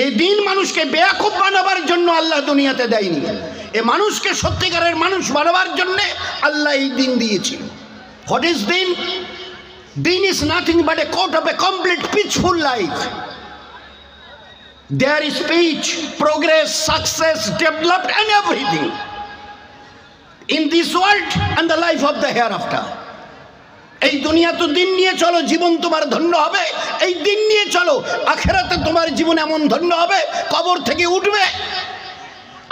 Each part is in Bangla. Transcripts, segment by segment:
এই দিন মানুষকে বেয়াকুব বানাবার জন্য আল্লাহ দুনিয়াতে দেয়নি, এ মানুষকে সত্যিকারের মানুষ বানাবার জন্য আল্লাহ এই দিন দিয়েছিল। হোয়াট ইজ দিন? দিন is nothing but A code of a complete peaceful life. There is peace, progress, success, development and everything in this world and the life of the hereafter. এই দুনিয়া তো দিন নিয়ে চলো, জীবন তোমার ধন্য হবে। এই দিন নিয়ে চলো, আখেরাতে তোমার জীবন এমন ধন্য হবে, কবর থেকে উঠবে,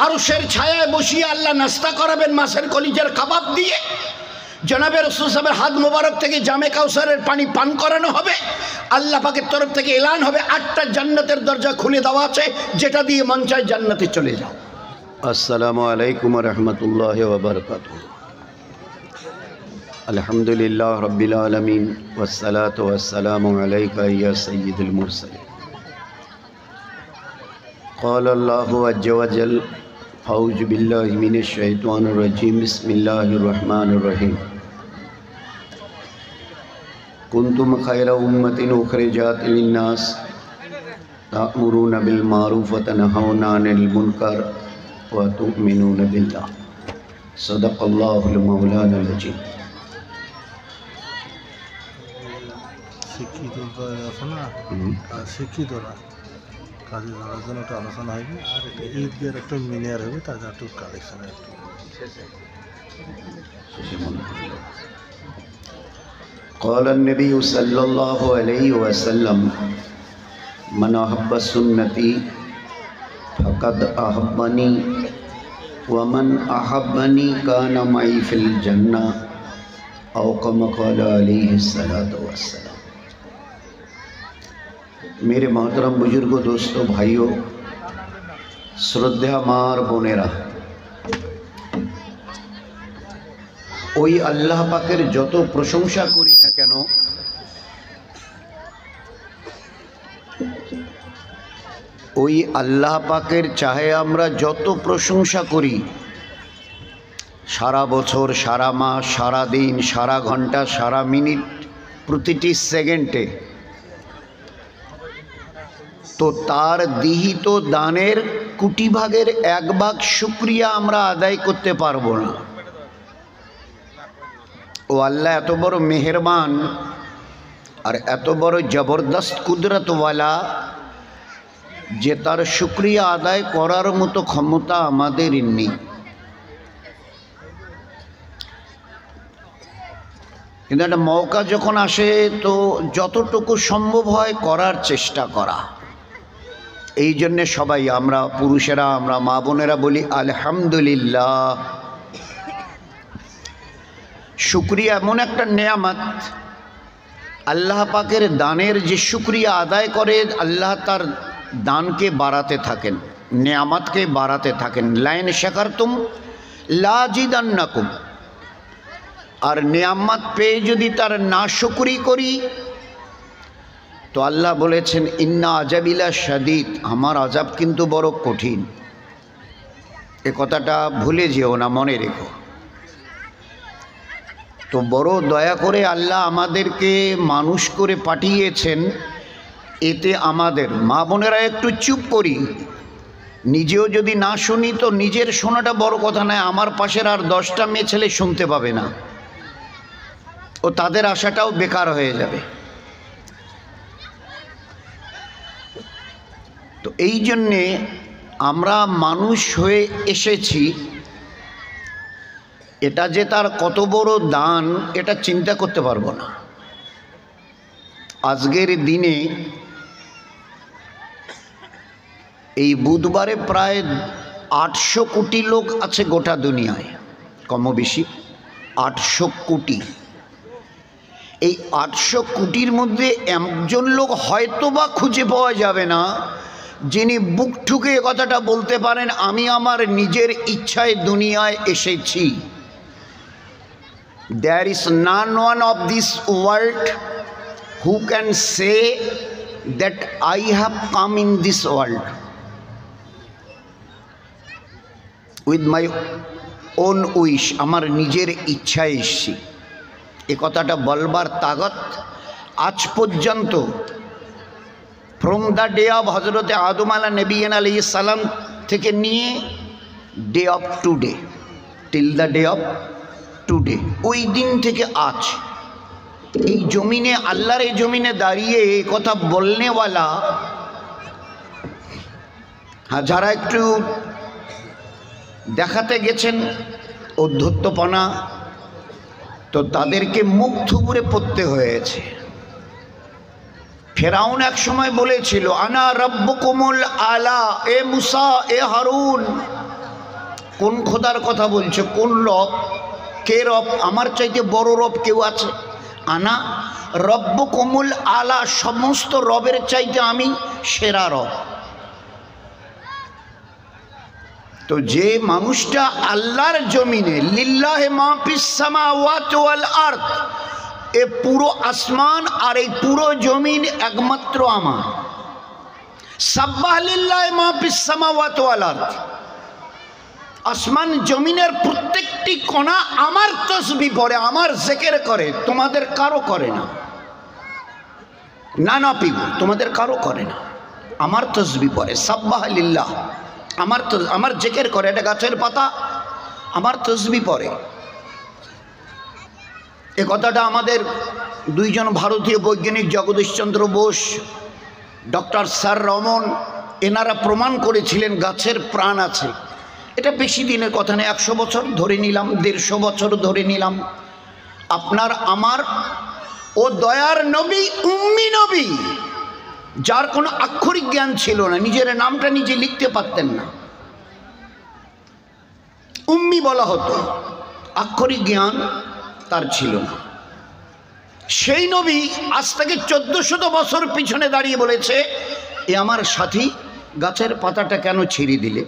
আরশের ছায়ায় বসিয়ে আল্লাহ নাস্তা করাবেন মাছের কলিজার কাবাব দিয়ে। জনাবে রাসূল সাহেবের হাত মোবারক থেকে জামে কাউসারের পানি পান করানো হবে। আল্লাহ পাকের তরফ থেকে এলান হবে 8টা জান্নাতের দরজা খুলে দেওয়া আছে, যেটা দিয়ে মন চায় জান্নাতে চলে যাও। আসসালামু আলাইকুম ওয়া রাহমাতুল্লাহি ওয়া বারাকাতুহু। আলহামদুলিল্লাহ রাব্বিল আলামিন ওয়াস সালাতু ওয়াস সালামু আলাইকা ইয়া সাইয়্যিদুল মুরসালিন। ক্বালা আল্লাহু আযজা ওয়া জাল আউযু বিল্লাহি মিনাশ শাইতানির রাজীম বিসমিল্লাহির রহমানির রহিম। কুনতুম খায়রা উম্মাতিন উখরিজাত লিন-নাস তা'মুরুনা বিল মারুফ ওয়া তানহাউনা আনিল মুনকার ওয়া তু'মিনুনা বিল্লাহ। সাদাকাল্লাহুল মাওলানাল আযীম। শিক্ষিতরা কাজে ধরার জন্য একটা আলোচনা হবে, আর ঈদগার একটা মিনিয়ার হবে, তাদের একটু কালেকশন একটু قال النبي صلى الله عليه وسلم من أحب سنتي فقد أحبني ومن أحبني كان معي في الجنة أو كما قال عليه الصلاة والسلام। मेरे मोहतरम बुजुर्गों, दोस्तों, भाइयों, श्रद्धा मार बोनेरा, ওই আল্লাহ পাকের যত প্রশংসা করি না কেন, ওই আল্লাহ পাকের চাহে আমরা যত প্রশংসা করি, সারা বছর, সারা মাস, সারা দিন, সারা ঘন্টা, সারা মিনিট, প্রতিটি সেকেন্ডে, তো তার দিহিত দানের কোটি ভাগের 1 ভাগ শুকরিয়া আমরা আদায় করতে পারবো না। ও আল্লাহ এত বড় মেহেরবান আর এত বড় জবরদস্ত কুদরতওয়ালা যে তার শুকরিয়া আদায় করার মতো ক্ষমতা আমাদের নেই। কিন্তু একটা মৌকা যখন আসে তো যতটুকু সম্ভব হয় করার চেষ্টা করা। এই জন্যে সবাই, আমরা পুরুষেরা, আমরা মা বোনেরা বলি আলহামদুলিল্লাহ। শুকরিয়া এমন একটা নেয়ামত, আল্লাহ পাকের দানের যে শুকরিয়া আদায় করে আল্লাহ তার দানকে বাড়াতে থাকেন, নেয়ামতকে বাড়াতে থাকেন। লাইন শাকারতুম লাজিদান্নাকুম। আর নেয়ামত পেয়ে যদি তার নাশুকরি করি তো আল্লাহ বলেছেন ইন্না আযাবিলা শাদীদ, আমার আযাব কিন্তু বড় কঠিন। এ কথাটা ভুলে যেও না, মনে রেখো। তো বড় দয়া করে আল্লাহ আমাদেরকে মানুষ করে পাঠিয়েছেন, এতে আমাদের মা বোনেরা একটু চুপ করি, নিজেও যদি না শুনি তো নিজের শোনাটা বড় কথা নয়, আমার পাশের আর 10টা মেয়ে ছেলে শুনতে পাবে না, ও তাদের আশাটাও বেকার হয়ে যাবে। তো এই জন্যে আমরা মানুষ হয়ে এসেছি, এটা যে তার কত বড় দান এটা চিন্তা করতে পারবো না। আজকের দিনে এই বুধবারে প্রায় 800 কোটি লোক আছে গোটা দুনিয়ায়, কম বেশি 800 কোটি। এই 800 কোটির মধ্যে একজন লোক হয়তো বা খুঁজে পাওয়া যাবে না যিনি বুক ঠুকে কথাটা বলতে পারেন আমি আমার নিজের ইচ্ছায় দুনিয়ায় এসেছি। There is none one of this world who can say that I have come in this world with my own wish, আমার নিজের ইচ্ছায় এসেছি। এ কথাটা বলবার তাগত আজ পর্যন্ত ফ্রম দ্য ডে অফ হজরতে আদম আলা নবীন আলাইহিস সালাম থেকে নিয়ে day of today, till the day of today, ওই দিন থেকে আজ এই জমিনে, আল্লাহর এই জমিনে দাঁড়িয়ে এই কথা বলনেওয়ালা, যারা একটু দেখাতে গেছেন অধ্যত্বপনা, তো তাদেরকে মুখ থুবড়ে পড়তে হয়েছে। ফেরাউন এক সময় বলেছিল আনা রব্বুকুমুল আলা, এ মুসা, এ হারুন, কোন খোদার কথা বলছে? কোন রব? কে রব? আমার চাইতে বড় রব কেউ আছে? আনা রব্বুকুমুল আলা, সমস্ত রবের চাইতে আমি সেরা রব। তো যে মানুষটা আল্লাহর জমিনে লিল্লাহি মা ফিস সামাওয়াতি ওয়াল আরদ, এ পুরো আসমান আর এই পুরো জমিন একমাত্র আমার। সাব্বাহ লিল্লাহি মা ফিস সামাওয়াতি ওয়াল আরদ, আসমান জমিনের প্রত্যেকটি কণা আমার তসবিহ পড়ে, আমার জিকির করে, তোমাদের কারো করে না। না না পিগো, তোমাদের কারো করে না, আমার তসবিহ পড়ে। সাব্বাহ লিল্লাহ, আমার জিকির করে। এটা গাছের পাতা আমার তসবিহ পড়ে। এ কথাটা আমাদের দুইজন ভারতীয় বৈজ্ঞানিক জগদীশচন্দ্র বোস, ডক্টর স্যার রমন, এনারা প্রমাণ করেছিলেন গাছের প্রাণ আছে। এটা বেশি দিনের কথা নেই, 100 বছর ধরে নিলাম, 150 বছর ধরে নিলাম। আপনার আমার ও দয়ার নবী, উম্মি নবী, যার কোনো আক্ষরিক জ্ঞান ছিল না, নিজের নামটা নিজে লিখতে পারতেন না, উম্মি বলা হতো, আক্ষরিক জ্ঞান তার ছিল না। সেই নবী আজ থেকে 1400 বছর পিছনে দাঁড়িয়ে বলেছে, এ আমার সাথী গাছের পাতাটা কেন ছিঁড়ে দিলে?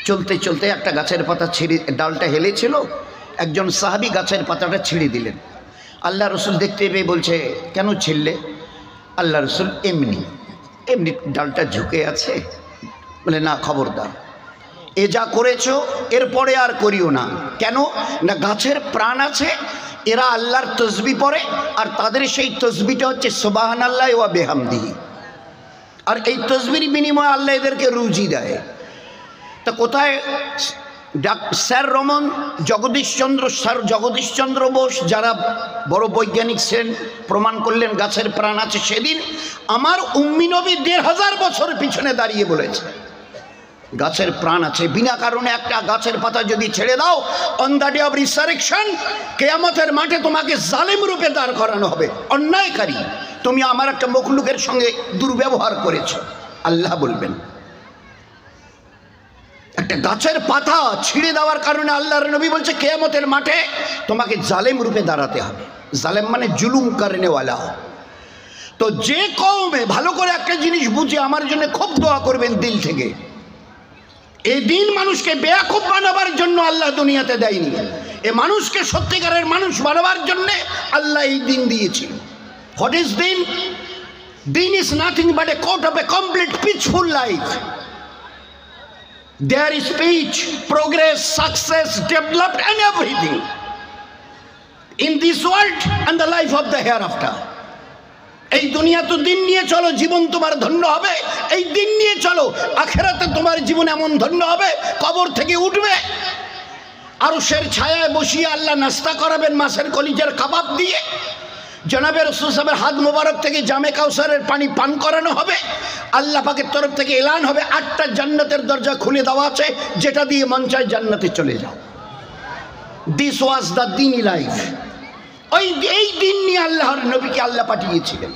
চলতে চলতে একটা গাছের পাতা ছিঁড়ে, ডালটা হেলেছিল, একজন সাহাবী গাছের পাতাটা ছিঁড়ে দিলেন। আল্লাহ রসুল দেখতে পেয়ে বলছে, কেন ছিঁড়লে? আল্লাহ রসুল এমনি এমনি, ডালটা ঝুঁকে আছে। বলে না, খবরদার, এ যা করেছো এরপরে আর করিও না। কেন না, গাছের প্রাণ আছে, এরা আল্লাহর তসবিহ পড়ে, আর তাদের সেই তসবিহটা হচ্ছে সুবহানাল্লাহ ওয়া বিহামদিহি, আর এই তসবির বিনিময়ে আল্লাহ এদেরকে রুজি দেয়। তা কোথায় স্যার রমন, জগদীশচন্দ্র বোস, যারা বড় বৈজ্ঞানিক ছিলেন, প্রমাণ করলেন গাছের প্রাণ আছে। সেদিন আমার উম্মি নবী 1500 বছর পিছনে দাঁড়িয়ে বলেছে গাছের প্রাণ আছে। বিনা কারণে একটা গাছের পাতা যদি ছেড়ে দাও, on the day of resurrection, কিয়ামতের মাঠে তোমাকে জালেম রূপে দাঁড় করানো হবে, অন্যায়কারী, তুমি আমার একটা মখলুকের সঙ্গে দুর্ব্যবহার করেছো, আল্লাহ বলবেন। একটা গাছের পাতা ছিঁড়ে দেওয়ার কারণে আল্লাহর নবী বলছে কিয়ামতের মাঠে তোমাকে জালেম রূপে দাঁড়াতে হবে। জালেম মানে জুলুম করনেওয়ালা। তো যে কওমে ভালো করে একটা জিনিস বুঝে আমার জন্য খুব দোয়া করবেন দিল থেকে। এই দিন মানুষকে বেয়াকুব বানাবার জন্য আল্লাহ দুনিয়াতে দেয়নি, এ মানুষকে সত্যিকারের মানুষ বানাবার জন্য আল্লাহ এই দিন দিয়েছিল। হোয়াট ইজ দিন? দিন is nothing but a code of a complete peaceful life. There is speech, progress, success, development and everything in this world and the life of the hereafter. এই দুনিয়া তো দিন নিয়ে চলো, জীবন তোমার ধন্য হবে, এই দিন নিয়ে চলো, আখিরাতে তোমার জীবন এমন ধন্য হবে, কবর থেকে উঠবে, আরশের ছায়ায় বসিয়ে আল্লাহ নাস্তা করাবেন মাছের কলিজার কাবাব দিয়ে, জনাবে রাসূল সাহেবের হাত মোবারক থেকে জামে কাউসারের পানি পান করানো হবে, আল্লাহ পাকের তরফ থেকে এলান হবে 8টা জান্নাতের দরজা খুলে দেওয়া আছে, যেটা দিয়ে মন চায় জান্নাতে চলে যাও। দিস ওয়াজ দ্য দিনী লাইফ। এই দিন নিয়ে আল্লাহর নবীকে আল্লাহ পাঠিয়েছিলেন।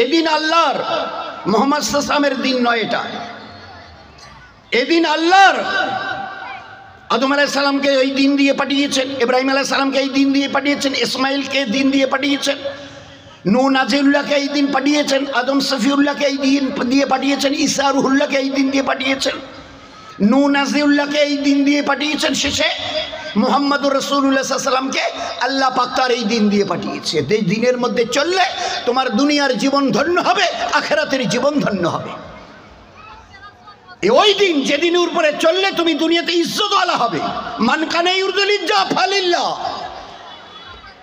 এদিন আল্লাহর মুহাম্মদ সাল্লাল্লাহু আলাইহি ওয়াসাল্লামের দিন নয়, এটা এদিন আল্লাহর আদম আলাইহিস সালামকে এই দিন দিয়ে পাঠিয়েছেন, ইব্রাহিম আলাইহিস সালামকে এই দিন দিয়ে পাঠিয়েছেন, ইসমাইলকে দিন দিয়ে পাঠিয়েছেন, নূহ নাজিউল্লাহকে এই দিন পাঠিয়েছেন, আদম সফিউল্লাহকে এই দিন দিয়ে পাঠিয়েছেন, ঈসা রুহুল্লাহকে এই দিন দিয়ে পাঠিয়েছেন, নূহ নাজিউল্লাহকে এই দিন দিয়ে পাঠিয়েছেন, শেষে মুহাম্মদুর রাসূলুল্লাহ সাল্লাল্লাহু আলাইহি ওয়াসাল্লামকে আল্লাহ পাক তার এই দিন দিয়ে পাঠিয়েছে। এই দিনের মধ্যে চললে তোমার দুনিয়ার জীবন ধন্য হবে, আখিরাতের জীবন ধন্য হবে। ওই দিন যেদিনের উপরে চললে তুমি দুনিয়াতে ইজ্জতওয়ালা হবে। মান কানা ইউরিদুল ইজ্জা ফালিল্লাহ।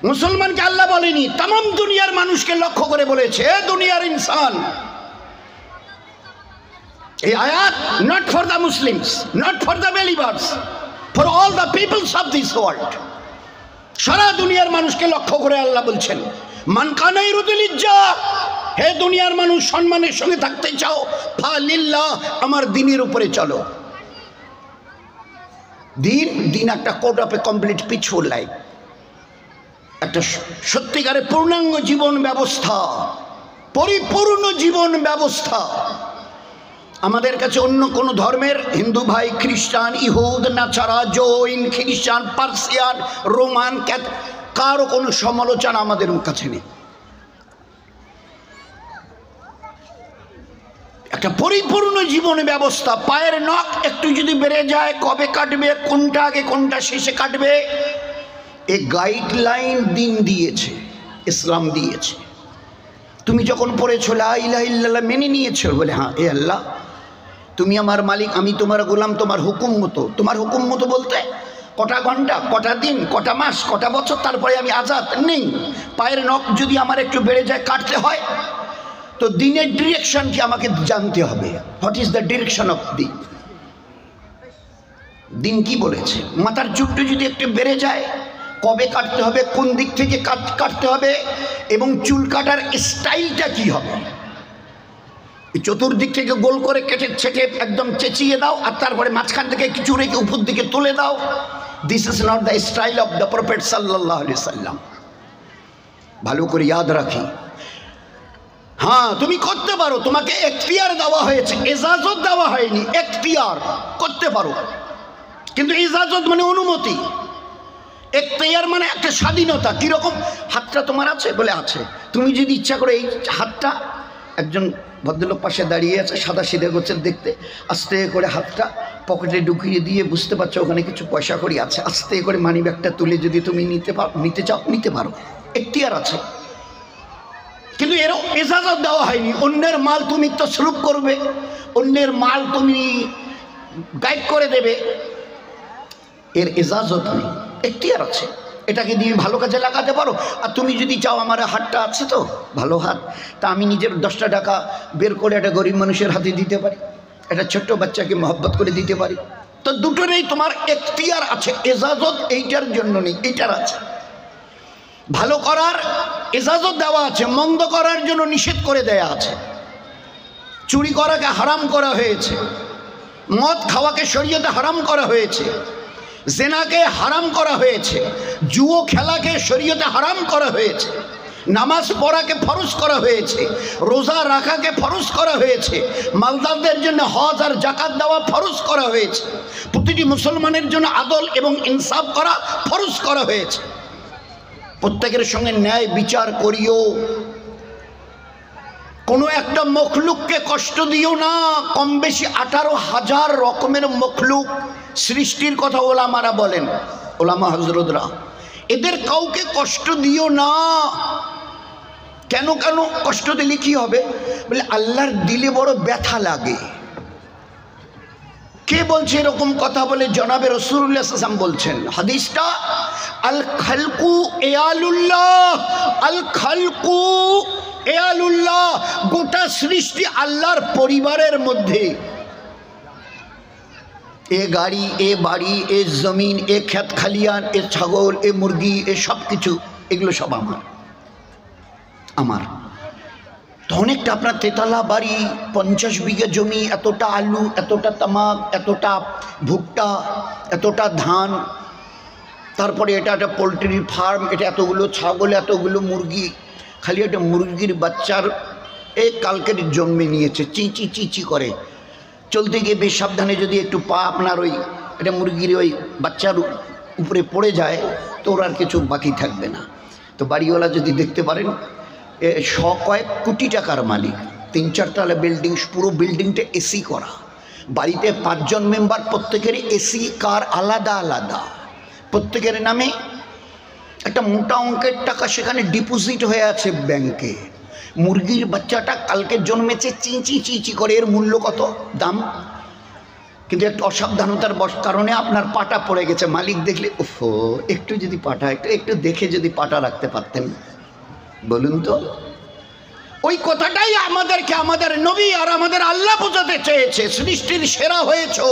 মুসলমানকে আল্লাহ বলেনি, তামাম দুনিয়ার মানুষকে লক্ষ্য করে বলেছে, দুনিয়ার ইনসান এই আয়াত not for the Muslims, not for the believers, for all the peoples of this world. সারা দুনিয়ার মানুষকে লক্ষ্য করে আল্লাহ বলছেন, মান কানা ইউরিদুল ইজ্জাহ, হে দুনিয়ার মানুষ সম্মানের সঙ্গে থাকতে চাও, ফালিল্লাহ, আমার দ্বীনের উপরে চলো। দিন একটা code of a complete peaceful life, একটা সত্যিকারের পূর্ণাঙ্গ জীবন ব্যবস্থা, পরিপূর্ণ জীবন ব্যবস্থা। আমাদের কাছে অন্য কোনো ধর্মের হিন্দু ভাই, খ্রিস্টান, ইহুদ, নাচারা, জৈন, খ্রিস্টান, পার্সিয়ান, রোমান, কারো কোনো সমালোচনা আমাদের কাছে নেই। একটা পরিপূর্ণ জীবন ব্যবস্থা। পায়ের নখ একটু যদি বেড়ে যায়, কবে কাটবে, কোনটা আগে কোনটা শেষে কাটবে, এই গাইডলাইন দিন দিয়েছে, ইসলাম দিয়েছে। তুমি যখন পড়েছো লা ইলাহা ইল্লাল্লাহ, মেনে নিয়েছো, বলে হ্যাঁ এ আল্লাহ তুমি আমার মালিক, আমি তোমার গোলাম, তোমার হুকুম মতো। তোমার হুকুম মতো বলতে কটা ঘন্টা, কটা দিন, কটা মাস, কটা বছর, তারপরে আমি আজাদ নেই। পায়ের নখ যদি আমার একটু বেড়ে যায়, কাটতে হয়, তো দিনের ডিরেকশন কি আমাকে জানতে হবে। What is the direction of দিন? দিন কি বলেছে? মাথার চুলটা যদি একটু বেড়ে যায়, কবে কাটতে হবে, কোন দিক থেকে কাটতে হবে, এবং চুল কাটার স্টাইলটা কি হবে। চতুর্দিক থেকে গোল করে কেটে ছেটে একদম চেঁচিয়ে দাও, আর তারপরে মাঝখান থেকে কিছু রেখে উপর দিকে তুলে দাও। This is not the style of the prophet সাল্লাল্লাহু আলাইহি সাল্লাম। ভালো করে ইয়াদ রাখি। হ্যাঁ, তুমি করতে পারো, তোমাকে এখতিয়ার দেওয়া হয়েছে, ইজাজত দেওয়া হয়নি। এখতিয়ার করতে পারো, কিন্তু ইজাজত মানে অনুমতি, এখতিয়ার মানে একটা স্বাধীনতা। কিরকম? হাতটা তোমার আছে, বলে আছে। তুমি যদি ইচ্ছা করে এই হাতটা, একজন ভদ্রলোক পাশে দাঁড়িয়ে আছে, সাদা সিধে করছে দেখতে, আস্তে করে হাতটা পকেটে ঢুকিয়ে দিয়ে, বুঝতে পারছো ওখানে কিছু পয়সা কড়ি আছে, আস্তে করে মানি ব্যাগটা তুলে যদি তুমি নিতে চাও, নিতে পারো, এখতিয়ার আছে। কিন্তু এরও ইজাজত দেওয়া হয়নি। অন্যের মাল তুমি তসরুফ করবে, অন্যের মাল তুমি গাইড করে দেবে, এর ইজাজত নেই, এখতিয়ার আছে। এটাকে দিয়ে ভালো কাজে লাগাতে পারো। আর তুমি যদি চাও, আমার হাতটা আছে তো ভালো হাত, তা আমি নিজের 10টা টাকা বের করে একটা গরিব মানুষের হাতে দিতে পারি, একটা ছোট্ট বাচ্চাকে মহব্বত করে দিতে পারি, তো দুটোরই তোমার এখতিয়ার আছে। ইজাজত এইটার জন্য নেই, এইটার আছে। ভালো করার ইজাজত দেওয়া আছে, মন্দ করার জন্য নিষেধ করে দেয়া আছে। চুরি করাকে হারাম করা হয়েছে, মদ খাওয়াকে শরীয়তে হারাম করা হয়েছে, জেনাকে হারাম করা হয়েছে, জুয়ো খেলাকে শরীয়তে হারাম করা হয়েছে, নামাজ পড়াকে ফরজ করা হয়েছে, রোজা রাখাকে ফরজ করা হয়েছে, মালদারদের জন্য হজ আর জাকাত দেওয়া ফরজ করা হয়েছে, প্রতিটি মুসলমানের জন্য আদল এবং ইনসাফ করা ফরজ করা হয়েছে। প্রত্যেকের সঙ্গে ন্যায় বিচার করিও, কোনো একটা মখলুককে কষ্ট দিও না। কম বেশি 18,000 রকমের মখলুক সৃষ্টির কথা ওলামারা বলেন, ওলামা হজরতরা, এদের কাউকে কষ্ট দিও না। কেন কষ্ট দিলে কি হবে? বলে আল্লাহর দিলে বড় ব্যথা লাগে। কে বলছে এরকম কথা? বলে জনাবে রাসূলুল্লাহ সাল্লাল্লাহু আলাইহি ওয়াসাল্লাম বলছেন। হাদিসটা, আল খালকু ইয়ালুল্লাহ, আল খালকু ইয়ালুল্লাহ, গোটা সৃষ্টি আল্লাহর পরিবারের মধ্যে। এ গাড়ি, এ বাড়ি, এ জমিন, এ ক্ষেত খালিয়ান, এ ছাগল, এ মুরগি, এ সব কিছু, এগুলো সব আমার। তো অনেকটা আপনার তেতলা বাড়ি, 50 বিঘা জমি, এতটা আলু, এতটা তামাক, এতটা ভুট্টা, এতটা ধান, তারপরে এটা একটা পোলট্রি ফার্ম, এটা এতগুলো ছাগল, এতগুলো মুরগি। খালি একটা মুরগির বাচ্চার এই কালকের জন্মে নিয়েছে, চিঁচি চিঁচি করে, চলতে গিয়ে বেশ সাবধানে যদি একটু পা আপনার ওই এটা মুরগির ওই বাচ্চার উপরে পড়ে যায়, তো ওর আর কিছু বাকি থাকবে না। তো বাড়িওয়ালা যদি দেখতে পারেন, কয়েক কোটি টাকার মালিক, 3-4 তলা বিল্ডিং, পুরো বিল্ডিংটা এসি করা, বাড়িতে 5 জন মেম্বার, প্রত্যেকের এসি কার আলাদা আলাদা, প্রত্যেকের নামে একটা মোটা অঙ্কের টাকা সেখানে ডিপোজিট হয়ে আছে ব্যাংকে। মুরগির বাচ্চাটা কালকে জন্মেছে, চিঁচি চিঁচি করে, এর মূল্য কত দাম? কিন্তু একটু অসাবধানতার কারণে আপনার পাটা পড়ে গেছে। মালিক দেখলে, ওফো, একটু যদি পাটা একটু দেখে যদি পাটা রাখতে পারতেন, বলুন তো। ওই কথাটাই আমাদেরকে আমাদের নবী আর আমাদের আল্লাহ বোঝাতে চেয়েছে, সৃষ্টির সেরা হয়েছো।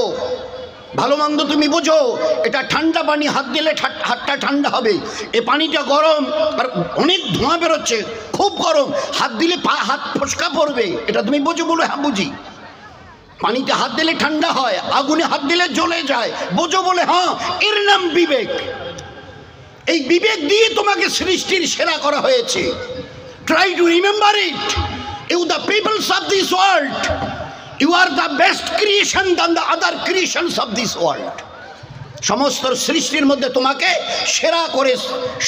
ভালো মন্দ তুমি বোঝো। এটা ঠান্ডা পানি, হাত দিলে হাতটা ঠান্ডা হবে। এ পানিটা গরম আর অনেক ধোঁয়া বেরোচ্ছে, খুব গরম, হাত দিলে হাত ফসকা পড়বে। এটা তুমি বোঝো? বলো হ্যাঁ বুঝি। পানিতে হাত দিলে ঠান্ডা হয়, আগুনে হাত দিলে জ্বলে যায়। বোঝো? বলে হ্যাঁ। এর নাম বিবেক। এই বিবেক দিয়ে তোমাকে সৃষ্টির সেরা করা হয়েছে। Try to remember it. You the peoples of this world, you are the best creation than the other creations of this world. সমস্ত সৃষ্টির মধ্যে তোমাকে সেরা করে,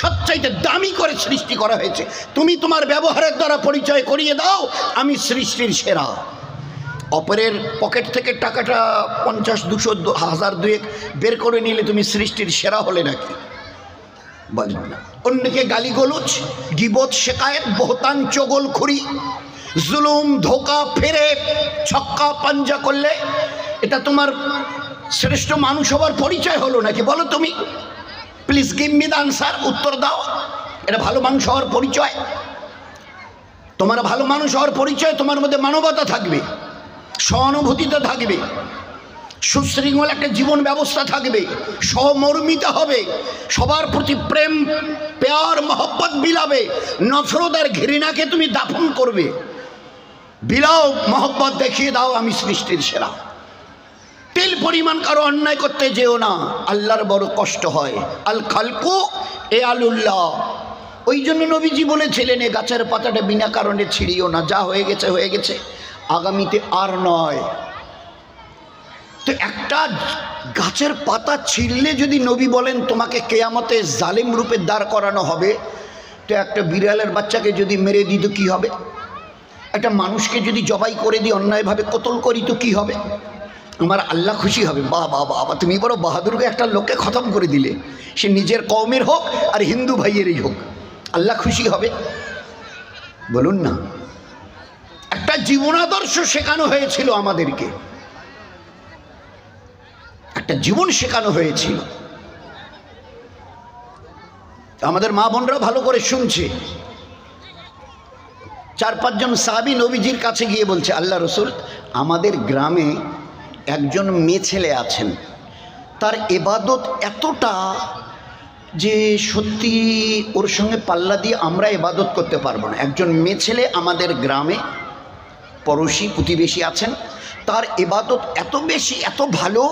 সবচাইতে দামি করে সৃষ্টি করা হয়েছে। তুমি তোমার ব্যবহারের দ্বারা পরিচয় করিয়ে দাও আমি সৃষ্টির সেরা। অপরের পকেট থেকে টাকাটা 50, 200, 1000, 2 বের করে নিলে তুমি সৃষ্টির সেরা হলে নাকি? বলবেন না। অন্যকে গালিগোলজ, গিবত, শেকায়েত, বহতান, চগলখুরি, জুলুম, ধোকা, ফেরে, ছক্কা পাঞ্জা করলে এটা তোমার শ্রেষ্ঠ মানুষ হবার পরিচয় হলো নাকি? বলো তুমি। Please give me the answer. উত্তর দাও। এটা ভালো মানুষ হওয়ার পরিচয়? তোমার ভালো মানুষ হওয়ার পরিচয় তোমার মধ্যে মানবতা থাকবে, সহানুভূতিতা থাকবে, সুশৃঙ্খল একটা জীবন ব্যবস্থা থাকবে, সহমর্মিতা হবে, সবার প্রতি প্রেম, প্যার, মহব্বত বিলাবে। নফরত আর ঘৃণাকে তুমি দাফন করবে। বিলাও, মহব্বত দেখিয়ে দাও আমি সৃষ্টির সেরা। তেল পরিমাণ কারো অন্যায় করতে যেও না, আল্লাহর বড় কষ্ট হয়। আল খালকু এ আলুল্লাহ। ওই জন্য নবীজি বলেছিলেন, এ গাছের পাতাটা বিনা কারণে ছিঁড়িও না, যা হয়ে গেছে হয়ে গেছে, আগামীতে আর নয়। তো একটা গাছের পাতা ছিঁড়লে যদি নবী বলেন তোমাকে কেয়ামতে জালিম রূপে দাঁড় করানো হবে, তো একটা বিড়ালের বাচ্চাকে যদি মেরে দিই তো কী হবে? একটা মানুষকে যদি জবাই করে দিই, অন্যায়ভাবে কতল করি তো কী হবে? আমার আল্লাহ খুশি হবে। বাহ বাহ বাবা, তুমি বড় বাহাদুরকে একটা লোককে খতম করে দিলে, সে নিজের কওমের হোক আর হিন্দু ভাইয়েরই হোক, আল্লাহ খুশি হবে? বলুন না। একটা জীবনাদর্শ শেখানো হয়েছিল আমাদেরকে, একটা জীবন শেখানো হয়েছিল। আমাদের মা বোনরা ভালো করে শুনছে। 4-5 জন সাহাবী নবীজির কাছে গিয়ে বলছে, আল্লাহ রসুল, আমাদের গ্রামে একজন মেয়ে ছেলে আছেন, তার ইবাদত এতটা যে সত্যি ওর সঙ্গে পাল্লা দিয়ে আমরা ইবাদত করতে পারবো না। একজন মেয়ে ছেলে আমাদের গ্রামে, পড়োশি প্রতিবেশী আছেন, তার ইবাদত এত বেশি, এত ভালো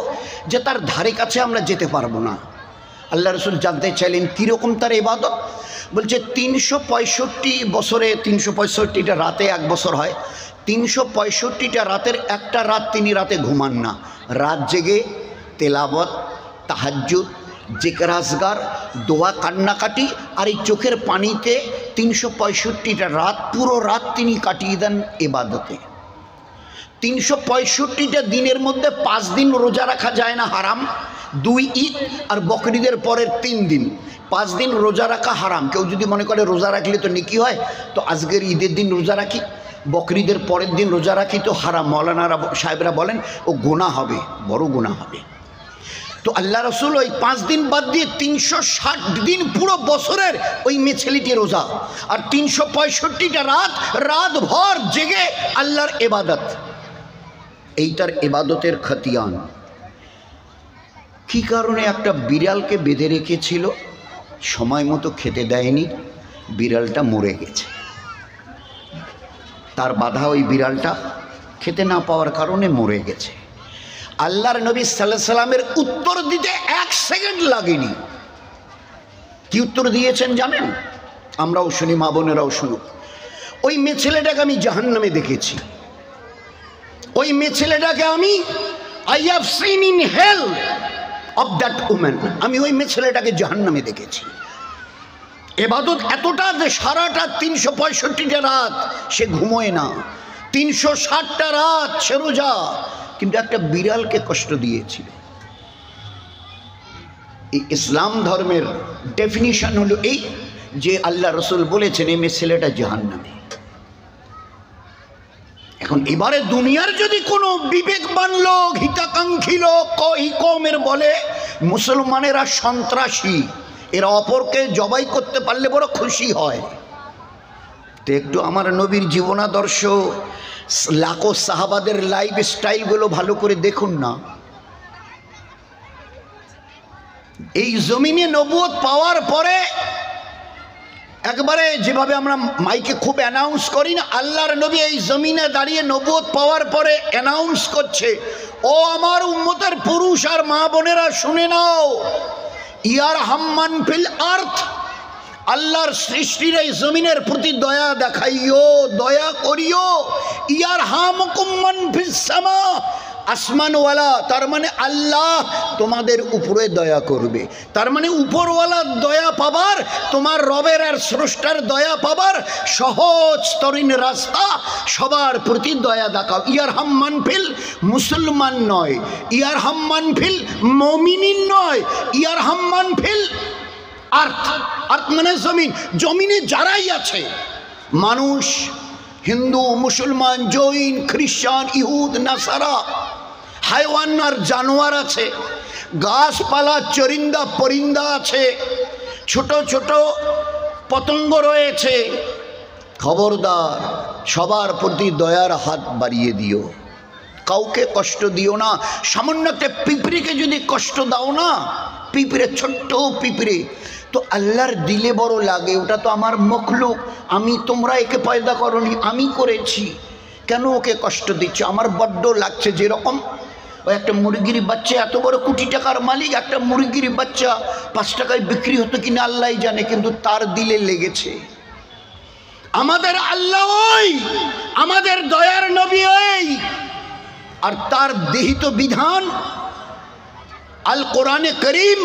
যে তার ধারে কাছে আমরা যেতে পারবো না। আল্লাহ রসুল জানতে চাইলেন কীরকম তার ইবাদত। বলছে 365 বছরে 365টা রাতে 1 বছর হয়। 365টা রাতের একটা রাত তিনি রাতে ঘুমান না, রাত জেগে তেলাওয়াত, তাহাজ্জুদ, জিকির আজগার, দোয়া, কান্নাকাটি আর এই চোখের পানিতে 365টা রাত, পুরো রাত তিনি কাটিয়ে দেন ইবাদতে। 365টা দিনের মধ্যে 5 দিন রোজা রাখা যায় না, হারাম। 2 ঈদ আর বকরিদের পরের 3 দিন, 5 দিন রোজা রাখা হারাম। কেউ যদি মনে করে রোজা রাখলে তো নেকি হয়, তো আজকের ঈদের দিন রোজা রাখি, বকরিদের পরের দিন রোজা রাখি, তো হারাম। মৌলানারা সাহেবরা বলেন ও গুনাহ হবে, বড় গুনাহ হবে। তো আল্লাহ রসুল ওই 5 দিন বাদ দিয়ে 360 দিন পুরো বছরের ওই মেয়ে ছেলেটি রোজা, আর 365টা রাত, রাত ভর জেগে আল্লাহর ইবাদত। এইটার ইবাদতের খতিয়ান কী কারণে? একটা বিড়ালকে বেঁধে রেখেছিল, সময় মতো খেতে দেয়নি, বিড়ালটা মরে গেছে। তার বাধা ওই বিড়ালটা খেতে না পাওয়ার কারণে মরে গেছে। আল্লাহর নবী সাল্লাল্লাহু আলাইহি সাল্লামের উত্তর দিতে 1 সেকেন্ড লাগেনি। কি উত্তর দিয়েছেন জানেন? আমরাও শুনি, মা বোনেরাও শুনুক। ওই মেয়ে ছেলেটাকে আমি জাহান্নামে দেখেছি। ওই মেয়ে ছেলেটাকে আমি I have seen in hell of that woman, আমি ওই মেয়ে ছেলেটাকে জাহান্নামে দেখেছি। ইবাদত এতটা যে সারাটা 365টা রাত সে ঘুমোয় না, 360টা রাত সে রোজা, কিন্তু একটা বিড়ালকে কষ্ট দিয়েছিল। এই ইসলাম ধর্মের ডেফিনিশন হলো এই যে আল্লাহ রসুল বলেছেন এই মেয়ে ছেলেটা জাহান্নামে। এখন এবারে দুনিয়ার যদি কোনো বিবেকবান লোক, হিতাকাঙ্ক্ষী লোক এই কওমের বলে মুসলমানেরা সন্ত্রাসী, এরা অপরকে জবাই করতে পারলে বড় খুশি হয়, তো একটু আমার নবীর জীবনাদর্শ, লাখো সাহাবাদের লাইফ স্টাইলগুলো ভালো করে দেখুন না। এই জমিনে নবুয়ত পাওয়ার পরে একবারে যেভাবে আমরা মাইকে খুব অ্যানাউন্স করি না, আল্লাহর নবী এই জমিনে দাঁড়িয়ে নবুয়ত পাওয়ার পরে অ্যানাউন্স করছে, ও আমার উম্মতের পুরুষ আর মা বোনেরা শুনে নাও, ইয়ার হাম্মান ফিল আর্থ, আল্লাহর সৃষ্টির এই জমিনের প্রতি দয়া দেখাইও, দয়া করিও। ইয়ার হামকুম মান ফিস সামা, আসমানওয়ালা, তার মানে আল্লাহ তোমাদের উপরে দয়া করবে। তার মানে উপরওয়ালার দয়া পাবার, তোমার রবের আর স্রষ্টার দয়া পাবার সহজ তরিন রাস্তা, সবার প্রতি দয়া দেখাও। ইয়ার হাম্মান ফিল মুসলমান নয়, ইয়ার হাম্মান ফিল মুমিনিন নয়, ইয়ার হাম্মান ফিল আর্থ। আর্থ মানে জমিন, জমিনে যারাই আছে, মানুষ, হিন্দু, মুসলমান, জৈন, খ্রিস্টান, ইহুদ, নাসারা, হাইওয়ান আর জানোয়ার আছে, গাছপালা, চরিন্দা পরিন্দা আছে, ছোট ছোট পতঙ্গ রয়েছে। খবরদার, সবার প্রতি দয়ার হাত বাড়িয়ে দিও, কাউকে কষ্ট দিও না। সামান্য একটা পিঁপড়েকে যদি কষ্ট দাও না, পিঁপড়ে, ছোট্ট পিঁপড়ে, তো আল্লাহর দিলে বড় লাগে, ওটা তো আমার মখলুক, আমি, তোমরা একে পয়দা করনি, আমি করেছি, কেন ওকে কষ্ট দিচ্ছ? আমার বড্ড লাগছে। যেরকম ওই একটা মুরগির বাচ্চা, এত বড় কোটি টাকার মালিক, একটা মুরগির বাচ্চা 5 টাকায় বিক্রি হতো কিনা আল্লাহ জানে, কিন্তু তার দিলে লেগেছে। আমাদের আল্লাহ ওই, আমাদের দয়ার নবী ওই, আর তার দেহিত বিধান আল কোরআনে করিম,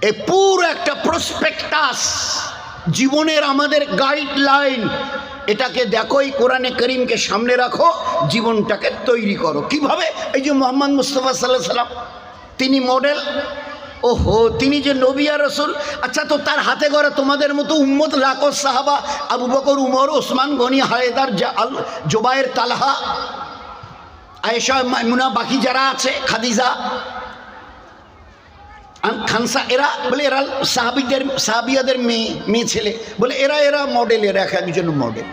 এ পুরো একটা প্রসপেক্টাস, জীবনের আমাদের গাইডলাইন। এটাকে দেখো, এই কোরআনে করিমকে সামনে রাখো, জীবনটাকে তৈরি করো। কিভাবে? এই যে মোহাম্মদ মুস্তাফা সাল্লাল্লাহু আলাইহি সাল্লাম, তিনি মডেল। ওহো, তিনি যে নবী আর রাসূল, আচ্ছা, তো তার হাতে গড়া তোমাদের মতো উম্মত, লাখো সাহাবা, আবু বকর, উমর, ওসমান গনি, হায়দার, জুবায়ের, তালহা, আয়েশা, মাইমুনা, বাকি যারা আছে, খাদিজা, খানসা, এরা বলে এরা সাহাবিয়াদের মেয়ে ছেলে, বলে এরা মডেল, এরা এক একজন মডেল,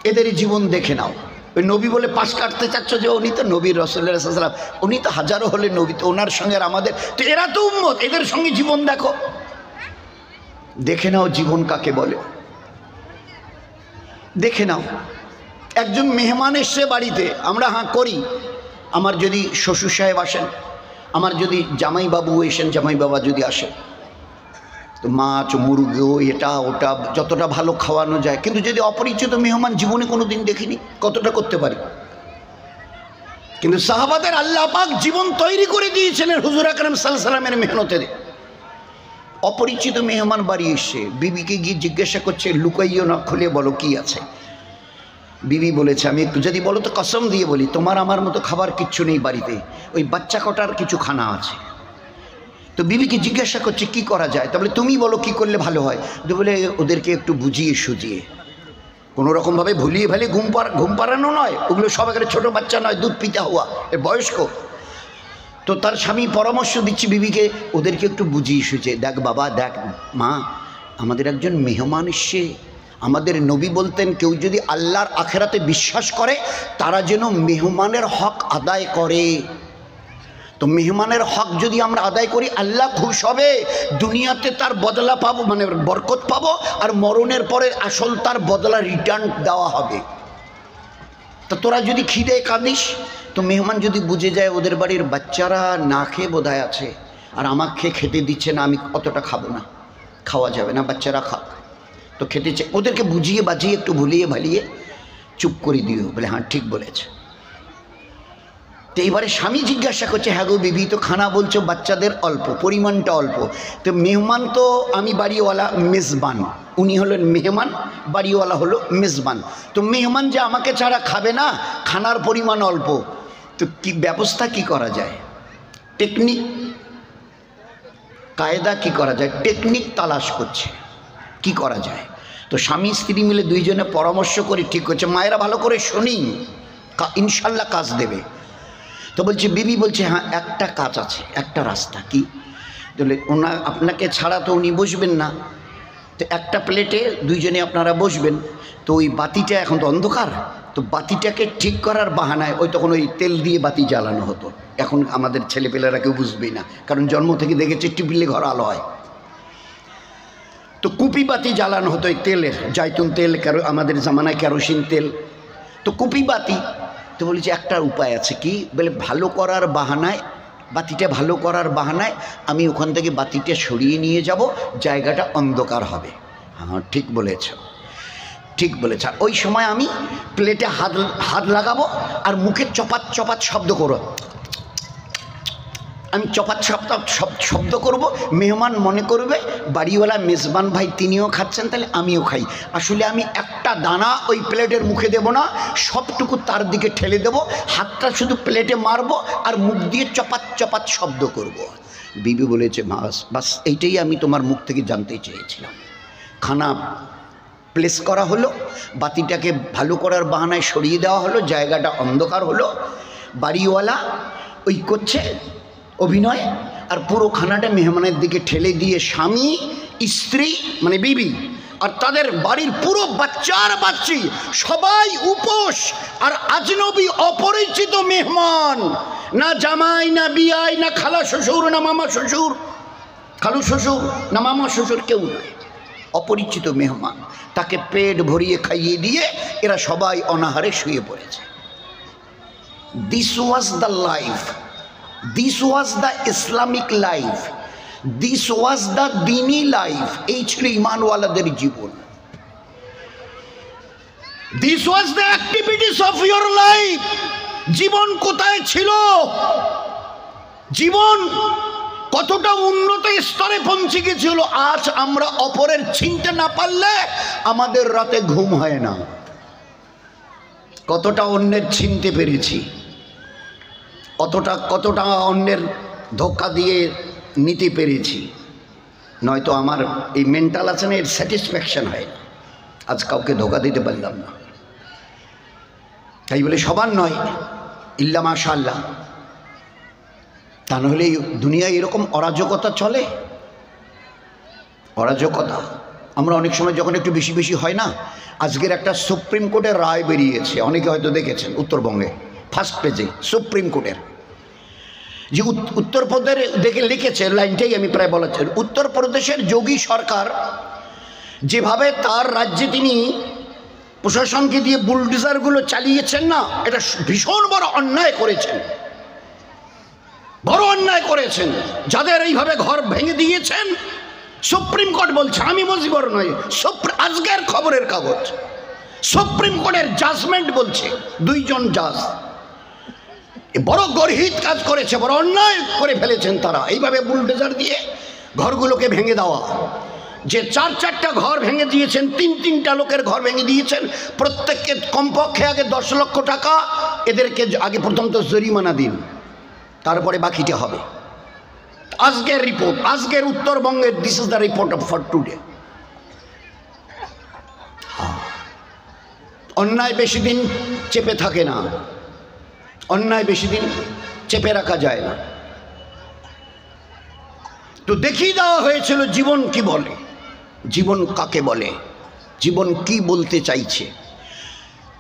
এদেরই জীবন দেখে নাও। ওই নবী বলে পাশ কাটতে চাচ্ছ যে উনি তো নবী রাসূলুল্লাহ সাল্লাল্লাহু আলাইহি ওয়াসাল্লাম, উনি তো হাজারো হলে নবী, তো ওনার সঙ্গে আমাদের, তো এরা তো উম্মত, এদের সঙ্গে জীবন দেখো, দেখে নাও জীবন কাকে বলে, দেখে নাও। একজন মেহমান এসছে বাড়িতে, আমরা হাঁ করি, আমার যদি শ্বশুর সাহেব আসেন, আমার যদি জামাই বাবু এসেন, জামাই বাবা যদি আসে, তো মাছ, মুরগি, এটা ওটা যতটা ভালো খাওয়ানো যায়, কিন্তু যদি অপরিচিত মেহমান, জীবনে কোনো দিন দেখিনি, কতটা করতে পারি? কিন্তু সাহাবাদের আল্লাহ পাক জীবন তৈরি করে দিয়েছিলেন হুজুর আকরাম সাল্লাল্লাহু আলাইহি ওয়াসাল্লামের মেহনতে। অপরিচিত মেহমান বাড়ি এসে বিবিকে গিয়ে জিজ্ঞাসা করছে, লুকাইও না, খুলে বলো কি আছে। বিবি বলেছে, আমি একটু যদি বলো তো কসম দিয়ে বলি, তোমার আমার মতো খাবার কিচ্ছু নেই বাড়িতে, ওই বাচ্চা কটার কিছু খানা আছে। তো বিবিকে জিজ্ঞাসা করছে কি করা যায়, তাহলে তুমি বলো কি করলে ভালো হয়। তো বলে ওদেরকে একটু বুঝিয়ে সুজিয়ে, কোনো রকমভাবে ভুলিয়ে ভালিয়ে ঘুম পাড়ানো নয়, ওগুলো সব একটা ছোটো বাচ্চা নয়, দুধ পিতা হওয়া, এর বয়স্ক। তো তার স্বামী পরামর্শ দিচ্ছে বিবিকে, ওদেরকে একটু বুঝিয়ে সুঝিয়ে, দেখ বাবা, দেখ মা, আমাদের একজন মেহমান এসছে, আমাদের নবী বলতেন কেউ যদি আল্লাহর আখেরাতে বিশ্বাস করে, তারা যেন মেহমানের হক আদায় করে। তো মেহমানের হক যদি আমরা আদায় করি, আল্লাহ খুশ হবে, দুনিয়াতে তার বদলা পাবো, মানে বরকত পাবো, আর মরণের পরে আসল তার বদলা রিটার্ন দেওয়া হবে। তো তোরা যদি খিদে কাঁদিস, তো মেহমান যদি বুঝে যায় ওদের বাড়ির বাচ্চারা না খেয়ে বোধহয় আছে, আর আমাকে খেতে দিচ্ছে না, আমি অতটা খাবো না, খাওয়া যাবে না, বাচ্চারা খাক, তো খেতে চাই, ওদেরকে বুঝিয়ে বাজিয়ে একটু ভুলিয়ে ভালিয়ে চুপ করে দিও, বলে হ্যাঁ ঠিক বলেছে। তো এইবারে স্বামী জিজ্ঞাসা করছে, হ্যাঁ গো বিবি, তো খানা বলছো বাচ্চাদের অল্প, পরিমাণটা অল্প, তো মেহমান তো আমি বাড়িওয়ালা, মেজবান, উনি হলেন মেহমান, বাড়িওয়ালা হলো মেজবান, তো মেহমান যে আমাকে ছাড়া খাবে না, খানার পরিমাণ অল্প, তো কি ব্যবস্থা কি করা যায়, টেকনিক কায়দা কি করা যায়, টেকনিক তালাশ করছে কি করা যায়। তো স্বামী স্ত্রী মিলে দুইজনে পরামর্শ করে ঠিক করছে, মায়েরা ভালো করে শুনি, ইনশাল্লাহ কাজ দেবে। তো বলছে, বিবি বলছে, হ্যাঁ একটা কাজ আছে, একটা রাস্তা। কি? বলে, আপনাকে ছাড়া তো উনি বসবেন না, তো একটা প্লেটে দুইজনে আপনারা বসবেন, তো ওই বাতিটা এখন তো অন্ধকার, তো বাতিটাকে ঠিক করার বাহানায় ওই তখন ওই তেল দিয়ে বাতি জ্বালানো হতো। এখন আমাদের ছেলেপেলেরা কেউ বুঝবেই না, কারণ জন্ম থেকে দেখেছে টিপিলে ঘর আলো হয়। তো কুপি বাতি জ্বালানো হতো ওই তেলের, জাইতুন তেল, আমাদের জামানায় কেরোসিন তেল। তো কুপি বাতি, তো বলেছি একটা উপায় আছে, কি বলে ভালো করার বাহানায়, বাতিটা ভালো করার বাহানায় আমি ওখান থেকে বাতিটা সরিয়ে নিয়ে যাব, জায়গাটা অন্ধকার হবে। হ্যাঁ ঠিক বলেছ, ঠিক বলেছ। ওই সময় আমি প্লেটে হাত লাগাবো আর মুখে চপাত চপাত শব্দ করব, আমি চপাত শব্দ করব। মেহমান মনে করবে বাড়িওয়ালা মেজবান ভাই তিনিও খাচ্ছেন, তাহলে আমিও খাই। আসলে আমি একটা দানা ওই প্লেটের মুখে দেব না, সবটুকু তার দিকে ঠেলে দেব, হাতটা শুধু প্লেটে মারবো আর মুখ দিয়ে চপাত চপাত শব্দ করব। বিবি বলেছে বাস এইটাই আমি তোমার মুখ থেকে জানতে চেয়েছিলাম। খানা প্লেস করা হলো, বাতিটাকে ভালো করার বাহানায় সরিয়ে দেওয়া হলো, জায়গাটা অন্ধকার হলো। বাড়িওয়ালা ওই করছে অভিনয়, আর পুরো খানাটা মেহমানের দিকে ঠেলে দিয়ে স্বামী, স্ত্রী মানে বিবি আর তাদের বাড়ির পুরো বাচ্চার বাচ্চি সবাই উপোস। আর আজনবী অপরিচিত মেহমান, না জামাই না বিয়াই না খালা শ্বশুর না মামা শ্বশুর, খালু শ্বশুর না মামা শ্বশুর, কেউ নয়, অপরিচিত মেহমান। তাকে পেট ভরিয়ে খাইয়ে দিয়ে এরা সবাই অনাহারে শুয়ে পড়েছে। This was the life, this was the Islamic life, this was the দিনী লাইফ। এই ছিল ইমানওয়ালাদের জীবন। This was the activities of your life. জীবন কোথায় ছিল, জীবন কতটা উন্নত স্তরে পৌঁছে গেছিল। আজ আমরা অপরের চিনতে না পারলে আমাদের রাতে ঘুম হয় না। কতটা অন্যের চিনতে পেরেছি, কতটা অন্যের ধোঁকা দিয়ে নিতে পেরেছি, নয়তো আমার এই মেন্টাল আছে না, এর স্যাটিসফ্যাকশন হয় না। আজ কাউকে ধোঁকা দিতে পারলাম না, তাই বলে সবার নয়, ইল্লা মাশাআল্লাহ। তা নাহলে এই দুনিয়ায় এরকম অরাজকতা চলে, অরাজকতা। আমরা অনেক সময় যখন একটু বেশি বেশি হয় না, আজকের একটা সুপ্রিম কোর্টের রায় বেরিয়েছে, অনেকে হয়তো দেখেছেন, উত্তরবঙ্গে ফার্স্ট পেজে সুপ্রিম কোর্টের যে উত্তরপ্রদেশ দেখে লিখেছে, লাইনটাই আমি প্রায় বলার চাই। উত্তরপ্রদেশের যোগী সরকার যেভাবে তার রাজ্যে তিনি প্রশাসনকে দিয়ে বুলডোজারগুলো চালিয়েছেন না, এটা ভীষণ বড় অন্যায় করেছেন, বড় অন্যায় করেছেন। যাদের এইভাবে ঘর ভেঙে দিয়েছেন, সুপ্রিম কোর্ট বলছে, আমি মুজিবর নয়, আজকের খবরের কাগজ, সুপ্রিম কোর্টের জাজমেন্ট বলছে, দুইজন জাজ বড় গর্হিত কাজ করেছে, বড় অন্যায় করে ফেলেছেন তারা, এইভাবে বুলডোজার দিয়ে ঘরগুলোকে ভেঙে দেওয়া। যে 4-4টা ঘর ভেঙে দিয়েছেন, 3-3টা লোকের ঘর ভেঙে দিয়েছেন, প্রত্যেককে কমপক্ষে আগে 10 লক্ষ টাকা এদেরকে আগে প্রথম তো জরিমানা দিন, তারপরে বাকিটা হবে। আজকের রিপোর্ট, আজকের উত্তরবঙ্গের, this is the report of for today. অন্যায় বেশি দিন চেপে থাকে না, অন্যায় বেশি দিন চেপে রাখা যায় না। তো দেখিয়ে দেওয়া হয়েছিল জীবন কি বলে, জীবন কাকে বলে, জীবন কি বলতে চাইছে।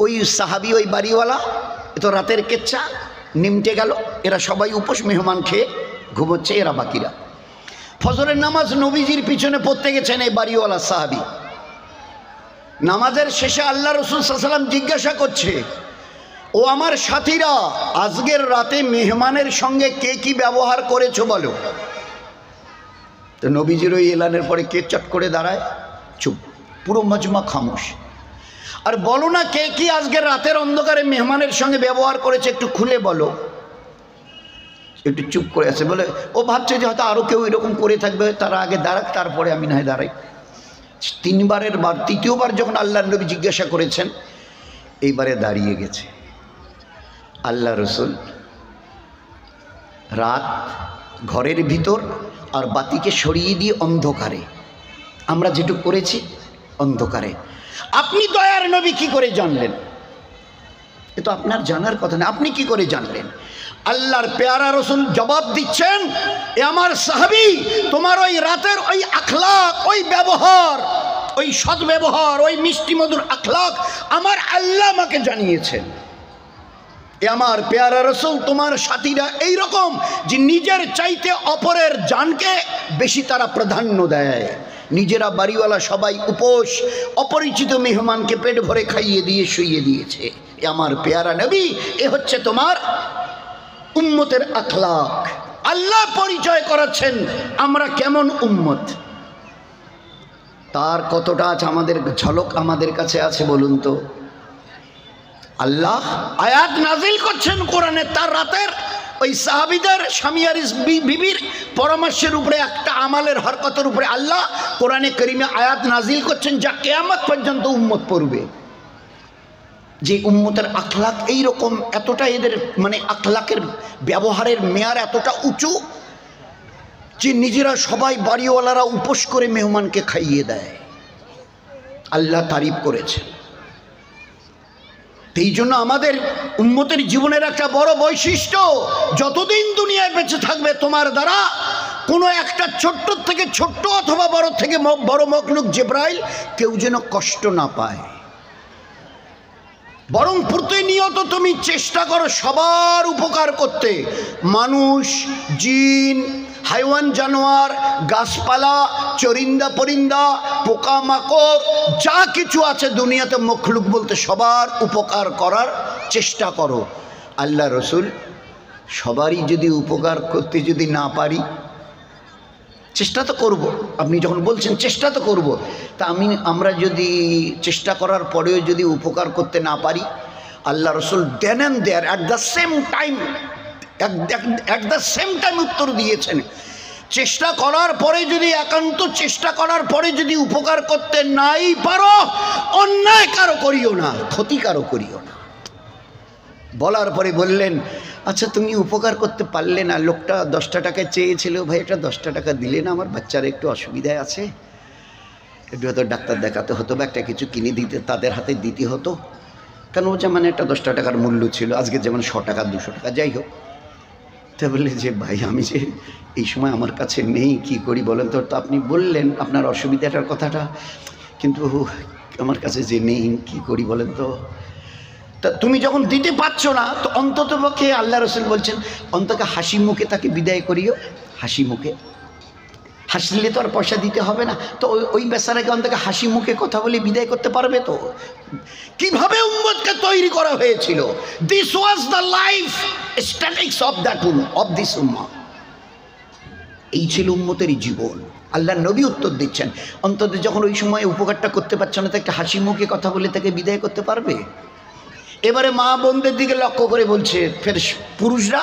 ওই সাহাবি, ওই বাড়িওয়ালা, এ তো রাতের কেচ্ছা, নিমটে গেল, এরা সবাই উপোস, মেহমান খেয়ে ঘুমোচ্ছে, এরা বাকিরা। ফজরের নামাজ নবীজির পিছনে পড়তে গেছেন এই বাড়িওয়ালা সাহাবি। নামাজের শেষে আল্লাহ রসুল সাল্লাল্লাহু আলাইহি ওয়াসাল্লাম জিজ্ঞাসা করছে, ও আমার সাথীরা, আজকের রাতে মেহমানের সঙ্গে কে কি ব্যবহার করেছো বলো। তো নবীজির ওই এলানের পরে কে চট করে দাঁড়ায়, চুপ, পুরো মজমা খামোশ। আর বলো না কে কি আজকের রাতের অন্ধকারে মেহমানের সঙ্গে ব্যবহার করেছে, একটু খুলে বলো। একটু চুপ করে আছে, বলে ও ভাবছে যে হয়তো আরও কেউ এরকম করে থাকবে, তারা আগে দাঁড়াক, তারপরে আমি না হয় দাঁড়াই। 3বারের বার, 3য় বার যখন আল্লাহ নবী জিজ্ঞাসা করেছেন, এইবারে দাঁড়িয়ে গেছে। আল্লাহ রসুল রাত, ঘরের ভিতর আর বাতিকে সরিয়ে দিয়ে অন্ধকারে, আমরা যেটুকু করেছি অন্ধকারে। আপনি দয়ার নবী কি করে জানলেন? এ তো আপনার জানার কথা না, আপনি কি করে জানলেন? আল্লাহর পেয়ারা রসুল জবাব দিচ্ছেন, এ আমার সাহাবী, তোমার ওই রাতের ওই আখলাক, ওই ব্যবহার ওই সদ্ব্যবহার, ওই মিষ্টি মধুর আখলাক আমার আল্লাহ আমাকে জানিয়েছেন। এ আমার পেয়ারা রাসূল, তোমার সাথীরা এই রকম যে নিজের চাইতে অপরের জানকে বেশি তারা প্রাধান্য দেয়। নিজেরা বাড়িওয়ালা সবাই উপোস, অপরিচিত মেহমানকে পেট ভরে খাইয়ে দিয়ে শুইয়ে দিয়েছে। এ আমার পেয়ারা নবী, এ হচ্ছে তোমার উম্মতের আখলাক। আল্লাহ পরিচয় করাচ্ছেন আমরা কেমন উম্মত, তার কতটা আছে আমাদের ঝলক আমাদের কাছে আছে বলুন তো। আল্লাহ আয়াত নাজিল করছেন কোরআনে, তার রাতের ওই সাহাবীদের স্বামী আর বিবির পরামর্শের উপরে একটা আমালের হরকতের উপরে আল্লাহ কোরআনে কারিমে আয়াত নাজিল করছেন যা কিয়ামত পর্যন্ত উম্মত পড়বে। যে উম্মতের আখলাক এইরকম, এতটা এদের মানে আখলাকের ব্যবহারের মেয়ার এতটা উঁচু যে নিজেরা সবাই বাড়িওয়ালারা উপোস করে মেহমানকে খাইয়ে দেয়। আল্লাহ তারিফ করেছেন। এই জন্য আমাদের উম্মতের জীবনের একটা বড় বৈশিষ্ট্য, যতদিন দুনিয়ায় বেঁচে থাকবে তোমার দ্বারা কোনো একটা ছোট্ট থেকে ছোট্ট অথবা বড় থেকে বড় মখলুক জিবরাইল কেউ যেন কষ্ট না পায়, বরং প্রতিনিয়ত তুমি চেষ্টা করো সবার উপকার করতে। মানুষ, জিন, হাইওয়ান, জানোয়ার, গাছপালা, চরিন্দা পরিন্দা, পোকামাকড়, যা কিছু আছে দুনিয়াতে মখলুক বলতে সবার উপকার করার চেষ্টা করো। আল্লাহ রসুল সবারই যদি উপকার করতে যদি না পারি, চেষ্টা তো করব। আপনি যখন বলছেন চেষ্টা তো করব, তা আমরা যদি চেষ্টা করার পরেও যদি উপকার করতে না পারি, আল্লাহ রসুল then and there at the same time উত্তর দিয়েছেন, চেষ্টা করার পরে যদি একান্ত চেষ্টা করার পরে যদি উপকার করতে নাই পারো, অন্যায় কারো করিও না, ক্ষতি কারো করিও না। বলার পরে বললেন, আচ্ছা তুমি উপকার করতে পারলে না, লোকটা 10টা টাকা চেয়েছিল, ভাই একটা 10টা টাকা দিলে না, আমার বাচ্চার একটু অসুবিধায় আছে, একটু হয়তো ডাক্তার দেখাতে হতো বা একটা কিছু কিনে দিতে তাদের হাতে দিতে হতো, কেন যে মানে একটা 10টা টাকার মূল্য ছিল, আজকে যেমন 100 টাকা 200 টাকা যাই হোক। তা বললে যে ভাই আমি যে এই সময় আমার কাছে নেই, কি করি বলেন তো। আপনি বললেন আপনার অসুবিধাটার কথাটা, কিন্তু আমার কাছে যে নেই কি করি বলেন তো। তা তুমি যখন দিতে পারছো না, তো অন্তত পক্ষে আল্লাহ রসুল বলছেন অন্তত হাসি মুখে তাকে বিদায় করিও। হাসি মুখে, হাসলে তো আর পয়সা দিতে হবে না, তো ওই বেচারাকে অন্তত হাসি মুখে কথা বলে বিদায় করতে পারবে তো। কিভাবে উম্মতকে তৈরি করা হয়েছিল, this was the life statics of this উম্মাহ। এই ছিল উম্মতের জীবন। আল্লাহ নবী উত্তর দিচ্ছেন, অন্তত যখন ওই সময় উপকারটা করতে পারছো না, তো একটা হাসি মুখে কথা বলে তাকে বিদায় করতে পারবে। এবারে মা বোনদের দিকে লক্ষ্য করে বলছে, ফের পুরুষরা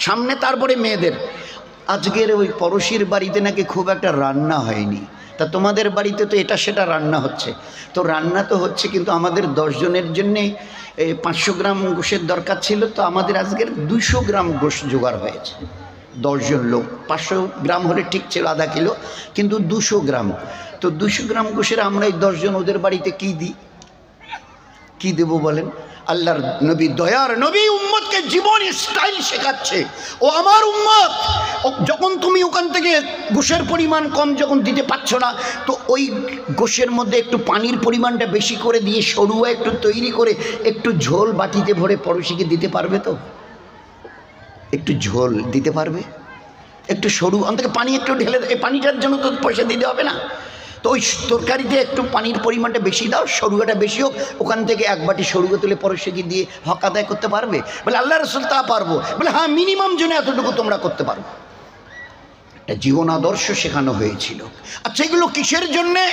সামনে, তারপরে মেয়েদের। আজকের ওই পড়শির বাড়িতে নাকি খুব একটা রান্না হয়নি, তা তোমাদের বাড়িতে তো এটা সেটা রান্না হচ্ছে। তো রান্না তো হচ্ছে, কিন্তু আমাদের 10 জনের জন্যে 500 গ্রাম গোশের দরকার ছিল, তো আমাদের আজকের 200 গ্রাম গোশ জোগাড় হয়েছে। 10 জন লোক, 500 গ্রাম হলে ঠিক ছিল, আধা কিলো, কিন্তু 200 গ্রাম। তো 200 গ্রাম গোশের আমরা এই 10 জন ওদের বাড়িতে কী দিই, কী দেবো বলেন। আল্লাহর নবী, দয়ার নবী উম্মতকে জীবন স্টাইল শেখাচ্ছে। ও আমার উম্মত, যখন তুমি ওখান থেকে গোশের পরিমাণ কম যখন দিতে পারছো না, তো ওই গোশের মধ্যে একটু পানির পরিমাণটা বেশি করে দিয়ে সরুয়া একটু তৈরি করে একটু ঝোল বাটিতে ভরে পড়োশিকে দিতে পারবে তো? একটু ঝোল দিতে পারবে, একটু সরু অন্তত পানি একটু ঢেলে, এই পানিটার জন্য তো পয়সা দিতে হবে না। তো ওই তরকারিতে একটু পানির পরিমাণটা বেশি দাও, সরুয়াটা বেশি হোক, ওখান থেকে এক বাটি সরুয়া তুলে পরশিকে দিয়ে হক আদায় করতে পারবে? বলে আল্লাহ রসুল তা পারবো। বলে হ্যাঁ, মিনিমাম জন্য এতটুকু তোমরা করতে পারো। একটা জীবন আদর্শ শেখানো হয়েছিল। আচ্ছা, এগুলো কিসের জন্যে?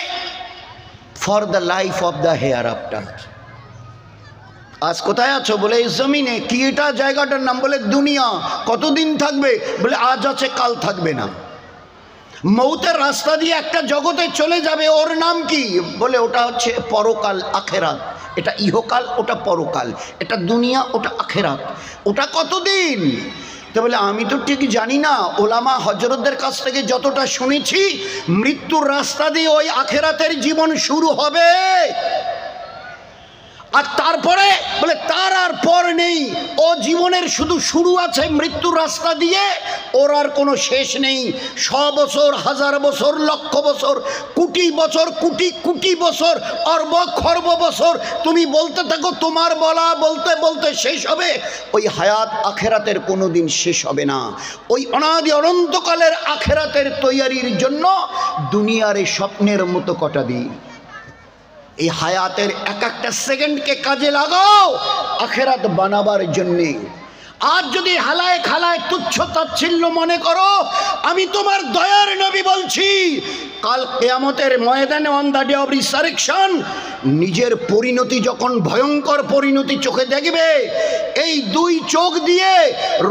For the life of the hair after. আজ কোথায় আছো? বলে এই জমিনে। কি এটা জায়গাটার নাম? বলে দুনিয়া। কতদিন থাকবে? বলে আজ আছে কাল থাকবে না। মৌতের রাস্তা দিয়ে একটা জগতে চলে যাবে, ওর নাম কি? বলে ওটা হচ্ছে পরকাল, আখেরাত। এটা ইহকাল, ওটা পরকাল। এটা দুনিয়া, ওটা আখেরাত। ওটা কতদিন? তো বলে আমি তো ঠিক জানি না, ওলামা হজরতদের কাছ থেকে যতটা শুনেছি, মৃত্যুর রাস্তা দিয়ে ওই আখেরাতের জীবন শুরু হবে। আর তারপরে বলে তার আর পর নেই, ও জীবনের শুধু শুরু আছে মৃত্যুর রাস্তা দিয়ে, ওর আর কোনো শেষ নেই। 100 বছর, 1000 বছর, লক্ষ বছর, কোটি বছর, কোটি কোটি বছর, অর্ব খর্ব বছর তুমি বলতে থাকো, তোমার বলা বলতে বলতে শেষ হবে। ওই হায়াত আখেরাতের কোনো দিন শেষ হবে না। ওই অনাদি অনন্তকালের আখেরাতের তৈয়ারির জন্য দুনিয়ার এই স্বপ্নের মতো কটা দিন, এই হায়াতের এক একটা সেকেন্ডকে কাজে লাগাও আখেরাত বানাবার জন্যে। আজ যদি হালায় খালায় তুচ্ছ তাচ্ছিল্য মনে করো, আমি তোমার দয়ার নবী বলছি, কাল কিয়ামতের ময়দানে on the day of resurrection নিজের পরিণতি যখন ভয়ঙ্কর পরিণতি চোখে দেখবে, এই 2 চোখ দিয়ে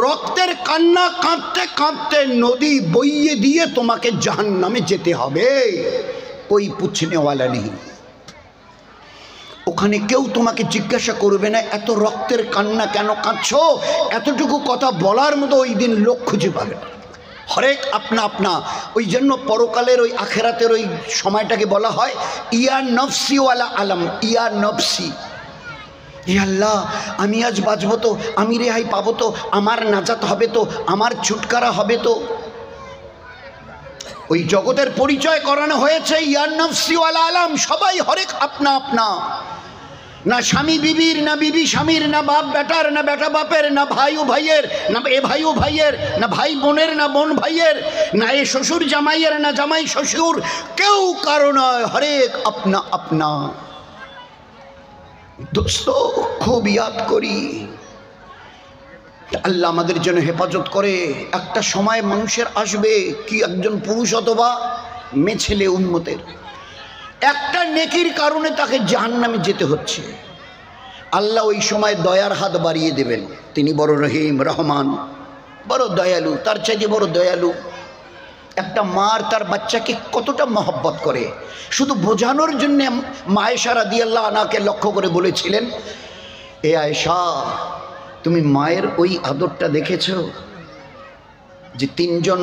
রক্তের কান্না কাঁদতে কাঁদতে নদী বইয়ে দিয়ে তোমাকে জাহান্নামে যেতে হবে। কোই পুছনেওয়ালা নেই, ওখানে কেউ তোমাকে জিজ্ঞাসা করবে না এত রক্তের কান্না কেন কাঁদছো, এতটুকু কথা বলার মতো ওই দিন লোক খুঁজে পাবে না। হরেক আপনা আপনা। ওই জন্য পরকালের ওই আখেরাতের ওই সময়টাকে বলা হয় ইয়া নফসি ওয়ালা আলম, ইয়া নফসি। হে আল্লাহ, আমি আজ বাঁচবো তো, আমি রেহাই পাবো তো, আমার নাজাত হবে তো, আমার ছুটকারা হবে তো। ওই জগতের পরিচয় করানো হয়েছে ইয়া নফসি ওয়ালা আলম। সবাই হরেক আপনা আপনা, না স্বামী বিবির, না বিবি স্বামীর, না বাপ বেটার, না বেটা বাপের, না ভাই ও ভাইয়ের, না এ ভাই ও ভাইয়ের, না ভাই বোনের, না বোন ভাইয়ের, না এ শ্বশুর জামাইয়ের, না জামাই শ্বশুর, কেউ কারো নয়, হরেক আপনা আপনা। দোস্ত খুব ইয়াদ করি, আল্লাহ আমাদের জন্য হেফাজত করে। একটা সময় মানুষের আসবে কি একজন পুরুষ অথবা মেয়ে ছেলে উম্মতের একটা নেকির কারণে তাকে জাহান্নামে যেতে হচ্ছে। আল্লাহ ওই সময় দয়ার হাত বাড়িয়ে দেবেন। তিনি বড় রহিম, রহমান, বড় দয়ালু। তার চাইতে বড় দয়ালু একটা মার তার বাচ্চাকে কতটা মহব্বত করে, শুধু বোঝানোর জন্য মা আয়েশা রাদিয়াল্লাহু আনহাকে লক্ষ্য করে বলেছিলেন, এ আয়েশা, তুমি মায়ের ওই আদরটা দেখেছ? যে 3 জন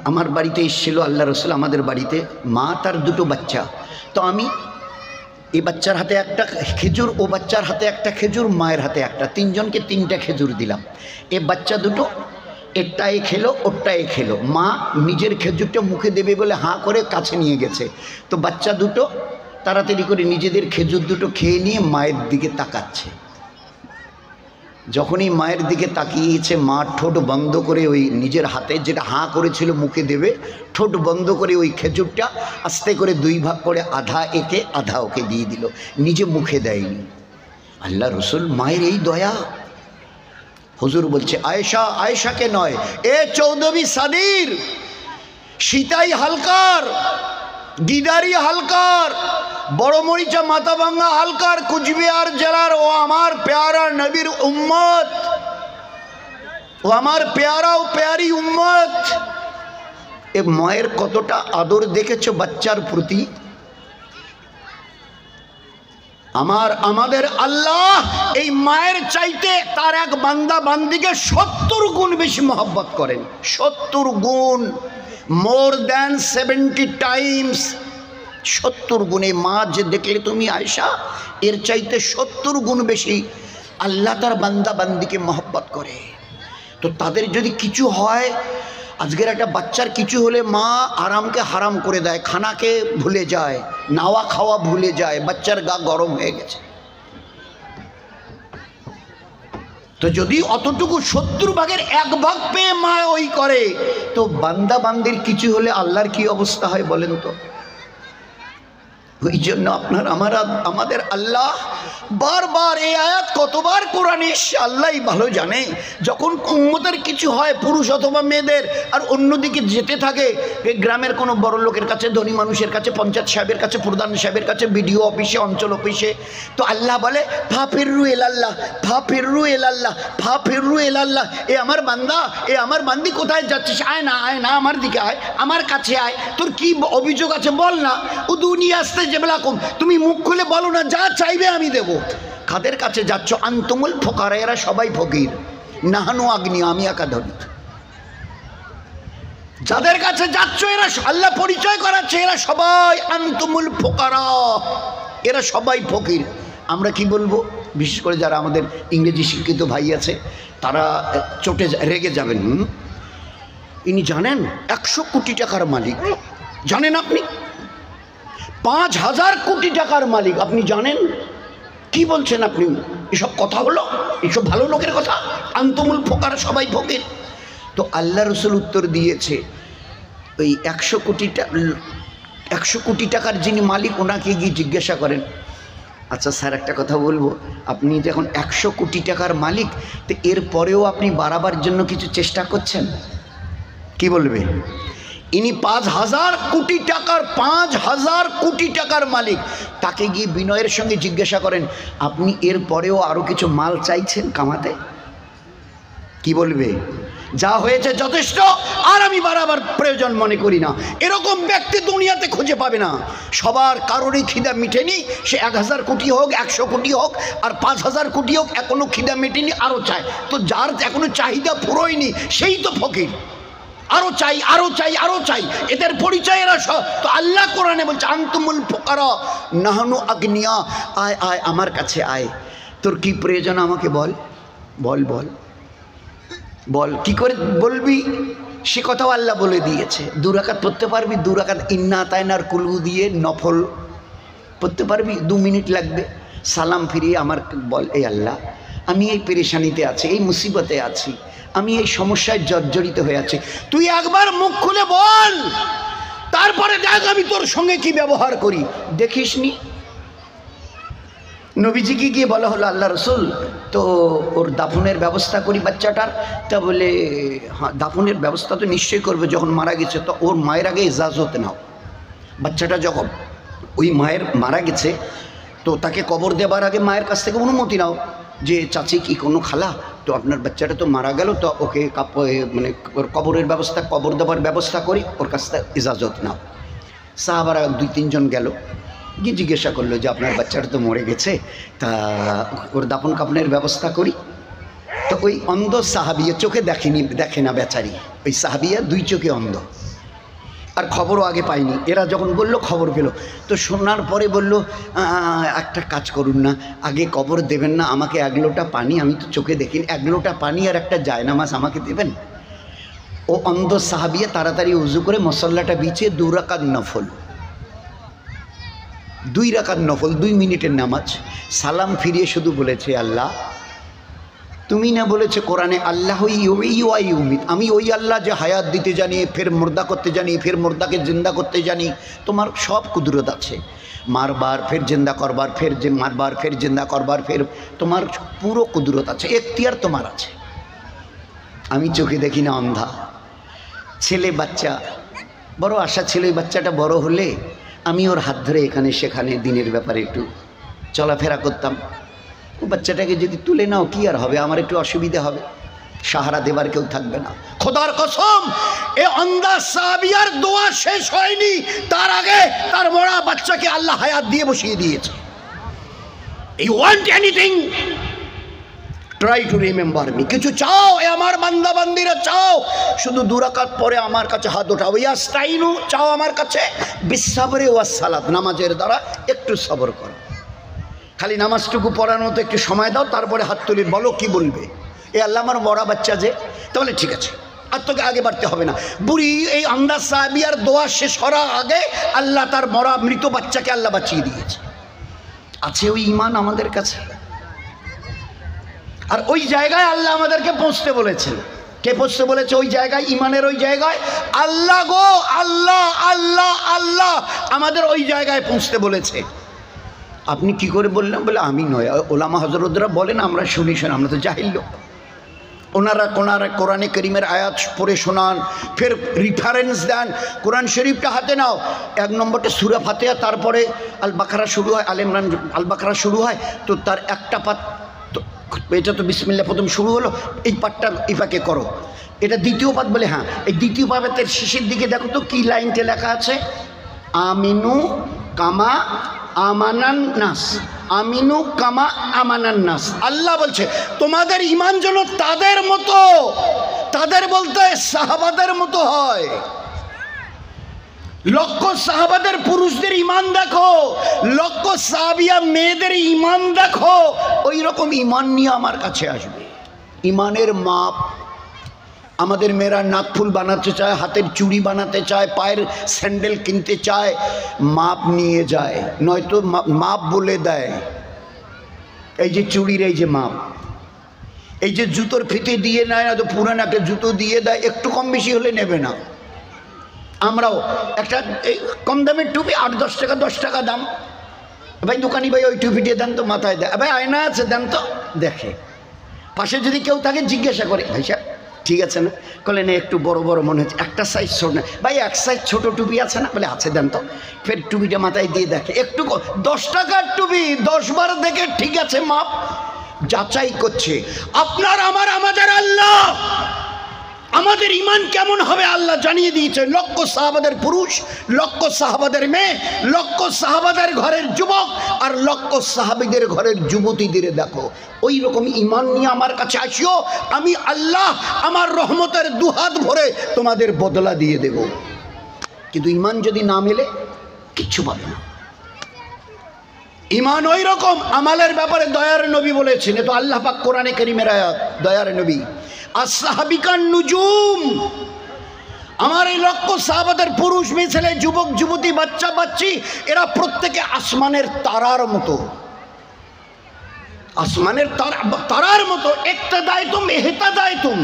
আমার বাড়িতে এসেছিল আল্লাহ রসুল, আমাদের বাড়িতে, মা তার 2টো বাচ্চা। তো আমি এই বাচ্চার হাতে একটা খেজুর, ও বাচ্চার হাতে একটা খেজুর, মায়ের হাতে একটা, 3 জনকে 3টা খেজুর দিলাম। এ বাচ্চা 2টো এরটাই খেলো, ওরটাই খেলো। মা নিজের খেজুরটা মুখে দেবে বলে হাঁ করে কাছে নিয়ে গেছে। তো বাচ্চা 2টো তাড়াতাড়ি করে নিজেদের খেজুর 2টো খেয়ে নিয়ে মায়ের দিকে তাকাচ্ছে। যখনই মায়ের দিকে তাকিয়েছে, মা ঠোঁট বন্ধ করে ওই নিজের হাতে যেটা হাঁ করেছিল মুখে দেবে, ঠোঁট বন্ধ করে ওই খেজুরটা আস্তে করে 2 ভাগ করে আধা একে আধা ওকে দিয়ে দিল, নিজে মুখে দেয়নি। আল্লাহ রসুল মায়ের এই দয়া। হুজুর বলছে আয়েশা, আয়েশাকে নয়, এ 14वीं সাদির, সীতাই হালকার, গিদারি হালকার, বড় মরিচা মাথাভাঙ্গা হালকার, কুচবিহার জেলার ও আমার প্যারা নবীর উম্মত, ও আমার প্যারা ও প্যারি উম্মত। এ মায়ের কতটা আদর দেখেছো বাচ্চার প্রতি। আমাদের আল্লাহ এই মায়ের চাইতে তার এক বান্দা বান্দিকে 70 গুণ বেশি মহব্বত করেন। 70 গুণ, মোর দ্যান 70 টাইমস। 70 গুণে মা যে দেখলে তুমি আয়েশা, এর চাইতে 70 গুণ বেশি আল্লাহ তার বান্দা বান্দিকে মহব্বত করে। তো তাদের যদি কিছু হয়, আজকের একটা বাচ্চার কিছু হলে মা আরামকে হারাম করে দেয়, খানাকে ভুলে যায়, নাওয়া খাওয়া ভুলে যায়, বাচ্চার গা গরম হয়ে গেছে। তো যদি অতটুকু 70 ভাগের 1 ভাগ পেয়ে মা ওই করে, তো বান্দা বান্দির কিছু হলে আল্লাহর কি অবস্থা হয় বলেন তো। ওই জন্য আমাদের আল্লাহ বারবার, এই আয়াত কতবার কোরআনে এসে আল্লাহই ভালো জানে, যখন উম্মতের কিছু হয় পুরুষ অথবা মেয়েদের, আর অন্যদিকে যেতে থাকে গ্রামের কোনো বড় লোকের কাছে, ধনী মানুষের কাছে, পঞ্চায়েত সাহেবের কাছে, প্রধান সাহেবের কাছে, বিডিও অফিসে, অঞ্চল অফিসে, তো আল্লাহ বলে ফা ফিররু এলাল্লাহ, ফা ফিররু এলাল্লাহ, ফা ফিররু এলাল্লাহ। এ আমার বান্দা, এ আমার বান্দি, কোথায় যাচ্ছিস? আয় না, আয় না, আমার দিকে আয়, আমার কাছে আয়, তোর কি অভিযোগ আছে বল না। ও দুনিয়া আসতে যেবেলাকুম, তুমি মুখ খুলে বলো না, যা চাইবে আমি দেব। কাদের কাছে যাচ্ছ? আনতুমুল ফোকারা, এরা সবাই ফকির, নাহানু আগ্নি, আমি একা ধনী। যাদের কাছে যাচ্ছ এরা, আল্লাহ পরিচয় করাচ্ছে, এরা সবাই আনতুমুল ফোকারা, এরা সবাই ফকির। আমরা কি বলবো? বিশেষ করে যারা আমাদের ইংরেজি শিক্ষিত ভাই আছে তারা চটে রেগে যাবেন। ইনি জানেন 100 কোটি টাকার মালিক, জানেন আপনি? 5000 কোটি টাকার মালিক, আপনি জানেন? কি বলছেন আপনি? এসব কথা হলো? এসব ভালো লোকের কথা? আন্তমূল ফোকার সবাই ফকির। তো আল্লাহ রসুল উত্তর দিয়েছে, ওই 100 কোটি টাকার যিনি মালিক ওনাকে গিয়ে জিজ্ঞাসা করেন। আচ্ছা স্যার, একটা কথা বলবো, আপনি যখন 100 কোটি টাকার মালিক, তো এরপরেও আপনি বাড়াবার জন্য কিছু চেষ্টা করছেন? কি বলবে? ইনি 5000 কোটি টাকার 5000 কোটি টাকার মালিক, তাকে গিয়ে বিনয়ের সঙ্গে জিজ্ঞাসা করেন, আপনি এর পরেও আরো কিছু মাল চাইছেন কামাতে? কি বলবে? যা হয়েছে যথেষ্ট, আর আমি বাড়াবার প্রয়োজন মনে করি না। এরকম ব্যক্তি দুনিয়াতে খুঁজে পাবে না। সবার কারোরই খিদা মিটেনি, সে 1000 কোটি হোক, 100 কোটি হোক, আর 5000 কোটি হোক, এখনো খিদা মেটেনি, আরো চায়। তো যার এখনো চাহিদা পুরোয়নি সেই তো ফকির। আরো চাই, আরো চাই, আরো চাই, এদের পরিচয় এরা সব। তো আল্লাহ কোরআনে বলছে, আনতুমুল ফুকারা নাহনু আগনিয়া। আয় আয় আমার কাছে আয়, তোর কি প্রয়োজন আমাকে বল, বল বল বল। কি করে বলবি সে কথাও আল্লাহ বলে দিয়েছে। 2 রাকাত পড়তে পারবি? 2 রাকাত ইন্না আতায়নার কুলু দিয়ে নফল পড়তে পারবি? 2 মিনিট লাগবে। সালাম ফিরিয়ে আমার বল, এই আল্লাহ, আমি এই পেরেশানিতে আছি, এই মুসিবতে আছি, আমি এই সমস্যায় জর্জরিত হয়ে আছি, তুই একবার মুখ খুলে বল, তারপরে দেখ আমি তোর সঙ্গে কি ব্যবহার করি। দেখিসনি নবীজিকে গিয়ে বলা হলো, আল্লাহ রসুল, তো ওর দাফনের ব্যবস্থা করি বাচ্চাটার। তা বলে, হ্যাঁ দাফনের ব্যবস্থা তো নিশ্চয়ই করবে, যখন মারা গেছে তো ওর মায়ের আগে ইজাজত নাও। বাচ্চাটা যখন ওই মায়ের মারা গেছে, তো তাকে কবর দেবার আগে মায়ের কাছ থেকে অনুমতি নাও, যে চাচি কি কোনো খালা, তো আপনার বাচ্চাটা তো মারা গেল, তো ওকে মানে ওর কবরের ব্যবস্থা, কবর দেবার ব্যবস্থা করি, ওর কাছ থেকে ইজাজত নাও। সাহাবারা 2-3 জন গেল, গিয়ে জিজ্ঞাসা করলো যে আপনার বাচ্চাটা তো মরে গেছে, তা ওর দাফন কাফনের ব্যবস্থা করি। তো ওই অন্ধ সাহাবিয়া, চোখে দেখে না বেচারি, ওই সাহাবিয়া 2 চোখে অন্ধ, আর খবরও আগে পাইনি। এরা যখন বলল খবর পেল, তো শোনার পরে বলল, একটা কাজ করুন না, আগে কবর দেবেন না, আমাকে 1 লোটা পানি, আমি তো চোখে দেখিনি, 1 লোটা পানি আর একটা জায়নামাজ আমাকে দেবেন। ও অন্ধ সাহাবিয়া তাড়াতাড়ি উজু করে মসল্লাটা বিছিয়ে 2 রাকাত নফল, 2 রাকাত নফল, 2 মিনিটের নামাজ, সালাম ফিরিয়ে শুধু বলেছে, আল্লাহ তুমি না বলেছে কোরআনে, আল্লাহ ইউমিত, আমি ওই আল্লাহ যে হায়াত দিতে জানি, ফের মুর্দা করতে জানি, ফের মুর্দাকে জিন্দা করতে জানি, তোমার সব কুদরত আছে, মারবার ফের জিন্দা করবার, ফের মারবার ফের জিন্দা করবার, ফের তোমার পুরো কুদরত আছে, এখতিয়ার তোমার আছে। আমি চোখে দেখি না, অন্ধা। ছেলে বাচ্চা, বড় আশা ছিল এই বাচ্চাটা বড় হলে আমি ওর হাত ধরে এখানে সেখানে দিনের ব্যাপারে একটু চলাফেরা করতাম, ও বাচ্চাটাকে যদি তুলে নাও কি আর হবে, আমার একটু অসুবিধা হবে, সাহারা দেবার কেউ থাকবে না। খোদার কসম, এ অন্ধা সাহাবিয়ার দোয়া শেষ হয়নি, তার আগে তার মরা বাচ্চাকে আল্লাহ হায়াত দিয়ে বসিয়ে দিয়েছে। You want anything, try to remember me. কিছু চাও, এ আমার বান্দা বান্দিরা চাও, শুধু 2 রাকাত পরে আমার কাছে হাত ওঠাও, ইয়াস্তাইনু, চাও আমার কাছে, বিসসাবরি ওয়াস সালাত, নামাজের দ্বারা একটু সবর করো, খালি নামাজটুকু পড়ানোতে একটু সময় দাও, তারপরে হাত তুলি, বলো কি বলবে। এ আল্লাহ আমার মরা বাচ্চা যে, তাহলে ঠিক আছে, আর তোকে আগে বাড়তে হবে না। বুড়ি এই আন্দাজ সাহাবিয়ার দোয়া শেষ করার আগে আল্লাহ তার মরা মৃত বাচ্চাকে আল্লাহ বাঁচিয়ে দিয়েছে। আছে ওই ঈমান আমাদের কাছে, আর ওই জায়গায় আল্লাহ আমাদেরকে পৌঁছতে বলেছেন। কে পৌঁছতে বলেছে ওই জায়গায়? ঈমানের ওই জায়গায় আল্লাহ গো, আল্লাহ আল্লাহ আল্লাহ আমাদের ওই জায়গায় পৌঁছতে বলেছে। আপনি কি করে বললেন? বলে আমি নয়, ওলামা হজরতরা বলেন, আমরা শুনি, আমরা তো জাহিল লোক। ওনারা কোরআনে করিমের আয়াত পড়ে শোনান, ফের রেফারেন্স দেন, কোরআন শরীফটা হাতে নাও, 1 নম্বরটা সূরা ফাতিহা, তারপরে আল বাকারা শুরু হয়, আল ইমরান, আল বাকারা শুরু হয়, তো তার একটা পাঠ, এটা তো বিসমিল্লাহ প্রথম শুরু হলো, এই পাঠটা ইফাকে করো, এটা দ্বিতীয় পাঠ বলে। হ্যাঁ, এই দ্বিতীয় পাঠের শেষের দিকে দেখো তো কি লাইনটা লেখা আছে, আমিনু কামা আমানান নাস, আমিনু কামা আমানান নাস। আল্লাহ বলছে তোমাদের ঈমান যেন তাদের মতো, তাদের বলতে সাহাবাদের মতো হয়। লক্ষ সাহাবাদের পুরুষদের ইমান দেখো, লক্ষ সাহাবিয়া মেয়েদের ইমান দেখো, ওই রকম ইমান নিয়ে আমার কাছে আসবে। ইমানের মাপ, আমাদের মেয়েরা নাকফুল বানাতে চায়, হাতের চুড়ি বানাতে চায়, পায়ের স্যান্ডেল কিনতে চায়, মাপ নিয়ে যায়, নয়তো মাপ বলে দেয়। এই যে চুড়ির এই যে মাপ, এই যে জুতোর ফিতে দিয়ে নেয় না তো পুরান একটা জুতো দিয়ে দেয়, একটু কম বেশি হলে নেবে না। আমরাও একটা কম দামের টুপি 8-10 টাকা 10 টাকা দাম, ভাই দোকানি ভাই ওই টুপি দিয়ে দেন তো, মাথায় দেয়, ভাই আয়না আছে দেন তো, দেখে। পাশে যদি কেউ তাকে জিজ্ঞাসা করে ভাই সাহেব ঠিক আছে না, বলে না একটু বড় বড় মনে হচ্ছে, একটা সাইজ ছোট না, ভাই এক সাইজ ছোট টুপি আছে না, বলে আছে দেন তো, ফের টুপিটা মাথায় দিয়ে দেখে, একটু 10 টাকার টুপি 10 বার দেখে ঠিক আছে মাপ, যাচাই করছে। আপনার আমার আমাদের আল্লাহ, আমাদের ইমান কেমন হবে আল্লাহ জানিয়ে দিয়েছে। লক্ষ সাহাবাদের পুরুষ, লক্ষ সাহাবাদের মেয়ে, লক্ষ সাহাবাদের ঘরের যুবক আর লক্ষ সাহাবীদের ঘরের যুবতীদের দেখো, ওই রকম ইমান নিয়ে আমার কাছে আসিও, আমি আল্লাহ আমার রহমতের দুহাত ভরে তোমাদের বদলা দিয়ে দেব। কিন্তু ইমান যদি না মেলে কিচ্ছু পাবে না। ইমান ওই রকম, আমালের ব্যাপারে দয়ার নবী বলেছেন, তো আল্লাহ পাক কোরআনে কারীমের আয়াত, দয়ার নবী আসহাবিকান নুজুম, আমার এই লক্ষ সাহাবাদের পুরুষ মেয়ে ছেলে যুবক যুবতী বাচ্চা বাচ্চি এরা প্রত্যেকে আসমানের তারার মতো, আসমানের তারার মতো। ইক্তাদায়তুম ইহতাদায়তুম,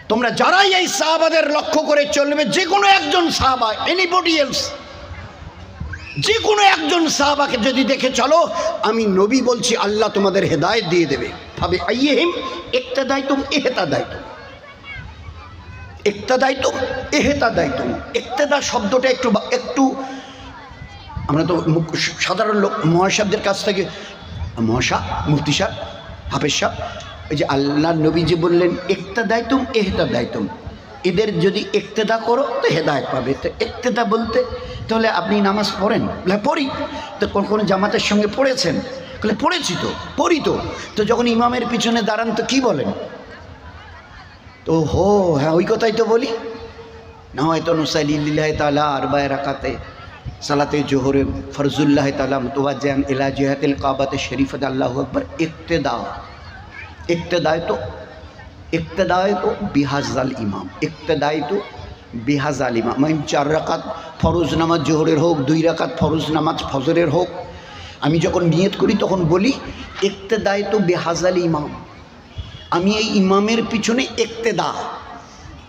তোমরা যারাই এই সাহাবাদের লক্ষ্য করে চলবে, যে কোনো একজন সাহাবা, এনিবডি এলস, যে কোনো একজন সাহাবাকে যদি দেখে চলো, আমি নবী বলছি আল্লাহ তোমাদের হেদায়েত দিয়ে দেবে। ভাবে আইহিম ইক্তাদায়তুম ইহতাদায়তুম, ইক্তাদায়তুম ইহতাদায়তুম। ইক্তেদা শব্দটা একটু আমরা তো সাধারণ লোক মহাসাবদের কাছ থেকে, মহাসাব মুফতি সাহেব হাফেজ সাহেব, ওই যে আল্লাহ নবী যে বললেন ইক্তাদায়তুম ইহতাদায়তুম, এদের যদি ইক্তেদা করো তো হেদায়েত পাবে। তো ইক্তেদা বলতে তাহলে আপনি নামাজ পড়েন? পড়ি। তো কোনো জামাতের সঙ্গে পড়েছেন? বলে পড়েছি তো, পড়ি তো। তো যখন ইমামের পিছনে দাঁড়ান তো কি বলেন? তো হ্যাঁ ওই কথাই তো বলি না, হয়তো নুসাইলিল্লাহ তাআলা আরবায়ে রাকাতে সালাতে জোহরে ফরজুল্লাহ তাআলা মুতওয়াজ্জিহান ইলা জিহাতিল কাবাতে শরীফাত আল্লাহু আকবার। ইক্তেদায় তো বিহাজাল ইমাম, ইক্তেদায় তো বিহাজাল ইমাম। আমি 4 রাকাত ফরজ নামাজ জোহরের হোক, 2 রাকাত ফরজ নামাজ ফজরের হোক, আমি যখন নিয়ত করি তখন বলি ইক্তেদায় তো বিহাজাল ইমাম, আমি এই ইমামের পিছনে ইক্তেদা।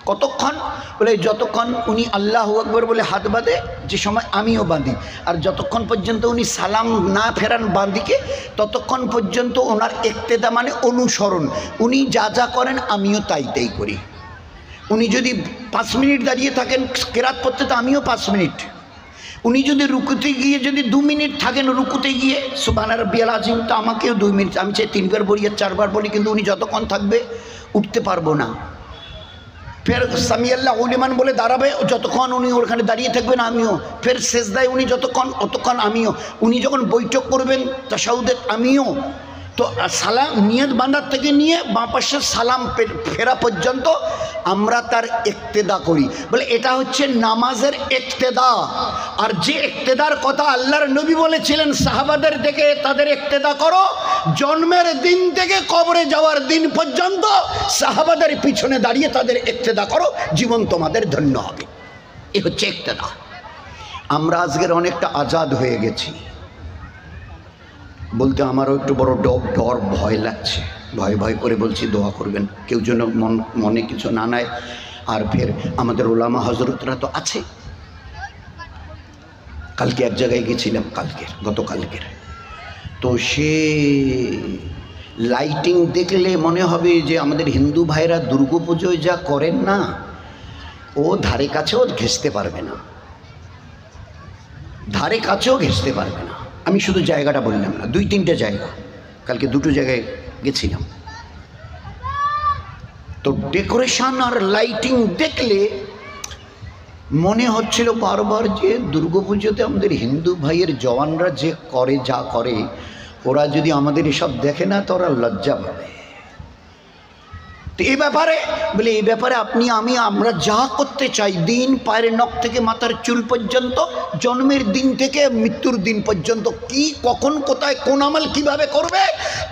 কতক্ষণ? বলে যতক্ষণ উনি আল্লাহু আকবার বলে হাত বাঁধে, যে সময় আমিও বাঁধি, আর যতক্ষণ পর্যন্ত উনি সালাম না ফেরান বাঁদিকে, ততক্ষণ পর্যন্ত ওনার ইক্তেদা মানে অনুসরণ। উনি যা যা করেন আমিও তাই করি। উনি যদি 5 মিনিট দাঁড়িয়ে থাকেন কেরাত পড়তে, তো আমিও 5 মিনিট। উনি যদি রুকুতে গিয়ে যদি 2 মিনিট থাকেন রুকুতে গিয়ে সুবহানা রাব্বিয়াল আযীম, তো আমাকেও 2 মিনিট, আমি চাই 3 বার বলি আর 4 বার বলি, কিন্তু উনি যতক্ষণ থাকবে উঠতে পারবো না। ফের সামিআল্লাহু লিমান বলে দাঁড়াবে, যতক্ষণ উনি ওখানে দাঁড়িয়ে থাকবেন আমিও। ফের সেজদায় উনি যতক্ষণ, অতক্ষণ আমিও। উনি যখন বৈঠক করবেন তাশাহুদে আমিও। তো সালাম নিয়ত বাঁধার থেকে নিয়ে বাঁ পাশে সালাম ফেরা পর্যন্ত আমরা তার ইক্তেদা করি। বলে এটা হচ্ছে নামাজের ইক্তেদা। আর যে ইক্তেদার কথা আল্লাহর নবী বলেছিলেন সাহাবাদের দেখে তাদের ইক্তেদা করো, জন্মের দিন থেকে কবরে যাওয়ার দিন পর্যন্ত সাহাবাদের পিছনে দাঁড়িয়ে তাদের ইক্তেদা করো, জীবন তোমাদের ধন্য হবে। এ হচ্ছে ইক্তেদা। আমরা আজকের অনেকটা আজাদ হয়ে গেছি বলতে আমারও একটু বড় ডর ভয় লাগছে, ভয় করে বলছি দোয়া করবেন, কেউ যেন মনে কিছু না নেয়। আর ফের আমাদের ওলামা হজরতরা তো আছে। কালকে এক জায়গায় গেছিলাম, গতকালকের, তো সে লাইটিং দেখলে মনে হবে যে আমাদের হিন্দু ভাইরা দুর্গাপুজোয় যা করেন না, ও ধারে কাছেও ঘেঁষতে পারবে না, ধারে কাছেও ঘেঁষতে পারবে না। আমি শুধু জায়গাটা বললাম না, 2-3টে জায়গা, কালকে 2টো জায়গায় গেছিলাম। তো ডেকোরেশন আর লাইটিং দেখলে মনে হচ্ছিল বারবার যে দুর্গাপুজোতে আমাদের হিন্দু ভাইয়ের জওয়ানরা যে করে, যা করে, ওরা যদি আমাদের এসব দেখে না তো ওরা লজ্জা পাবে। তো এই ব্যাপারে বলে এই ব্যাপারে আপনি আমরা যা করতে চাই, দিন পায়ের নখ থেকে মাথার চুল পর্যন্ত, জন্মের দিন থেকে মৃত্যুর দিন পর্যন্ত, কি কখন কোথায় কোন আমল কিভাবে করবে,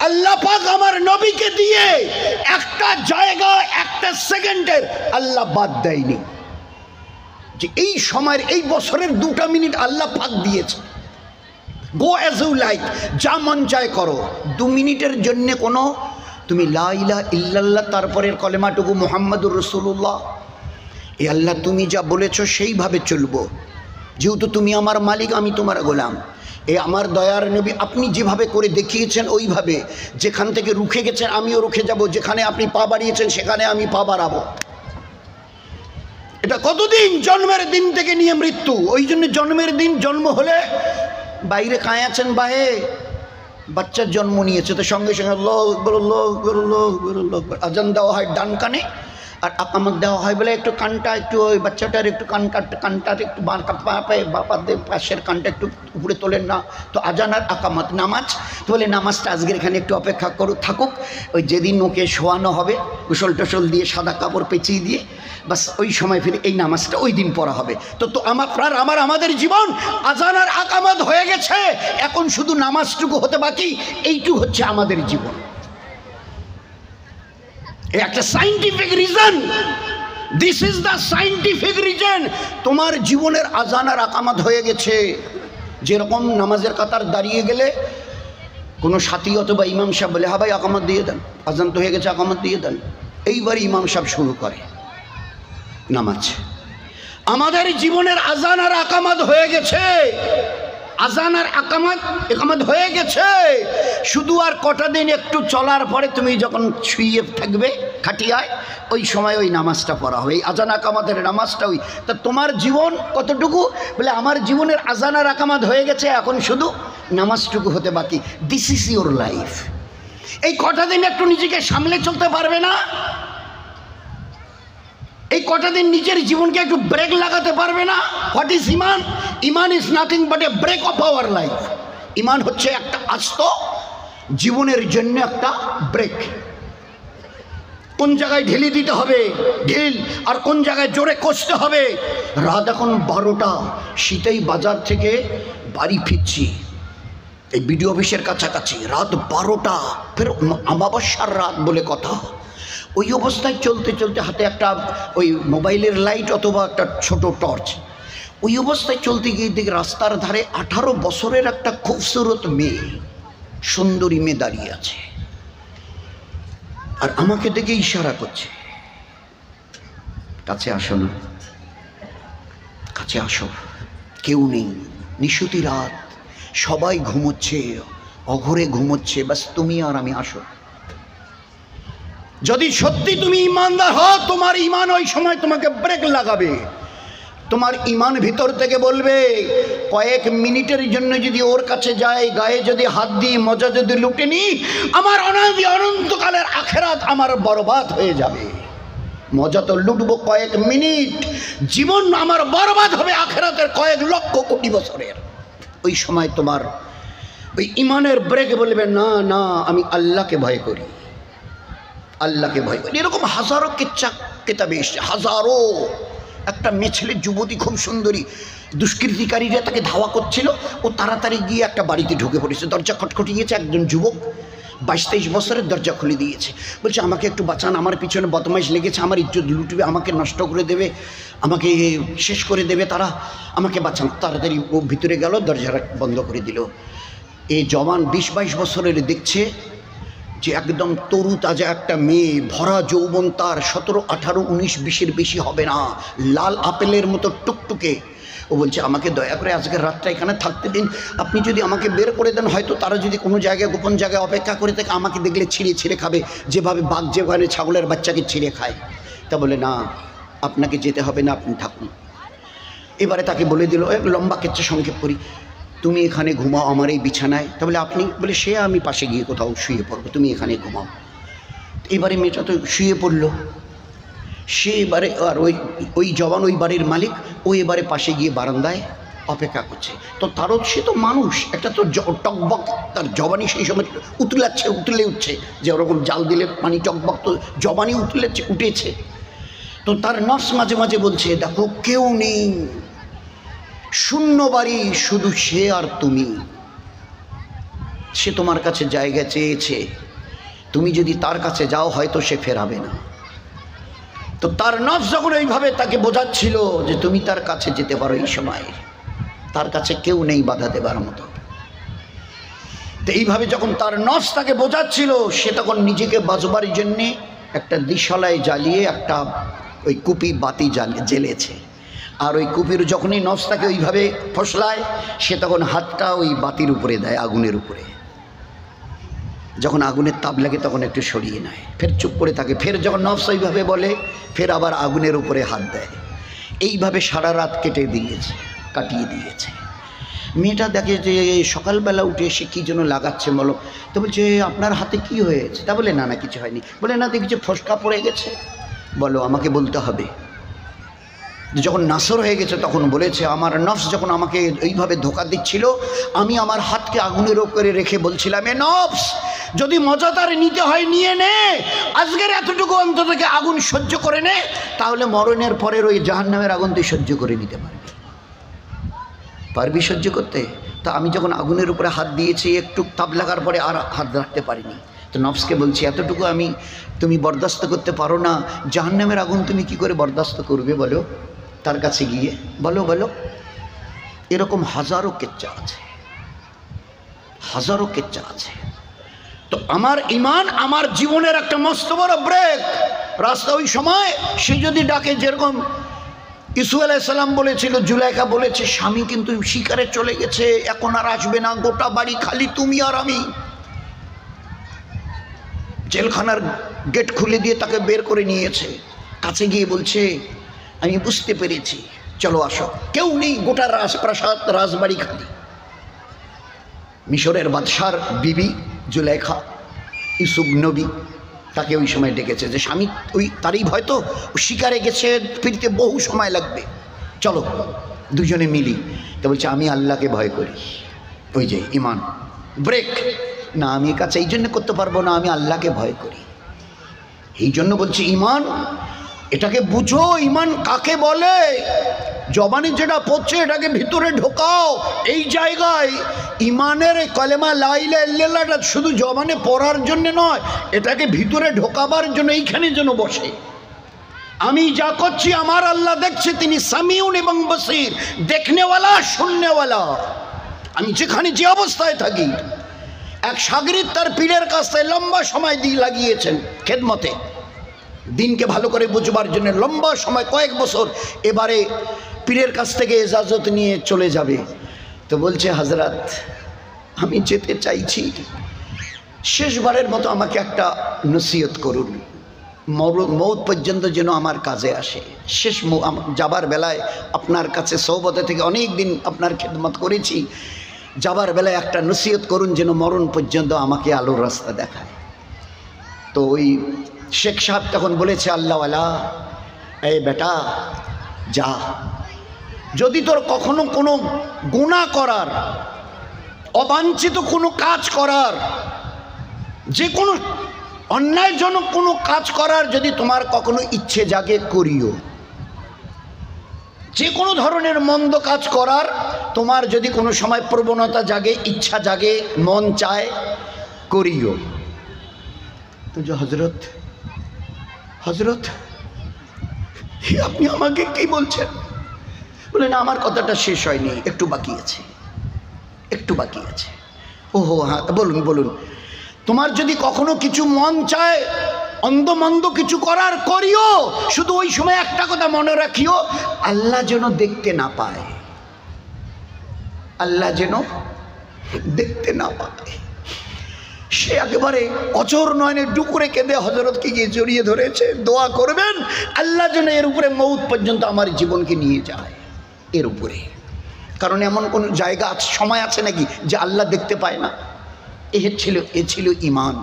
আল্লাহ পাক আমার নবীকে দিয়ে একটা জায়গা একটা সেকেন্ডের আল্লাহ বাদ দেয়নি। যে এই সময়ের এই বছরের 2টা মিনিট আল্লাহ পাক দিয়েছে। গো অ্যাজ ইউ লাইক, যা মন চায় করো। 2 মিনিটের জন্য কোনো তুমি লা ইলাহা ইল্লাল্লাহ তারপরের কলেমাটুকু মুহাম্মাদুর রাসূলুল্লাহ, এ আল্লাহ তুমি যা বলেছো সেইভাবে চলবো, যেহেতু তুমি আমার মালিক, আমি তোমার গোলাম। এ আমার দয়ার নবী আপনি যেভাবে করে দেখিয়েছেন ওইভাবে, যেখান থেকে রুখে গেছেন আমিও রুখে যাব, যেখানে আপনি পা বাড়িয়েছেন সেখানে আমি পা বাড়াবো। এটা কতদিন? জন্মের দিন থেকে নিয়ে মৃত্যু। ওই জন্য জন্মের দিন, জন্ম হলে বাইরে কায় আছেন বাহে, বাচ্চার জন্ম নিয়েছে তো সঙ্গে সঙ্গে আজান দেওয়া হয় ডান কানে, আর আকামত দেওয়া হয় বলে একটু কানটা একটু ওই বাচ্চাটার একটু কানটার একটু পাশের কানটা একটু উপরে তোলেন না, তো আজান আর আকামত নামাজ, তো বলে নামাজটা আজকের এখানে একটু অপেক্ষা থাকুক, ওই যেদিন ওকে শোয়ানো হবে গোসল টোসল দিয়ে সাদা কাপড় পেঁচিয়ে দিয়ে বাস ওই সময় ফিরে এই নামাজটা ওই দিন পড়া হবে। তো আমাদের জীবন আজান আর আকামত হয়ে গেছে, এখন শুধু নামাজটুকু হতে বাকি, এইটুকু হচ্ছে আমাদের জীবন। একটা scientific reason, this is the scientific reason. তোমার জীবনের আজান আর আকামত হয়ে গেছে। যেরকম নামাজের কাতার দাঁড়িয়ে গেলে কোনো সাথী অথবা ইমাম সাহেব বলে হ্যাঁ ভাই আকামত দিয়ে দেন, আজান তো হয়ে গেছে আকামত দিয়ে দেন, এইবার ইমাম সাহেব শুরু করে নামাজ। আমাদের জীবনের আজান আর আকামত হয়ে গেছে, আজান আর একামত হয়ে গেছে। শুধু আর কটা দিন একটু চলার পরে তুমি যখন শুয়ে থাকবে খাটিয়ায়, ওই সময় ওই নামাজটা পড়া হবে, এই আজান আকামতের নামাজটা। ওই তা তোমার জীবন কতটুকু? বলে আমার জীবনের আজান আর আকামত হয়ে গেছে, এখন শুধু নামাজটুকু হতে বাকি। This is your life. এই কটা দিন একটু নিজেকে সামলে চলতে পারবে না? এই কটা দিন নিজের জীবনকে একটু ব্রেক লাগাতে পারবে না? হোয়াট ইজ ইমান? ইমান is nothing but a brake of our life. ইমান হচ্ছে একটা আস্ত জীবনের জন্য একটা ব্রেক। কোন জায়গায় ঢিলি দিতে হবে ঢিল, আর কোন জায়গায় জোরে কষতে হবে। রাত এখন 12টা, শীতেই বাজার থেকে বাড়ি ফিরছি, এই বিডিও অফিসের কাছাকাছি, রাত 12টা, ফের অমাবস্যার রাত বলে কথা। ওই অবস্থায় চলতে চলতে হাতে একটা ওই মোবাইলের লাইট অথবা একটা ছোট টর্চ, ওই অবস্থায় চলতে গিয়ে দেখি রাস্তার ধারে 18 বছরের একটা খুবসুরত মেয়ে, সুন্দরী মেয়ে দাঁড়িয়ে আছে, আর আমাকে দেখে ইশারা করছে, কাছে আসো না, কাছে আসো। কেউ নেই, নিশুতি রাত, সবাই ঘুমোচ্ছে, অঘরে ঘুমোচ্ছে, বাস তুমি আর আমি, আসো। যদি সত্যি তুমি ইমানদার হও, তোমার ইমান ওই সময় তোমাকে ব্রেক লাগাবে। তোমার ইমান ভিতর থেকে বলবে কয়েক মিনিটের জন্য যদি ওর কাছে যায়, গায়ে যদি হাত দিয়ে মজা যদি লুটে নি, আমার অনন্তকালের আখেরাত আমার বরবাদ হয়ে যাবে। মজা তো লুটবো কয়েক মিনিট, জীবন আমার বরবাদ হবে আখেরাতের কয়েক লক্ষ কোটি বছরের। ওই সময় তোমার ওই ইমানের ব্রেক বলবে না না, আমি আল্লাহকে ভয় করি, আল্লাহকে ভয় করি। এরকম হাজারো কিতাবে এসছে, হাজারো। একটা মেয়ে ছেলে, যুবতী, খুব সুন্দরী, দুষ্কৃতিকারীরা তাকে ধাওয়া করছিল, ও তাড়াতাড়ি গিয়ে একটা বাড়িতে ঢুকে পড়েছে, দরজা খটখটিয়েছে, একজন যুবক 22-23 বছরের দরজা খুলে দিয়েছে, বলছে আমাকে একটু বাঁচান, আমার পিছনে বদমাইশ লেগেছে, আমার ইজ্জত লুটবে, আমাকে নষ্ট করে দেবে, আমাকে শেষ করে দেবে তারা, আমাকে বাঁচান। তাড়াতাড়ি ও ভিতরে গেল, দরজা বন্ধ করে দিল। এই জওয়ান 20-22 বছরের দেখছে যে একদম তরু তাজা একটা মেয়ে, ভরা যৌবন তার, 17, 18, 19, 20-এর বেশি হবে না, লাল আপেলের মতো টুকটুকে। ও বলছে আমাকে দয়া করে আজকের রাতটা এখানে থাকতে দিন, আপনি যদি আমাকে বের করে দেন, হয়তো তারা যদি কোনো জায়গায় গোপন জায়গায় অপেক্ষা করে থাকে, আমাকে দেখলে ছিঁড়ে ছিঁড়ে খাবে, যেভাবে বাঘ যেভাবে ছাগলের বাচ্চাকে ছিঁড়ে খায়। তা বলে না, আপনাকে যেতে হবে না, আপনি থাকুন। এবারে তাকে বলে দিল, এক লম্বা কেচ্ছা সংক্ষেপ করি, তুমি এখানে ঘুমাও আমার এই বিছানায়। তাহলে আপনি বলে সে আমি পাশে গিয়ে কোথাও শুয়ে পড়বো, তুমি এখানে ঘুমাও। এবারে মেয়েটা তো শুয়ে পড়লো, সে এবারে আর ওই জওয়ান, ওই বাড়ির মালিক, ও এবারে পাশে গিয়ে বারান্দায় অপেক্ষা করছে। তো তারও সে তো মানুষ, একটা তো টকবক তার জবানি সেই সময় উতলে উঠছে, যে ওরকম জাল দিলে পানি টকবক, তো জবানি উঠেছে। তো তার নফস মাঝে মাঝে বলছে, দেখো কেউ নেই, শূন্য বাড়ি, শুধু সে আর তুমি। সে তোমার কাছে জায়গা চেয়েছে, তুমি যদি তার কাছে যাও হয়তো সে ফেরাবে না। তো তার নফস যখন এইভাবে তাকে বোঝাচ্ছিল যে তুমি তার কাছে যেতে পারো, এই সময় তার কাছে কেউ নেই বাধা দেবার মতো। তো এইভাবে যখন তার নফস তাকে বোঝাচ্ছিল, সে তখন নিজেকে বাঁচবার জন্যে একটা দিশালায় জ্বালিয়ে একটা ওই কুপি বাতি জ্বেলেছে। আর ওই কুপির যখনই নফস তাকে ওইভাবে ফসলায়, সে তখন হাতটা ওই বাতির উপরে দেয়, আগুনের উপরে। যখন আগুনের তাপ লাগে তখন একটু সরিয়ে নেয়, ফের চুপ করে থাকে। ফের যখন নফস ওইভাবে বলে, ফের আবার আগুনের উপরে হাত দেয়। এইভাবে সারা রাত কাটিয়ে দিয়েছে। মেয়েটা দেখে যে সকালবেলা উঠে এসে কী যেন লাগাচ্ছে, বলো। তো বলছে, আপনার হাতে কি হয়েছে? তা বলে, না না কিছু হয়নি। বলে, না দেখছি ফসকা পড়ে গেছে। বলো, আমাকে বলতে হবে। যখন নাসর হয়ে গেছে তখন বলেছে, আমার নফস যখন আমাকে এইভাবে ধোঁকা দিচ্ছিল, আমি আমার হাতকে আগুনের উপরে রেখে বলছিলাম, এ নফস, যদি মজাদার নিতে হয় নিয়ে নে, আজকের এতটুকু অন্তত থেকে আগুন সহ্য করে নে, তাহলে মরণের পরের ওই জাহান্নামের আগুন তুই সহ্য করে নিতে পারবি সহ্য করতে? তা আমি যখন আগুনের উপরে হাত দিয়েছি, একটু তাপ লাগার পরে আর হাত রাখতে পারিনি। তো নফসকে বলছি, এতটুকু তুমি বরদাস্ত করতে পারো না, জাহান্নামের আগুন তুমি কি করে বরদাস্ত করবে বলো? তার কাছে গিয়ে বলো। এরকম হাজারো কেচ্চা আছে। তো আমার ইমান আমার জীবনের একটা মস্ত বড় ব্রেক রাস্তা। ওই সময় সে যদি ডাকে, যেরকম ইসু আলাইহিস সালাম বলেছিল, জুলাইখা বলেছে, স্বামী কিন্তু শিকারে চলে গেছে, এখন আর আসবে না, গোটা বাড়ি খালি তুমি আর আমি। জেলখানার গেট খুলে দিয়ে তাকে বের করে নিয়েছে। কাছে গিয়ে বলছে, আমি বুঝতে পেরেছি, চলো আসো। কেউ নেই, গোটা রাজপ্রাসাদ, রাজবাড়ি খালি। মিশরের বাদশার বিবি জুলাইখা, ইউসুফ নবী তাকে ওই সময় ডেকেছে যে স্বামী ওই তারই ভয়, তো শিকারে গেছে, ফিরতে বহু সময় লাগবে, চলো দুজনে মিলি। তো বলছে, আমি আল্লাহকে ভয় করি। ওই যে ইমান ব্রেক, না আমি কাছে এই জন্য করতে পারবো না, আমি আল্লাহকে ভয় করি। এই জন্য বলছি ইমান, এটাকে বুঝো, ইমান কাকে বলে। জবানে যেটা পড়ছে এটাকে ভিতরে ঢোকাও। এই জায়গায় ইমানের কলেমা লা ইলাহা ইল্লাল্লাহটা শুধু জবানে পড়ার জন্য নয়, এটাকে ভিতরে ঢোকাবার জন্য এইখানে যেন বসে। আমি যা করছি আমার আল্লাহ দেখছে, তিনি সামিউন এবং বসির, দেখনেওয়ালা শুননেওয়ালা। আমি যেখানে যে অবস্থায় থাকি, এক শাগরিদ তার পীরের কাছে লম্বা সময় দিয়ে লাগিয়েছেন খেদমতে, দিনকে ভালো করে বুঝবার জন্য লম্বা সময়, কয়েক বছর। এবারে পীরের কাছ থেকে ইজাজত নিয়ে চলে যাবে। তো বলছে, হযরত আমি যেতে চাইছি, শেষবারের মতো আমাকে একটা নসিহত করুন, মৌত পর্যন্ত যেন আমার কাজে আসে। শেষ যাবার বেলায় আপনার কাছে সহবতে থেকে অনেক দিন আপনার খেদমত করেছি, যাবার বেলায় একটা নসিহত করুন যেন মরণ পর্যন্ত আমাকে আলোর রাস্তা দেখায়। তো ওই শেখ সাহেব তখন বলেছে, আল্লাহওয়ালা, এই বেটা যা, যদি তোর কখনো কোনো গুনাহ করার, অবাঞ্ছিত কোনো কাজ করার, যে কোনো অন্যায়জনক কোনো কাজ করার যদি তোমার কখনো ইচ্ছে জাগে, করিও। যে কোনো ধরনের মন্দ কাজ করার তোমার যদি কোনো সময় প্রবণতা জাগে, ইচ্ছা জাগে, মন চায়, করিও। তো যে হযরত আপনি আমাকে কি বলছেন? বলেন, আমার কথাটা শেষ হয়নি, একটু বাকি আছে। ওহো হ্যাঁ, বলুন। তোমার যদি কখনো কিছু মন চায়, অন্ধমন্দ কিছু করার, করিও। শুধু ওই সময় একটা কথা মনে রাখিও, আল্লাহ যেন দেখতে না পায়, আল্লাহ যেন দেখতে না পায়। সে একেবারে অচর নয়নে ডুকরে কেঁদে হযরতকে গিয়ে জড়িয়ে ধরেছে। দোয়া করবেন, আল্লাহ যেন এর উপরে মৌত পর্যন্ত আমার জীবনকে নিয়ে যায়, এর উপরে। কারণ এমন কোন জায়গা আছে, সময় আছে নাকি যে আল্লাহ দেখতে পায় না? এ ছিল ইমান,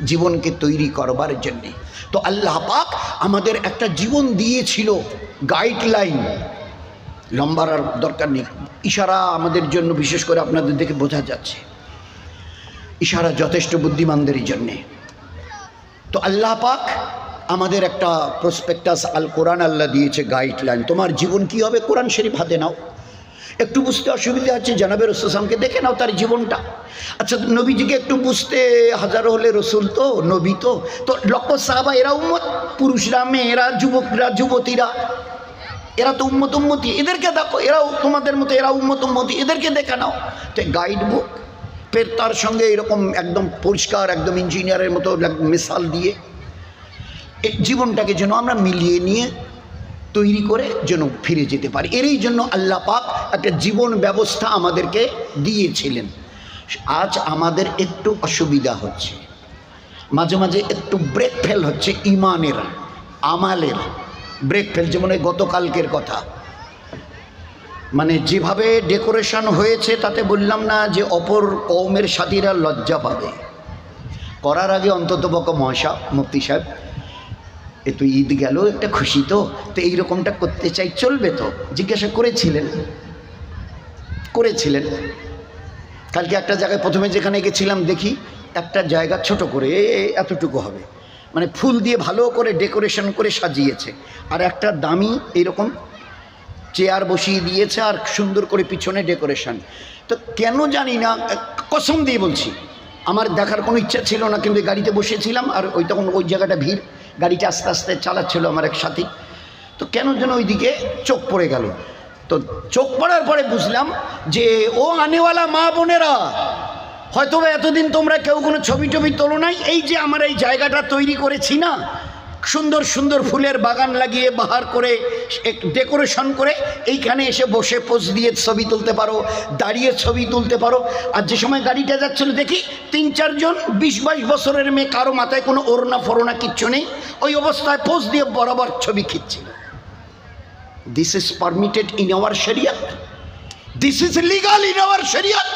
জীবনকে তৈরি করবার জন্যে। তো আল্লাহ পাক আমাদের একটা জীবন দিয়েছিল, গাইডলাইন। লম্বার আর দরকার নেই, ইশারা আমাদের জন্য, বিশেষ করে আপনাদের দেখে বোঝা যাচ্ছে ইশারা যথেষ্ট বুদ্ধিমানদেরই জন্যে। তো আল্লাহ পাক আমাদের একটা প্রসপেক্টাস আল কোরআন আল্লাহ দিয়েছে, গাইডলাইন। তোমার জীবন কি হবে, কোরআন শরীফ হাতে নাও। একটু বুঝতে অসুবিধা আছে, জানাবে রসুল সালামকে দেখে নাও তার জীবনটা। আচ্ছা, নবীজিকে একটু বুঝতে হাজারো হলে রসুল তো, নবী তো, লক্ষ সাহাবা এরা উম্মত, পুরুষরা, মেয়েরা, যুবকরা, যুবতীরা, এরা তো উম্মতি, এদেরকে দেখো, এরাও তোমাদের মতো, এরা উম্মতি, এদেরকে দেখে নাও। তো গাইড বুক, ফের তার সঙ্গে এরকম একদম পরিষ্কার, একদম ইঞ্জিনিয়ারের মতো মিসাল দিয়ে এই জীবনটাকে যেন আমরা মিলিয়ে নিয়ে তৈরি করে যেন ফিরে যেতে পারি। এরই জন্য আল্লাহ পাক একটা জীবন ব্যবস্থা আমাদেরকে দিয়েছিলেন। আজ আমাদের একটু অসুবিধা হচ্ছে, মাঝে মাঝে একটু ব্রেক ফেল হচ্ছে, ইমানের, আমালের ব্রেক ফেল। যেমন এই গতকালকের কথা, মানে যেভাবে ডেকোরেশন হয়েছে তাতে বললাম না যে অপর কওমের সাথীরা লজ্জা পাবে। করার আগে অন্তত পক্ষে মহাশা মুফতি সাহেব, এ তো ঈদ গেল, একটা খুশি তো এইরকমটা করতে চাই, চলবে তো? জিজ্ঞাসা করেছিলেন। কালকে একটা জায়গায় প্রথমে যেখানে গেছিলাম দেখি একটা জায়গা ছোট করে এতটুকু হবে, মানে ফুল দিয়ে ভালো করে ডেকোরেশন করে সাজিয়েছে, আর একটা দামি এইরকম চেয়ার বসিয়ে দিয়েছে, আর সুন্দর করে পিছনে ডেকোরেশন। তো কেন জানি না, কসম দিয়ে বলছি, আমার দেখার কোনো ইচ্ছা ছিল না, কিন্তু গাড়িতে বসেছিলাম, আর তখন ওই জায়গাটা ভিড়, গাড়িটা আস্তে আস্তে চালাচ্ছিল আমার এক সাথী, তো কেন যেন ওইদিকে চোখ পড়ে গেল। তো চোখ পড়ার পরে বুঝলাম যে ও আনেওয়ালা মা বোনেরা, হয়তো এতদিন তোমরা কেউ কোনো ছবি টবি তোলো নাই, এই যে আমরা এই জায়গাটা তৈরি করেছি না, সুন্দর সুন্দর ফুলের বাগান লাগিয়ে, বাহার করে, ডেকোরেশন করে, এইখানে এসে বসে পোজ দিয়ে ছবি তুলতে পারো, দাঁড়িয়ে ছবি তুলতে পারো। আর যে সময় গাড়িটা যাচ্ছিল দেখি 3-4 জন 20-22 বছরের মেয়ে, কারো মাথায় কোনো ওড়না ফোড়না কিচ্ছু নেই, ওই অবস্থায় পোজ দিয়ে বরাবর ছবি খিচ্ছিল। This is permitted in our শরিয়ত, this is legal in our শরিয়ত।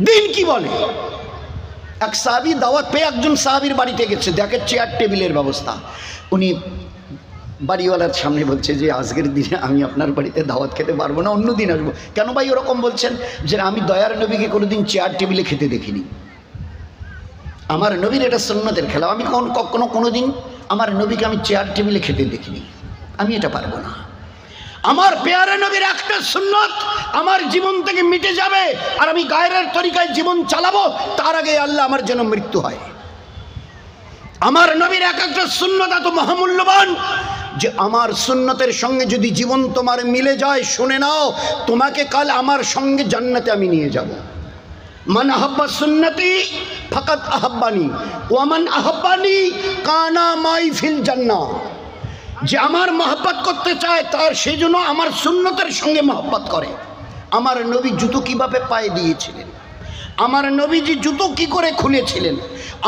দিন কি বলে? এক সাহাবী দাওয়াত পেয়ে একজন সাহাবীর বাড়িতে গেছে, দেখে চেয়ার টেবিলের ব্যবস্থা। উনি বাড়িওয়ালার সামনে বলছে যে আজকের দিনে আমি আপনার বাড়িতে দাওয়াত খেতে পারবো না, অন্য দিন আসবো। কেন ভাই ওরকম বলছেন? যে আমি দয়ার নবীকে কোনোদিন চেয়ার টেবিলে খেতে দেখিনি, আমার নবীর এটা সুন্নতের খেলা, আমি কোনোদিন আমার নবীকে আমি চেয়ার টেবিলে খেতে দেখিনি, আমি এটা পারবো না। আমার পেয়ারা নবীর একটা সুন্নত আমার জীবন থেকে মিটে যাবে, আর আমি গায়রের তরিকায় জীবন চালাবো, তার আগে আল্লাহ আমার যেন মৃত্যু হয়। আমার নবীর একটা সুন্নত এত মহামূল্যবান যে আমার সুন্নতের সঙ্গে যদি জীবন তোমার মিলে যায়, শুনে নাও, তোমাকে কাল আমার সঙ্গে জান্নাতে আমি নিয়ে যাব। মান আহাব্বা সুন্নতি ফাকাত আহাব্বানি ওয়া মান আহাব্বানি কানা মাই ফিল জান্নাহ। যে আমার মহব্বত করতে চায় তার সেজন্য আমার সুন্নতের সঙ্গে মহব্বত করে। আমার নবী জুতো কিভাবে পায়ে দিয়েছিলেন, আমার নবীজি জুতো কি করে খুলেছিলেন,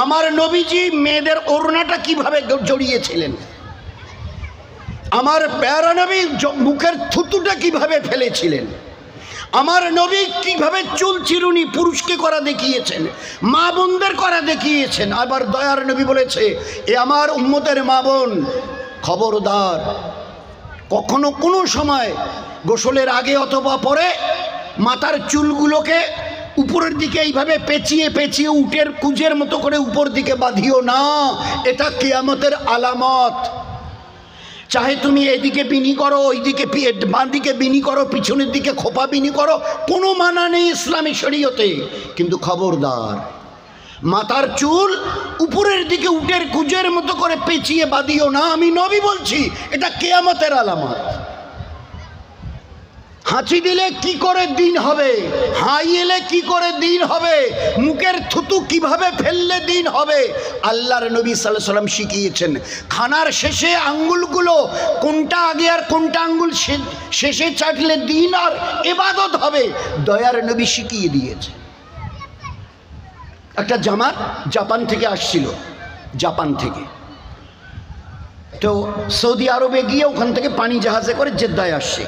আমার নবীজি মেয়েদের ওড়নাটা কিভাবে জড়িয়েছিলেন, আমার প্যারা নবী মুখের থুতুটা কিভাবে ফেলেছিলেন, আমার নবী কিভাবে চুল চিরুনি পুরুষকে করা দেখিয়েছেন, মা বোনদের করা দেখিয়েছেন। আবার দয়ার নবী বলেছে, এ আমার উম্মতের মা বোন, খবরদার কখনো কোনো সময় গোসলের আগে অথবা পরে মাথার চুলগুলোকে উপরের দিকে এইভাবে পেঁচিয়ে পেঁচিয়ে উটের কুজের মতো করে উপর দিকে বাঁধিও না, এটা কিয়ামতের আলামত। চাহে তুমি এদিকে বিনি করো, ওইদিকে বাঁ দিকে বিনি করো, পিছনের দিকে খোপা বিনি করো, কোনো মানা নেই ইসলামী শরীয়তে, কিন্তু খবরদার মাথার চুল উপরের দিকে উটের কুজের মতো করে পেঁচিয়ে বাঁধিও না। আমি নবী বলছি, এটা কিয়ামতের আলামত। হাঁচি দিলে কি করে দিন হবে, হাই এলে কি করে দিন হবে, মুখের থুতু কিভাবে ফেললে দিন হবে, আল্লাহর নবী সাল্লাল্লাহু আলাইহি ওয়াসাল্লাম শিখিয়েছেন। খানার শেষে আঙ্গুলগুলো কোনটা আগে আর কোনটা আঙ্গুল শেষে চাটলে দিন আর ইবাদত হবে, দয়ার নবী শিখিয়ে দিয়েছে। একটা জামাত জাপান থেকে আসছিল, জাপান থেকে, তো সৌদি আরবে গিয়ে ওখান থেকে পানি জাহাজে করে জেদ্দায় আসছে।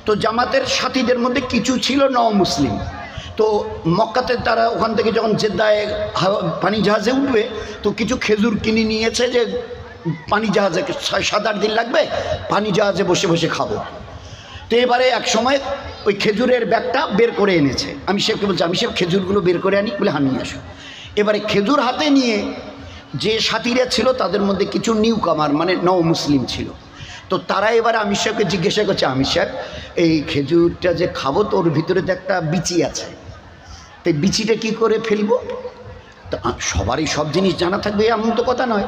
তো জামাতের সাথীদের মধ্যে কিছু ছিল মুসলিম। তো মক্কাতে তারা ওখান থেকে যখন জেদ্দায় পানি জাহাজে উঠবে, তো কিছু খেজুর কিনে নিয়েছে যে পানি জাহাজে 7-8 দিন লাগবে, পানি জাহাজে বসে বসে খাবো। তো এবারে এক সময় ওই খেজুরের ব্যাগটা বের করে এনেছে। আমি সাহেবকে বলছি, আমি সাহেব খেজুরগুলো বের করে আনি, বলে হ্যাঁ নিয়ে আসো। এবারে খেজুর হাতে নিয়ে যে সাথীরা ছিল তাদের মধ্যে কিছু নিউ কামার মানে নও মুসলিম ছিল। তো তারা এবারে আমির সাহেবকে জিজ্ঞাসা করছে, আমির সাহেব এই খেজুরটা যে খাবো তো ওর ভিতরে তো একটা বিচি আছে, তো বিচিটা কী করে ফেলবো? তো সবারই সব জিনিস জানা থাকবে এমন তো কথা নয়।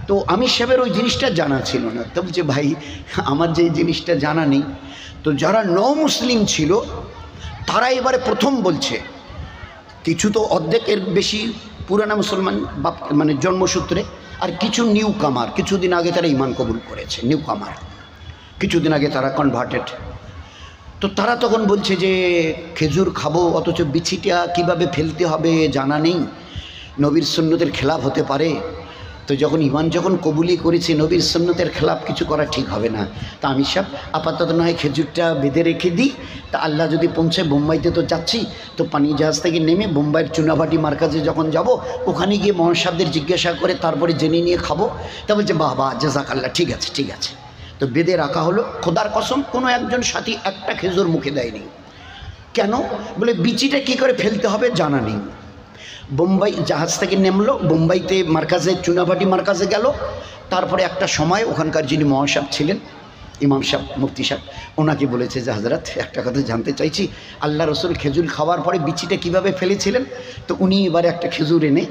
তো আমির সাহেবের ওই জিনিসটা জানা ছিল না। তো বলছে ভাই আমার যে জিনিসটা জানা নেই। তো যারা নও মুসলিম ছিল তারা এবারে প্রথম বলছে, কিছু তো অর্ধেকের বেশি পুরানা মুসলমান বাপ মানে জন্মসূত্রে, আর কিছু নিউ কামার, কিছুদিন আগে তারা ইমান কবুল করেছে, নিউ কামার, কিছুদিন আগে তারা কনভার্টেড। তো তারা তখন বলছে যে খেজুর খাবো অথচ বিচিটা কিভাবে ফেলতে হবে জানা নেই, নবীর সুন্নতের খেলাফ হতে পারে। তো যখন ইমান যখন কবুলি করেছি নবীর সুন্নতের খেলাফ কিছু করা ঠিক হবে না। তা আমি সব আপাতত নয় খেজুরটা বেঁধে রেখে দিই, তা আল্লাহ যদি পৌঁছে বোম্বাইতে তো যাচ্ছি, তো পানি জাহাজ থেকে নেমে বোম্বাইয়ের চুনাভাটি মার্কাজে যখন যাব ওখানে গিয়ে মোহন সাহেবদের জিজ্ঞাসা করে তারপরে জেনে নিয়ে খাবো। তা বলছে বাহ বাহ জাযাকাল্লাহ, ঠিক আছে ঠিক আছে। তো বেঁধে রাখা হলো। খোদার কসম কোনো একজন সাথী একটা খেজুর মুখে দেয়নি। কেন? বলে বিচিটা কী করে ফেলতে হবে জানা নেই। বোম্বাই জাহাজ থেকে নেমলো, বোম্বাইতে মার্কাজে চুনাভাটি মার্কাজে গেল। তারপরে একটা সময় ওখানকার যিনি মহাসাব ছিলেন, ইমাম সাহেব, মুফতি সাহেব, ওনাকে বলেছে যে হাজরাত একটা কথা জানতে চাইছি, আল্লাহ রসুল খেজুর খাওয়ার পরে বিচিটা কিভাবে ফেলেছিলেন? তো উনি এবারে একটা খেজুর এনে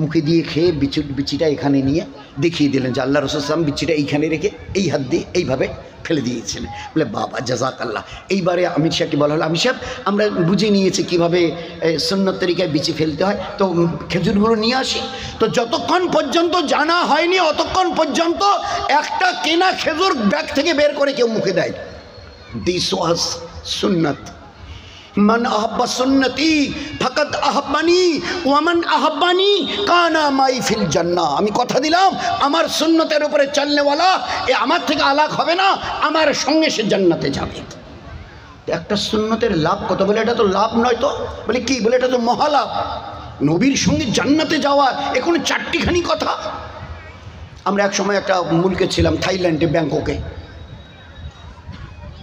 মুখে দিয়ে খেয়ে বিচিটা এখানে নিয়ে দেখিয়ে দিলেন যে আল্লাহ রসুল সাল্লাম বিচিটা এইখানে রেখে এই হাত দিয়ে এইভাবে ফেলে দিয়েছিলেন। বলে বাবা জাযাকাল্লাহ। এইবারে আমির সাহেবকে বলা হলো, আমির সাহেব আমরা বুঝে নিয়েছি কীভাবে সুন্নত তরিকায় বিচি ফেলতে হয়, তো খেজুরগুলো নিয়ে আসি। তো যতক্ষণ পর্যন্ত জানা হয়নি অতক্ষণ পর্যন্ত একটা কেনা খেজুর ব্যাগ থেকে বের করে কেউ মুখে দেয়। দিস ওয়াজ সুন্নত। মান আহাব্বা সুন্নতি ফাকাদ আহাব্বানি ওয়ামান আহাব্বানি কানা মাই ফিল জান্নাহ। আমি কথা দিলাম আমার সুন্নতের উপরে চলনেওয়ালা এ আমার থেকে আলাদা হবে না, আমার সঙ্গে সে জান্নাতে যাবে। একটা সুন্নতের লাভ কত? বলে এটা তো লাভ নয়। তো বলে কি? বলে এটা তো মহালাভ, নবীর সঙ্গে জান্নাতে যাওয়ার এখন চারটিখানি কথা। আমরা এক সময় একটা মুলকে ছিলাম থাইল্যান্ডে, ব্যাংককে,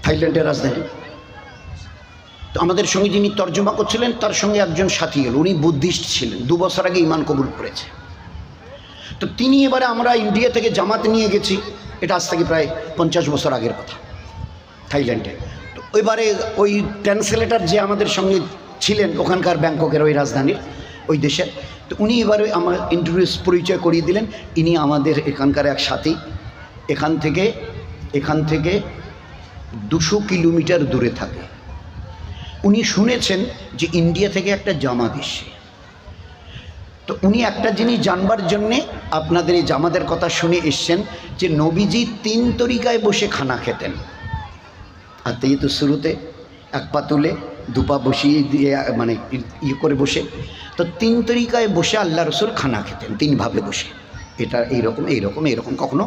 থাইল্যান্ডের রাজধানী। তো আমাদের সঙ্গে যিনি তর্জমা করছিলেন তার সঙ্গে একজন সাথী এল, উনি বুদ্ধিস্ট ছিলেন, 2 বছর আগে ইমান কবুল করেছে। তো তিনি এবারে আমরা ইন্ডিয়া থেকে জামাতে নিয়ে গেছি, এটা আজ থেকে প্রায় 50 বছর আগের কথা, থাইল্যান্ডে। তো এবারে ওই ট্রান্সলেটার যে আমাদের সঙ্গে ছিলেন ওখানকার ব্যাংককের ওই রাজধানীর ওই দেশের, তো উনি এবারে আমার ইন্ট্রোডিউস পরিচয় করিয়ে দিলেন, ইনি আমাদের এখানকার এক সাথী, এখান থেকে 200 কিলোমিটার দূরে থাকে। উনি শুনেছেন যে ইন্ডিয়া থেকে একটা জামাত এসছে। তো উনি একটা জিনিস জানবার জন্যে আপনাদের এই জামাতের কথা শুনে এসছেন যে নবীজি 3 তরিকায় বসে খানা খেতেন। আর এই তো শুরুতে 1 পা তুলে 2 পা বসিয়ে দিয়ে মানে ইয়ে করে বসে, তো 3 তরিকায় বসে আল্লাহ রসুল খানা খেতেন, 3 ভাবে বসে। এটা এইরকম, কখনো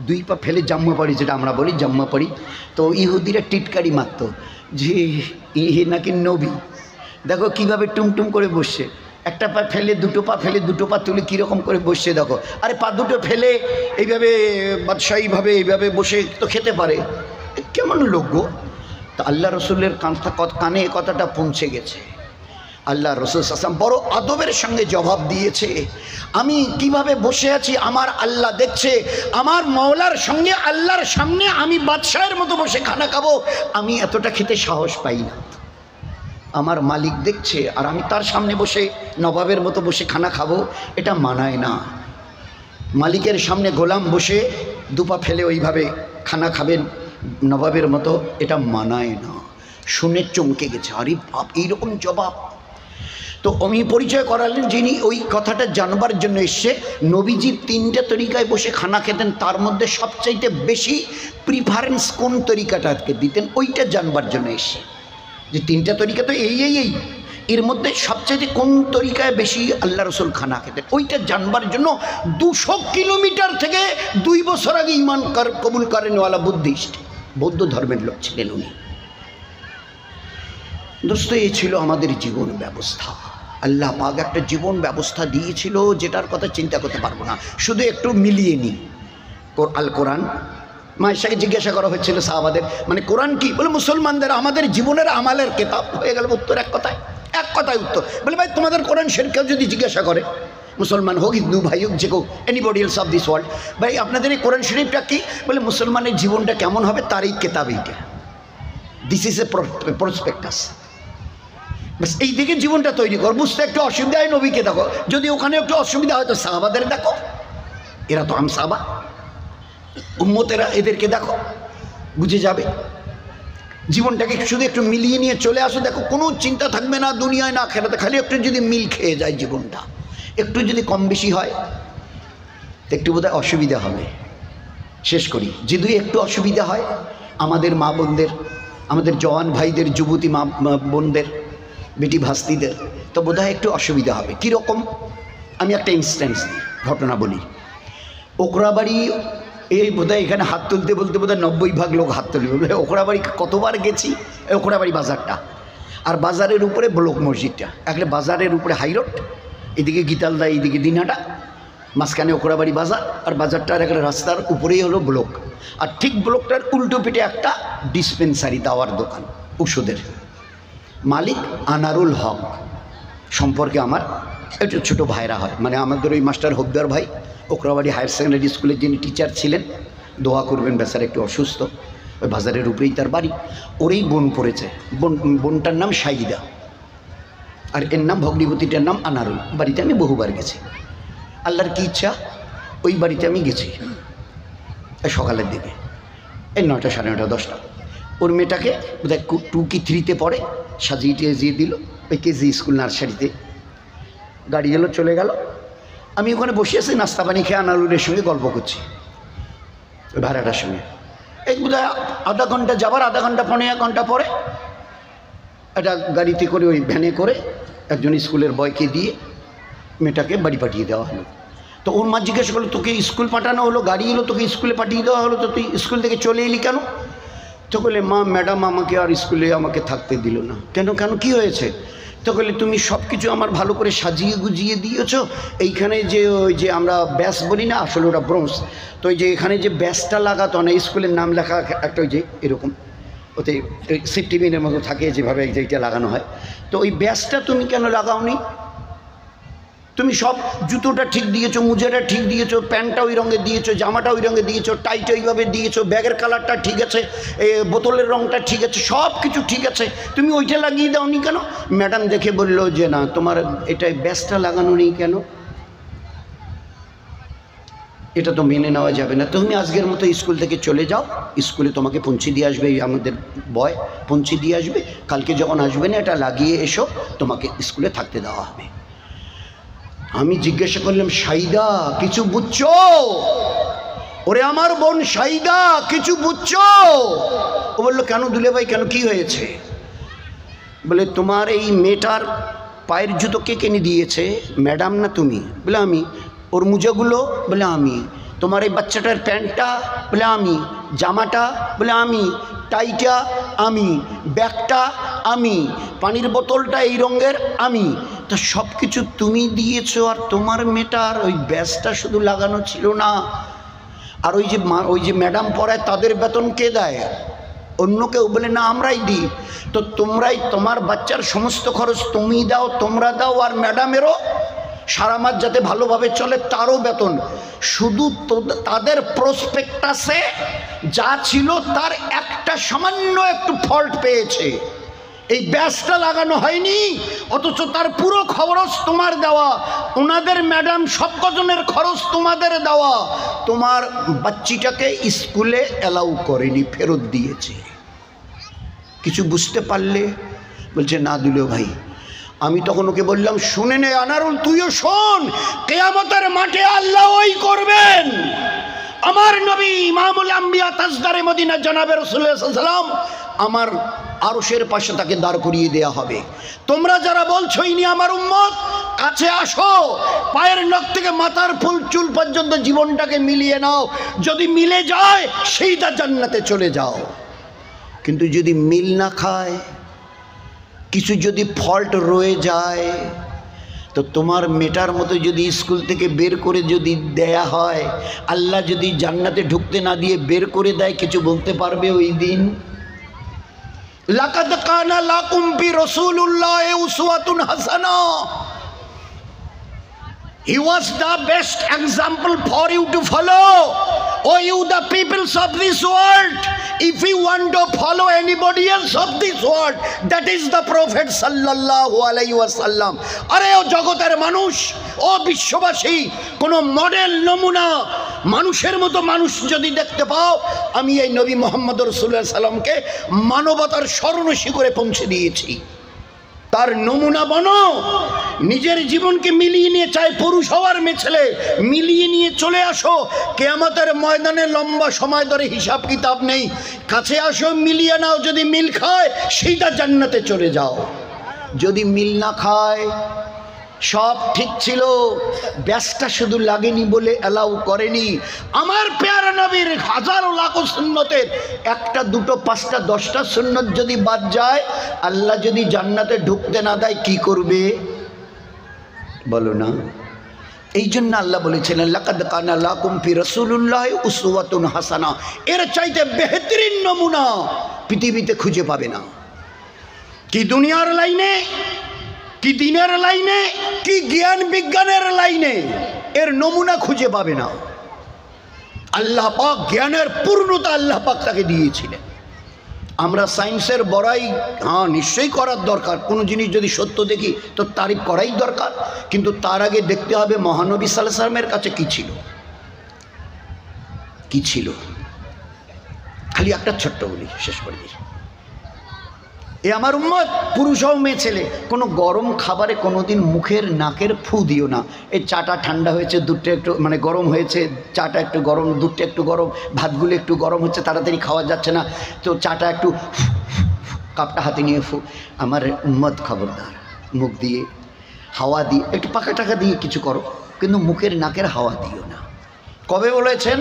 2 পা ফেলে জাম্মা পড়ি, যেটা আমরা বলি জাম্মা পড়ি। তো ইহুদিরা টিটকারি মারত যে ইহে নাকি নবী, দেখো কিভাবে টুমটুম করে বসছে, 1 পা ফেলে 2 পা ফেলে 2 পা তুলে কীরকম করে বসছে দেখো। আরে পা 2 ফেলে এইভাবে বাদশাহীভাবে এইভাবে বসে তো খেতে পারে, কেমন লোক গো। তো আল্লাহ রসুলের কানে এ কথাটা পৌঁছে গেছে। আল্লাহ রসুল আসলাম বড় আদবের সঙ্গে জবাব দিয়েছে, আমি কিভাবে বসে আছি আমার আল্লাহ দেখছে, আমার মওলার সঙ্গে আল্লাহর সামনে আমি বাদশাহের মতো বসে খানা খাবো, আমি এতটা খেতে সাহস পাই না। আমার মালিক দেখছে আর আমি তার সামনে বসে নবাবের মতো বসে খানা খাবো, এটা মানায় না। মালিকের সামনে গোলাম বসে 2 পা ফেলে ওইভাবে খানা খাবেন নবাবের মতো, এটা মানায় না। শুনে চমকে গেছে, আরে বাপ এইরকম জবাব। তো আমি পরিচয় করালেন যিনি ওই কথাটা জানবার জন্য এসছে, নবীজি 3টে তরিকায় বসে খানা খেতেন, তার মধ্যে সবচাইতে বেশি প্রিফারেন্স কোন তরিকাটাকে দিতেন ওইটা জানবার জন্য এসছে। যে 3টা তরিকা তো এই এর মধ্যে সবচাইতে কোন তরিকায় বেশি আল্লাহ রসুল খানা খেতেন ওইটা জানবার জন্য 200 কিলোমিটার থেকে 2 বছর আগে ইমান কবুল করেনওয়ালা বুদ্ধিস্ট, বৌদ্ধ ধর্মের লোক ছিলেন উনি। দোস্ত, এই ছিল আমাদের জীবন ব্যবস্থা। আল্লাহ পাক একটা জীবন ব্যবস্থা দিয়েছিল যেটার কথা চিন্তা করতে পারবো না। শুধু একটু মিলিয়ে নিই, আল কোরআন, মায়েশাকে জিজ্ঞাসা করা হচ্ছিল সাহাবাদের মানে কোরআন কি, বলে মুসলমানদের আমাদের জীবনের আমালের কিতাব। হয়ে গেল উত্তর এক কথায় উত্তর। বলে ভাই তোমাদের কোরআন শরীফকেও যদি জিজ্ঞাসা করে, মুসলমান হোক, হিন্দু ভাই হোক, যে কেউ, anybody else of this world, ভাই আপনাদের এই কোরআন শরীফটা কি, বলে মুসলমানের জীবনটা কেমন হবে তার এই কেতাব এইটা, দিস ইজ এ প্রসপেক্টাস। বাস এই দিকে জীবনটা তৈরি কর। বুঝতে একটু অসুবিধা হয় নবীকে দেখো, যদি ওখানে একটু অসুবিধা হয় তো সাহাবাদের দেখো, এরা তো সাহাবা উম্মতেরা, এদেরকে দেখো, বুঝে যাবে। জীবনটাকে শুধু একটু মিলিয়ে নিয়ে চলে আসো, দেখো কোনো চিন্তা থাকবে না দুনিয়ায় না খেলাতে, খালি একটু যদি মিল খেয়ে যায় জীবনটা, একটু যদি কম বেশি হয় একটু বোধহয় অসুবিধা হবে। শেষ করি, যদি একটু অসুবিধা হয় আমাদের মা বোনদের, আমাদের জওয়ান ভাইদের, যুবতী মা বোনদের, বেটি ভাস্তিদের, তো বোধহয় একটু অসুবিধা হবে। কীরকম, আমি একটা ইনস্ট্যান্স দিই, ঘটনা বলি। ওকরাবাড়ি, এই বোধহয় এখানে হাত তুলতে বলতে বোধহয় 90% লোক হাত তুলবে। ওকরাবাড়ি কতবার গেছি, ওকরাবাড়ি বাজারটা, আর বাজারের উপরে ব্লক মসজিদটা, একটা বাজারের উপরে হাইরোড, এদিকে গীতালদা, এইদিকে দিনহাটা, মাঝখানে ওকরাবাড়ি বাজার, আর বাজারটার একটা রাস্তার উপরেই হলো ব্লক, আর ঠিক ব্লকটার উল্টো পিঠে একটা ডিসপেন্সারি, দাওয়ার দোকান, ওষুধের। মালিক আনারুল হক, সম্পর্কে আমার একটু ছোটো ভাইরা হয়, মানে আমাদের ওই মাস্টার হবদার ভাই, ওকরাবাড়ি হায়ার সেকেন্ডারি স্কুলের যিনি টিচার ছিলেন, দোয়া করবেন, বেচার একটু অসুস্থ, ওই বাজারের উপরেই তার বাড়ি। ওরই বোন পড়েছে, বোনটার নাম সাইদা, আর এর নাম ভগ্নিপতিটার নাম আনারুল। বাড়িতে আমি বহুবার গেছি, আল্লাহর কি ইচ্ছা ওই বাড়িতে আমি গেছি সকালের দিকে, এই 9টা, 9:30, 10টা। ওর মেয়েটাকে বোধহয় 2 কি 3-তে পড়ে, সাজিয়ে টেজিয়ে দিল ওই কেজি স্কুল নার্সারিতে। গাড়ি এলো, চলে গেল। আমি ওখানে বসে আছি, নাস্তা পানি খেয়ে আনারুলের সঙ্গে গল্প করছি, ওই ভাড়াটার সঙ্গে। এই বোধহয় আধা ঘন্টা যাবার, আধা ঘন্টা 1.5 ঘন্টা পরে একটা গাড়িতে করে, ওই ভ্যানে করে একজন স্কুলের বয়কে দিয়ে মেয়েটাকে বাড়ি পাঠিয়ে দেওয়া হলো। তো ওর মা জিজ্ঞাসা করলো, তোকে স্কুল পাঠানো হলো, গাড়ি এলো, তোকে স্কুলে পাঠিয়ে দেওয়া হলো, তো তুই স্কুল থেকে চলে এলি কেন? তো বলে, মা ম্যাডাম আমাকে আর স্কুলে আমাকে থাকতে দিল না। কেন কেন কি হয়েছে? তো বলে, তুমি সব কিছু আমার ভালো করে সাজিয়ে গুজিয়ে দিয়েছো, এইখানে যে ওই যে আমরা ব্যাস বলি না, আসলে ওটা ব্রোঞ্জ, তো ওই যে এখানে যে ব্যাসটা লাগাতো না, স্কুলের নাম লেখা একটা ওই যে এরকম ওতে সেফটি পিনের মতো থাকে, যেভাবে এইটা লাগানো হয়, তো ওই ব্যাসটা তুমি কেন লাগাওনি? তুমি সব জুতোটা ঠিক দিয়েছো, মোজাটা ঠিক দিয়েছো, প্যান্টটা ওই রঙে দিয়েছো, জামাটা ওই রঙে দিয়েছো, টাইটা ওইভাবে দিয়েছো, ব্যাগের কালারটা ঠিক আছে, বোতলের রঙটা ঠিক আছে, সব কিছু ঠিক আছে, তুমি ওইটা লাগিয়ে দাওনি কেন? ম্যাডাম দেখে বলল যে না, তোমার এটাই ব্যাসটা লাগানো নেই কেন, এটা তো মেনে নেওয়া যাবে না, তুমি আজকের মতো স্কুল থেকে চলে যাও, স্কুলে তোমাকে পৌঁছে দিয়ে আসবে, আমাদের বয় পৌঁছে দিয়ে আসবে, কালকে যখন আসবে না এটা লাগিয়ে এসো, তোমাকে স্কুলে থাকতে দেওয়া হবে। আমি জিজ্ঞাসা করলাম, সাইদা কিছু বুঝছো? ওরে আমার বোন সাইদা কিছু বুঝছো? ও বললো, কেন দুলে ভাই, কেন কি হয়েছে? বলে, তোমার এই মেয়েটার পায়ের জুতো কে কিনে দিয়েছে, ম্যাডাম না তুমি? বলে, আমি। ওর মোজাগুলো? বলে, আমি। তোমার এই বাচ্চাটার প্যান্টটা? বলে, আমি। জামাটা? বলে, আমি। টাইটা? আমি। ব্যাগটা? আমি। পানির বোতলটা এই রঙের? আমি। তা সব কিছু তুমি দিয়েছো, আর তোমার মেয়েটার ওই ব্যাসটা শুধু লাগানো ছিল না, আর ওই যে ম্যাডাম পড়ায় তাদের বেতন কে দেয়? অন্য কেউ? বলে, না আমরাই দিই। তো তোমরাই, তোমার বাচ্চার সমস্ত খরচ তুমি দাও, তোমরা দাও, আর ম্যাডামেরও সারা মাস যাতে ভালোভাবে চলে তারও বেতন। শুধু তাদের প্রসপেক্টাসে যা ছিল তার একটা সামান্য একটু ফল্ট পেয়েছে, এই ব্যাসটা লাগানো হয়নি, অথচ তার পুরো খরচ তোমার দেওয়া, ওনাদের ম্যাডাম সব কজনের খরচ তোমাদের দেওয়া, তোমার বাচ্চিটাকে স্কুলে অ্যালাউ করেনি, ফেরত দিয়েছে। কিছু বুঝতে পারলে? বলছে, না দুলো ভাই। আমি তখন ওকে বললাম, শুনে নে আনারুল, তুইও শোন, কিয়ামতের মাঠে আল্লাহ ওই করবেন। আমার নবী ইমামুল আম্বিয়া তাজদারে মদিনা জনাবে রাসূলুল্লাহ সাল্লাল্লাহু আলাইহি ওয়াসাল্লাম আমার আরশের পাশে তাকে দাঁড় করিয়ে দেয়া হবে। তোমরা যারা বলছো ইনি আমার উম্মত, কাছে আসো, পায়ের নখ থেকে মাথার ফুল চুল পর্যন্ত জীবনটাকে মিলিয়ে নাও, যদি মিলে যায় সেইটা জান্নাতে চলে যাও। কিন্তু যদি মিল না খায়, কিছু যদি ফল্ট রয়ে যায়, তো তোমার মেটার মতো যদি স্কুল থেকে বের করে যদি দেয়া হয়, আল্লাহ যদি জান্নাতে ঢুকতে না দিয়ে বের করে দেয়, কিছু বলতে পারবে ওই দিন? লাকাদ কানা লাকুম ফি রাসূলিল্লাহি উসওয়াতুন হাসানা। He was the best example for you to follow. Oh, you the peoples of this world, if you want to follow anybody else of this world, that is the Prophet sallallahu alaihi wasallam. Are o জগতের মানুষ, ও বিশ্ববাসী, কোন মডেল নমুনা মানুষের মতো মানুষ যদি দেখতে পাও, আমি এই নবী মুহাম্মদ রাসূলুল্লাহ সাল্লাল্লাহু আলাইহি সাল্লামকে মানবতার স্বর্ণ শিখরে পৌঁছে দিয়েছি। তার নমুনা বনো, নিজের জীবনকে মিলিয়ে নিয়ে, চাই পুরুষ হওয়ার মেয়ে ছেলে, মিলিয়ে নিয়ে চলে আসো। কিয়ামতের ময়দানে লম্বা সময় ধরে হিসাব কিতাব নেই, কাছে আসো, মিলিয়ে নাও। যদি মিল খায় সেইটা জান্নাতে চলে যাও, যদি মিল না খায় সব ঠিক ছিল, ব্যাসটা শুধু লাগেনি বলে অ্যালাউ করেনি। আমার প্যারা নবীর হাজারো লাখো সুন্নতের একটা দুটো পাঁচটা 10টা সুন্নত যদি বাদ যায়, আল্লাহ যদি জান্নাতে ঢুকতে না দেয় কি করবে বলো না? এই জন্য আল্লাহ বলেছিলেন লাকাদ কানা লাকুম ফি রাসূলিল্লাহি উসওয়াতুন হাসানা। এর চাইতে বেহতরিন নমুনা পৃথিবীতে খুঁজে পাবে না। কি দুনিয়ার লাইনে, কি দিনের লাইনে, কি জ্ঞান বিজ্ঞানের লাইনে, এর নমুনা খুঁজে পাবে না। আল্লাহ পাক জ্ঞানের পূর্ণতা আল্লাহ পাক তাকে দিয়েছিলেন। আমরা সায়েন্সের বড়াই নিশ্চয়ই করার দরকার, কোনো জিনিস যদি সত্য দেখি তো তারিফ করাই দরকার, কিন্তু তার আগে দেখতে হবে মহানবী সাল্লাল্লাহু আলাইহি ওয়াসাল্লামের কাছে কি ছিল, কি ছিল। খালি একটা ছোট্ট বলি, শেষ করে দিই। এ আমার উম্মত, পুরুষ হোক মেয়ে ছেলে, কোনো গরম খাবারে কোনোদিন মুখের নাকের ফু দিও না। এই চাটা ঠান্ডা হয়েছে, দুধটা একটু মানে গরম হয়েছে, চাটা একটু গরম, দুধটা একটু গরম, ভাতগুলো একটু গরম হচ্ছে, তাড়াতাড়ি খাওয়া যাচ্ছে না, তো চাটা একটু কাপটা হাতে নিয়ে আমার উম্মত খবরদার, মুখ দিয়ে হাওয়া দিয়ে একটু পাকা টাকা দিয়ে কিছু করো, কিন্তু মুখের নাকের হাওয়া দিও না। কবে বলেছেন?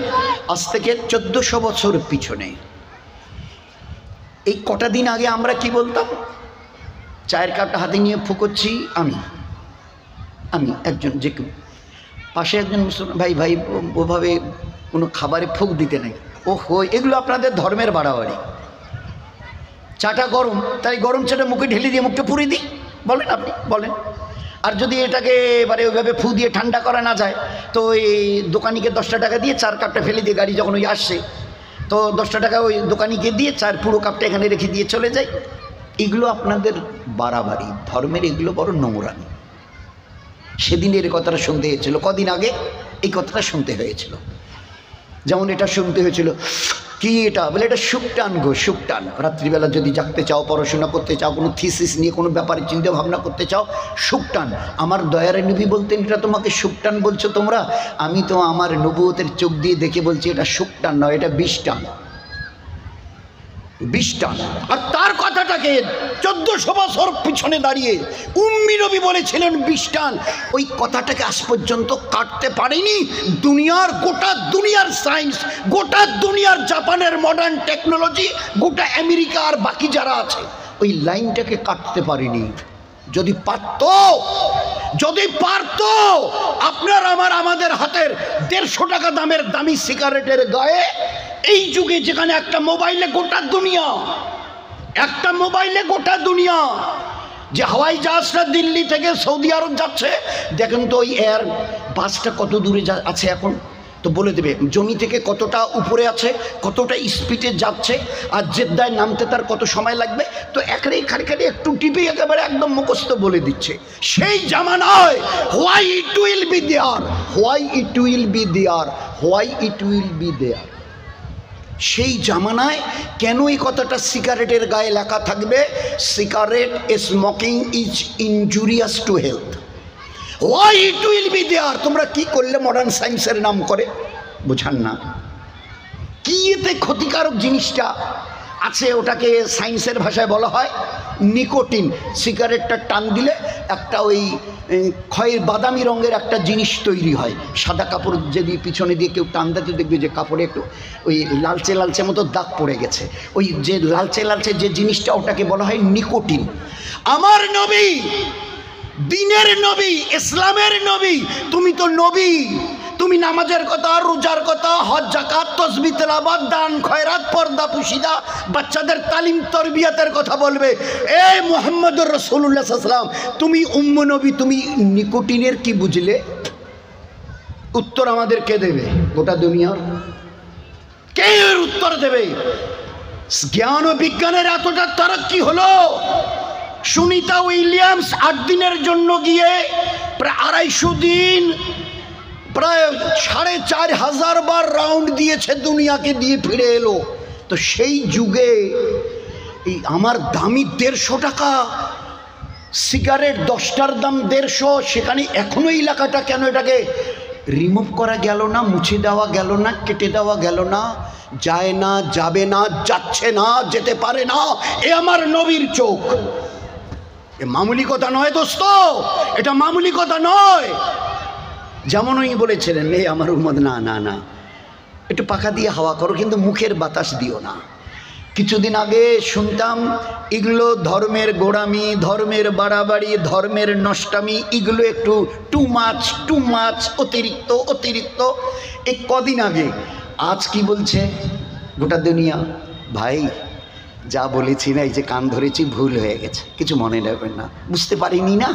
আজ থেকে 1400 বছর পিছনে। এই কটা দিন আগে আমরা কি বলতাম? চায়ের কাপটা হাতে নিয়ে ফুকোচ্ছি আমি একজন, যে পাশে একজন মুসলমান ভাই ওভাবে কোনো খাবারে ফুক দিতে নেই। ওহো, এগুলো আপনাদের ধর্মের বাড়াবাড়ি। চাটা গরম, তাই গরম চাটা মুখে ঢেলে দিয়ে মুখটা পুড়িয়ে দিই, বলেন আপনি বলেন। আর যদি এটাকে এবারে ওইভাবে ফু দিয়ে ঠান্ডা করা না যায়, তো এই দোকানিকে 10টা টাকা দিয়ে চার কাপটা ফেলে দিয়ে গাড়ি যখন ওই আসছে, তো 10টা টাকা ওই দোকানিকে দিয়ে চার পুরো কাপটা এখানে রেখে দিয়ে চলে যায়। এগুলো আপনাদের বাড়াবাড়ি, ধর্মের এগুলো বড় নোংরামি। সেদিনের কথাটা শুনতে হয়েছিল, কদিন আগে এই কথাটা শুনতে হয়েছিল। যেমন এটা শুনতে হয়েছিল, কি এটা বলে, এটা সুকটান গো, সুকটান। রাত্রিবেলা যদি জাগতে চাও, পড়াশোনা করতে চাও, কোনো থিসিস নিয়ে কোনো ব্যাপারে চিন্তা ভাবনা করতে চাও, সুকটান। আমার দয়ার নবী বলতেন, এটা তোমাকে সুকটান বলছো তোমরা? আমি তো আমার নবুয়তের চোখ দিয়ে দেখে বলছি এটা সুকটান নয়, এটা বিষটান, বিষটান। আর তার কথাটাকে 1400 বছর পিছনে দাঁড়িয়ে উম্মি নবী বলেছিলেন বিষটান। ওই কথাটাকে আজ পর্যন্ত কাটতে পারেনি দুনিয়ার, গোটা দুনিয়ার সায়েন্স, গোটা দুনিয়ার জাপানের মডার্ন টেকনোলজি, গোটা আমেরিকা আর বাকি যারা আছে, ওই লাইনটাকে কাটতে পারেনি। যদি পারতো আপনার আমাদের হাতের 150 টাকা দামের দামি সিগারেটের গায়ে এই যুগে, যেখানে একটা মোবাইলে গোটা দুনিয়া, একটা মোবাইলে গোটা দুনিয়া, যে হাওয়াই জাহাজটা দিল্লি থেকে সৌদি আরব যাচ্ছে, দেখেন তো ওই এয়ার বাসটা কত দূরে আছে এখন, তো বলে দেবে জমি থেকে কতটা উপরে আছে, কতটা স্পিডে যাচ্ছে, আর জেদ্দায় নামতে তার কত সময় লাগবে। তো এখানে খালি একটু টিপে একেবারে একদম মুখস্থ বলে দিচ্ছে। সেই জামানায় why it will be there, why it will be there, why it will be there. সেই জামানায় কেন এই কথাটা সিগারেটের গায়ে লেখা থাকবে? Cigarette smoking is injurious to health, why it will be there. তোমরা কি করলে মডার্ন সায়েন্সের নাম করে? বোঝান না কি এতে ক্ষতিকারক জিনিসটা আছে, ওটাকে সায়েন্সের ভাষায় বলা হয় নিকোটিন। সিগারেটটা টান দিলে একটা ওই খয়ের বাদামি রঙের একটা জিনিস তৈরি হয়, সাদা কাপড় যদি পিছনে দিয়ে কেউ টান দিতে দেখবে যে কাপড়ে একটু ওই লালচে লালচে মতো দাগ পড়ে গেছে, ওই যে লালচে লালচে যে জিনিসটা, ওটাকে বলা হয় নিকোটিন। আমার নবী দিনের নবী, ইসলামের নবী। তুমি তো নবী, তুমি নামাজের কথা, রোজার কথা, হজ জাকাত তাসবিহ তেলাওয়াত দান খয়রাত পর্দা পুশিদা বাচ্চাদের তালিম তরবিয়াতের কথা বলবে। এ মুহাম্মদুর রাসূলুল্লাহ সাল্লাল্লাহু আলাইহি ওয়াসাল্লাম, তুমি উম্ম নবী, তুমি নিকোটিনের কি বুঝলে? উত্তর আমাদের কে দেবে? গোটা দুনিয়ার কে এর উত্তর দেবে? জ্ঞান ও বিজ্ঞানের এতটা তারাক্কি হলো, সুনিতা উইলিয়ামস 8 দিনের জন্য গিয়ে প্রায় 250 দিন, প্রায় 4500 বার রাউন্ড দিয়েছে, দুনিয়াকে দিয়ে ফিরে এলো। তো সেই যুগে এই আমার দামি 150 টাকা সিগারেট 10টার দাম 150, সেখানে এখনো এই এলাকাটা কেন এটাকে রিমুভ করা গেল না, মুছে দেওয়া গেল না, কেটে দেওয়া গেল না? যায় না, যাবে না, যাচ্ছে না, যেতে পারে না। এ আমার নবীর চোখ। এ মামুলি কথা নয় দোস্ত, এটা মামুলি কথা নয়। যেমন উনি বলেছিলেন, এই আমার উম্মত, না না না, একটু পাখা দিয়ে হাওয়া করো, কিন্তু মুখের বাতাস দিও না। কিছুদিন আগে শুনতাম এগুলো ধর্মের গোড়ামি, ধর্মের বাড়াবাড়ি, ধর্মের নষ্টামি, এগুলো একটু টু মাছ, অতিরিক্ত অতিরিক্ত। এই কদিন আগে, আজ কি বলছে গোটা দুনিয়া? ভাই যা বলেছি না, এই যে কান ধরেছি, ভুল হয়ে গেছে, কিছু মনে নেবেন না, বুঝতে পারিনি না।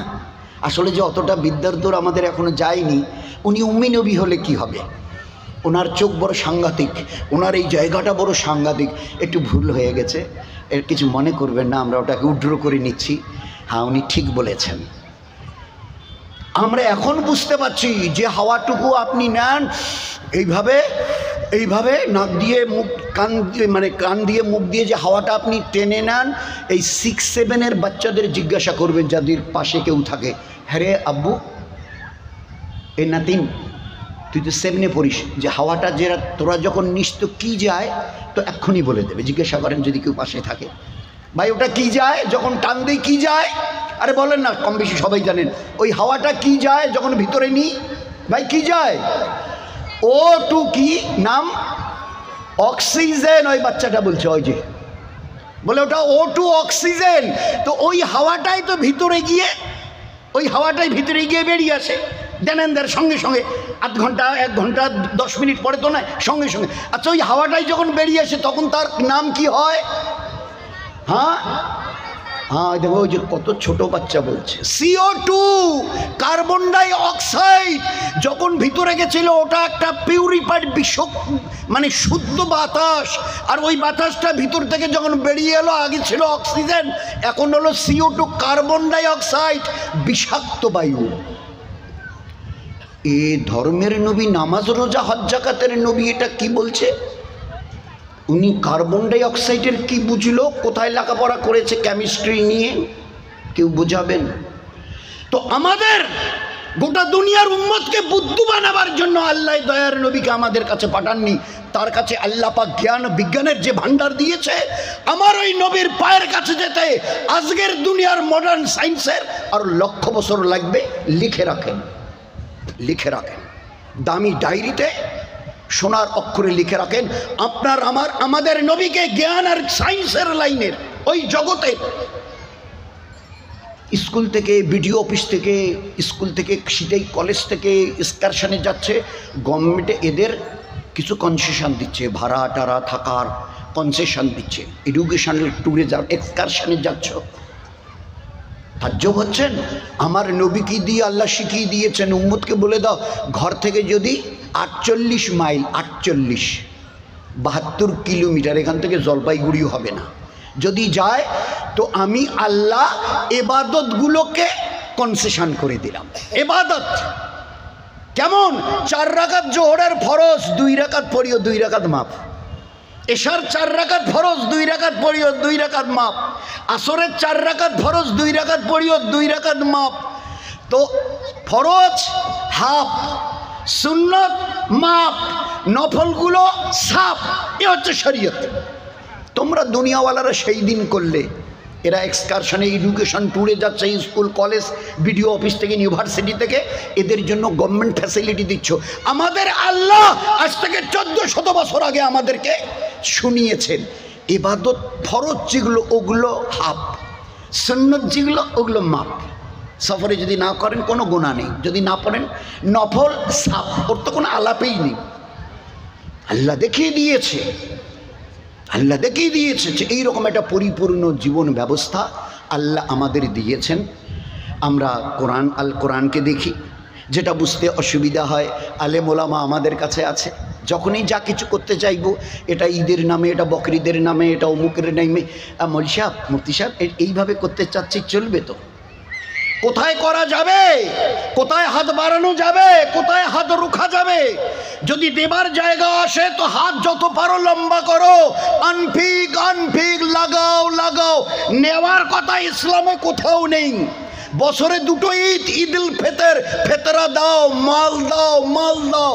আসলে যে অতটা বিদ্যার দূর আমাদের এখনো যায়নি। উনি উম্মি নবী হলে কি হবে? ওনার চোখ বড় সাংঘাতিক, ওনার এই জায়গাটা বড় সাংঘাতিক। একটু ভুল হয়ে গেছে, এর কিছু মনে করবেন না, আমরা ওটাকে উড্র করে নিচ্ছি। হ্যাঁ, উনি ঠিক বলেছেন। আমরা এখন বুঝতে পারছি যে হাওয়াটুকু আপনি নেন এইভাবে নাক দিয়ে মুখ, কান দিয়ে, মানে কান দিয়ে মুখ দিয়ে যে হাওয়াটা আপনি টেনে নেন, এই 6-7 বাচ্চাদের জিজ্ঞাসা করবেন যাদের পাশে কেউ থাকে, হ্যাঁ রে আব্বু, এই নাতিন, তুই তো 7 পড়িস, যে হাওয়াটা যে তোরা যখন নিস তো কী যায়, তো এক্ষুনি বলে দেবে। জিজ্ঞাসা করেন যদি কেউ পাশে থাকে, ভাই ওটা কি যায় যখন টান দিই, কি যায়? আরে বলেন না, কম বেশি সবাই জানেন ওই হাওয়াটা কি যায় যখন ভিতরে নিই, ভাই কি যায়? O2 কি নাম? অক্সিজেন। ওই বাচ্চাটা বলছে, ওই যে বলে ওটা O2 অক্সিজেন। তো ওই হাওয়াটাই তো ভিতরে গিয়ে, ওই হাওয়াটাই ভিতরে গিয়ে বেরিয়ে আসে দেনেন্দের সঙ্গে সঙ্গে, 8 ঘন্টা 1 ঘন্টা 10 মিনিট পরে তো নয়, সঙ্গে সঙ্গে। আচ্ছা, ওই হাওয়াটাই যখন বেরিয়ে আসে তখন তার নাম কি হয়? হ্যাঁ হ্যাঁ, দেখো ওই যে কত ছোট বাচ্চা বলছে, CO2 কার্বন ডাই অক্সাইড যখন ভিতরে গেছিল, ওটা একটা পিউরিফাইড মানে শুদ্ধ বাতাস। আর ওই বাতাসটা ভিতর থেকে যখন বেরিয়ে এলো, আগে ছিল অক্সিজেন, এখন হলো CO2 কার্বন ডাই অক্সাইড, বিষাক্ত বায়ু। এ ধর্মের নবী, নামাজ রোজা হজ জাকাতের নবী, এটা কি বলছে? উনি কার্বন ডাই অক্সাইডের কি বুঝলো? কোথায় লেখাপড়া করেছে কেমিস্ট্রি নিয়ে? কেউ বোঝাবেন? তো আমাদের গোটা দুনিয়ার উম্মতকে বুদ্ধু বানাবার জন্য আল্লাহ দয়ার নবীকে আমাদের কাছে পাঠাননি। তার কাছে আল্লাহ পাক জ্ঞান বিজ্ঞানের যে ভান্ডার দিয়েছে, আমার ওই নবীর পায়ের কাছে যেতে আজকের দুনিয়ার মডার্ন সায়েন্সের আর 1,00,000 বছর লাগবে। লিখে রাখেন, লিখে রাখেন, দামি ডায়েরিতে সোনার অক্ষরে লিখে রাখেন, আপনার আমাদের নবীকে জ্ঞান আর সায়েন্সের লাইনের, ওই জগতের স্কুল থেকে, বিডিও অফিস থেকে, স্কুল থেকে, সিটাই কলেজ থেকে এক্সকারশনে যাচ্ছে, গভর্নমেন্টে এদের কিছু কনসেশন দিচ্ছে, ভাড়া টাড়া থাকার কনসেশন দিচ্ছে। এডুকেশনাল ট্যুরে যাও, এক্সকারশনে যাচ্ছ, তাজ্জব হচ্ছেন? আমার নবীকে দিয়ে আল্লাহ শিখিয়ে দিয়েছেন, উম্মতকে বলে দাও, ঘর থেকে যদি 48 মাইল, 72 কিলোমিটার, এখান থেকে জলপাইগুড়িও হবে না, যদি যায় তো আমি আল্লাহ এবাদতগুলোকে কনসেশন করে দিলাম। এবাদত কেমন? 4 রাকাত জোহরের ফরজ, 2 রাকাত পড়িও, 2 রাকাত মাপ। এশার 4 রাকাত ফরজ, 2 রাকাত পড়িও, 2 রাকাত মাপ। আসরের 4 রাকাত ফরজ, 2 রাকাত পড়িও, 2 রাকাত মাপ। তো ফরজ হাফ, সুন্নত মাপ, নফলগুলো সাফ। এ হচ্ছে শরীয়ত। তোমরা দুনিয়াওয়ালারা সেই দিন করলে, এরা এক্সকারশনে, এডুকেশন ট্যুরে যাচ্ছে, স্কুল কলেজ বিডিও অফিস থেকে, ইউনিভার্সিটি থেকে, এদের জন্য গভর্নমেন্ট ফ্যাসিলিটি দিচ্ছ। আমাদের আল্লাহ আজ থেকে 1400 বছর আগে আমাদেরকে শুনিয়েছেন, ইবাদত ফরজ যেগুলো ওগুলো হাফ, সুন্নত যেগুলো ওগুলো মাপ। সফরে যদি না করেন কোনো গুনাহ নেই, যদি না পড়েন নফল সাপ, ওর তো কোনো আলাপেই নেই। আল্লাহ দেখিয়ে দিয়েছে, আল্লাহ দেখিয়ে দিয়েছে যে এইরকম একটা পরিপূর্ণ জীবন ব্যবস্থা আল্লাহ আমাদের দিয়েছেন। আমরা কোরআনকে দেখি, যেটা বুঝতে অসুবিধা হয় আলেম ওলামা আমাদের কাছে আছে। যখনই যা কিছু করতে চাইব, এটা ঈদের নামে, এটা বকরিদের নামে, এটা অমুকের নামে, মৌলী সাহেব মুফতি সাহেব এইভাবে করতে চাচ্ছি, চলবে তো? কোথায় করা যাবে, কোথায় হাত বাড়ানো যাবে, কোথায় হাত রুখা যাবে? যদি দেবার জায়গা আসে তো হাত যত পারো লম্বা করো, আনফিক আনফিক, লাগাও লাগাও। নেওয়ার কথা ইসলামে কোথাও নেই। বছরে দুটো ঈদ, ঈদুল ফিতর, ফেতরা দাও, মাল দাও, মাল দাও।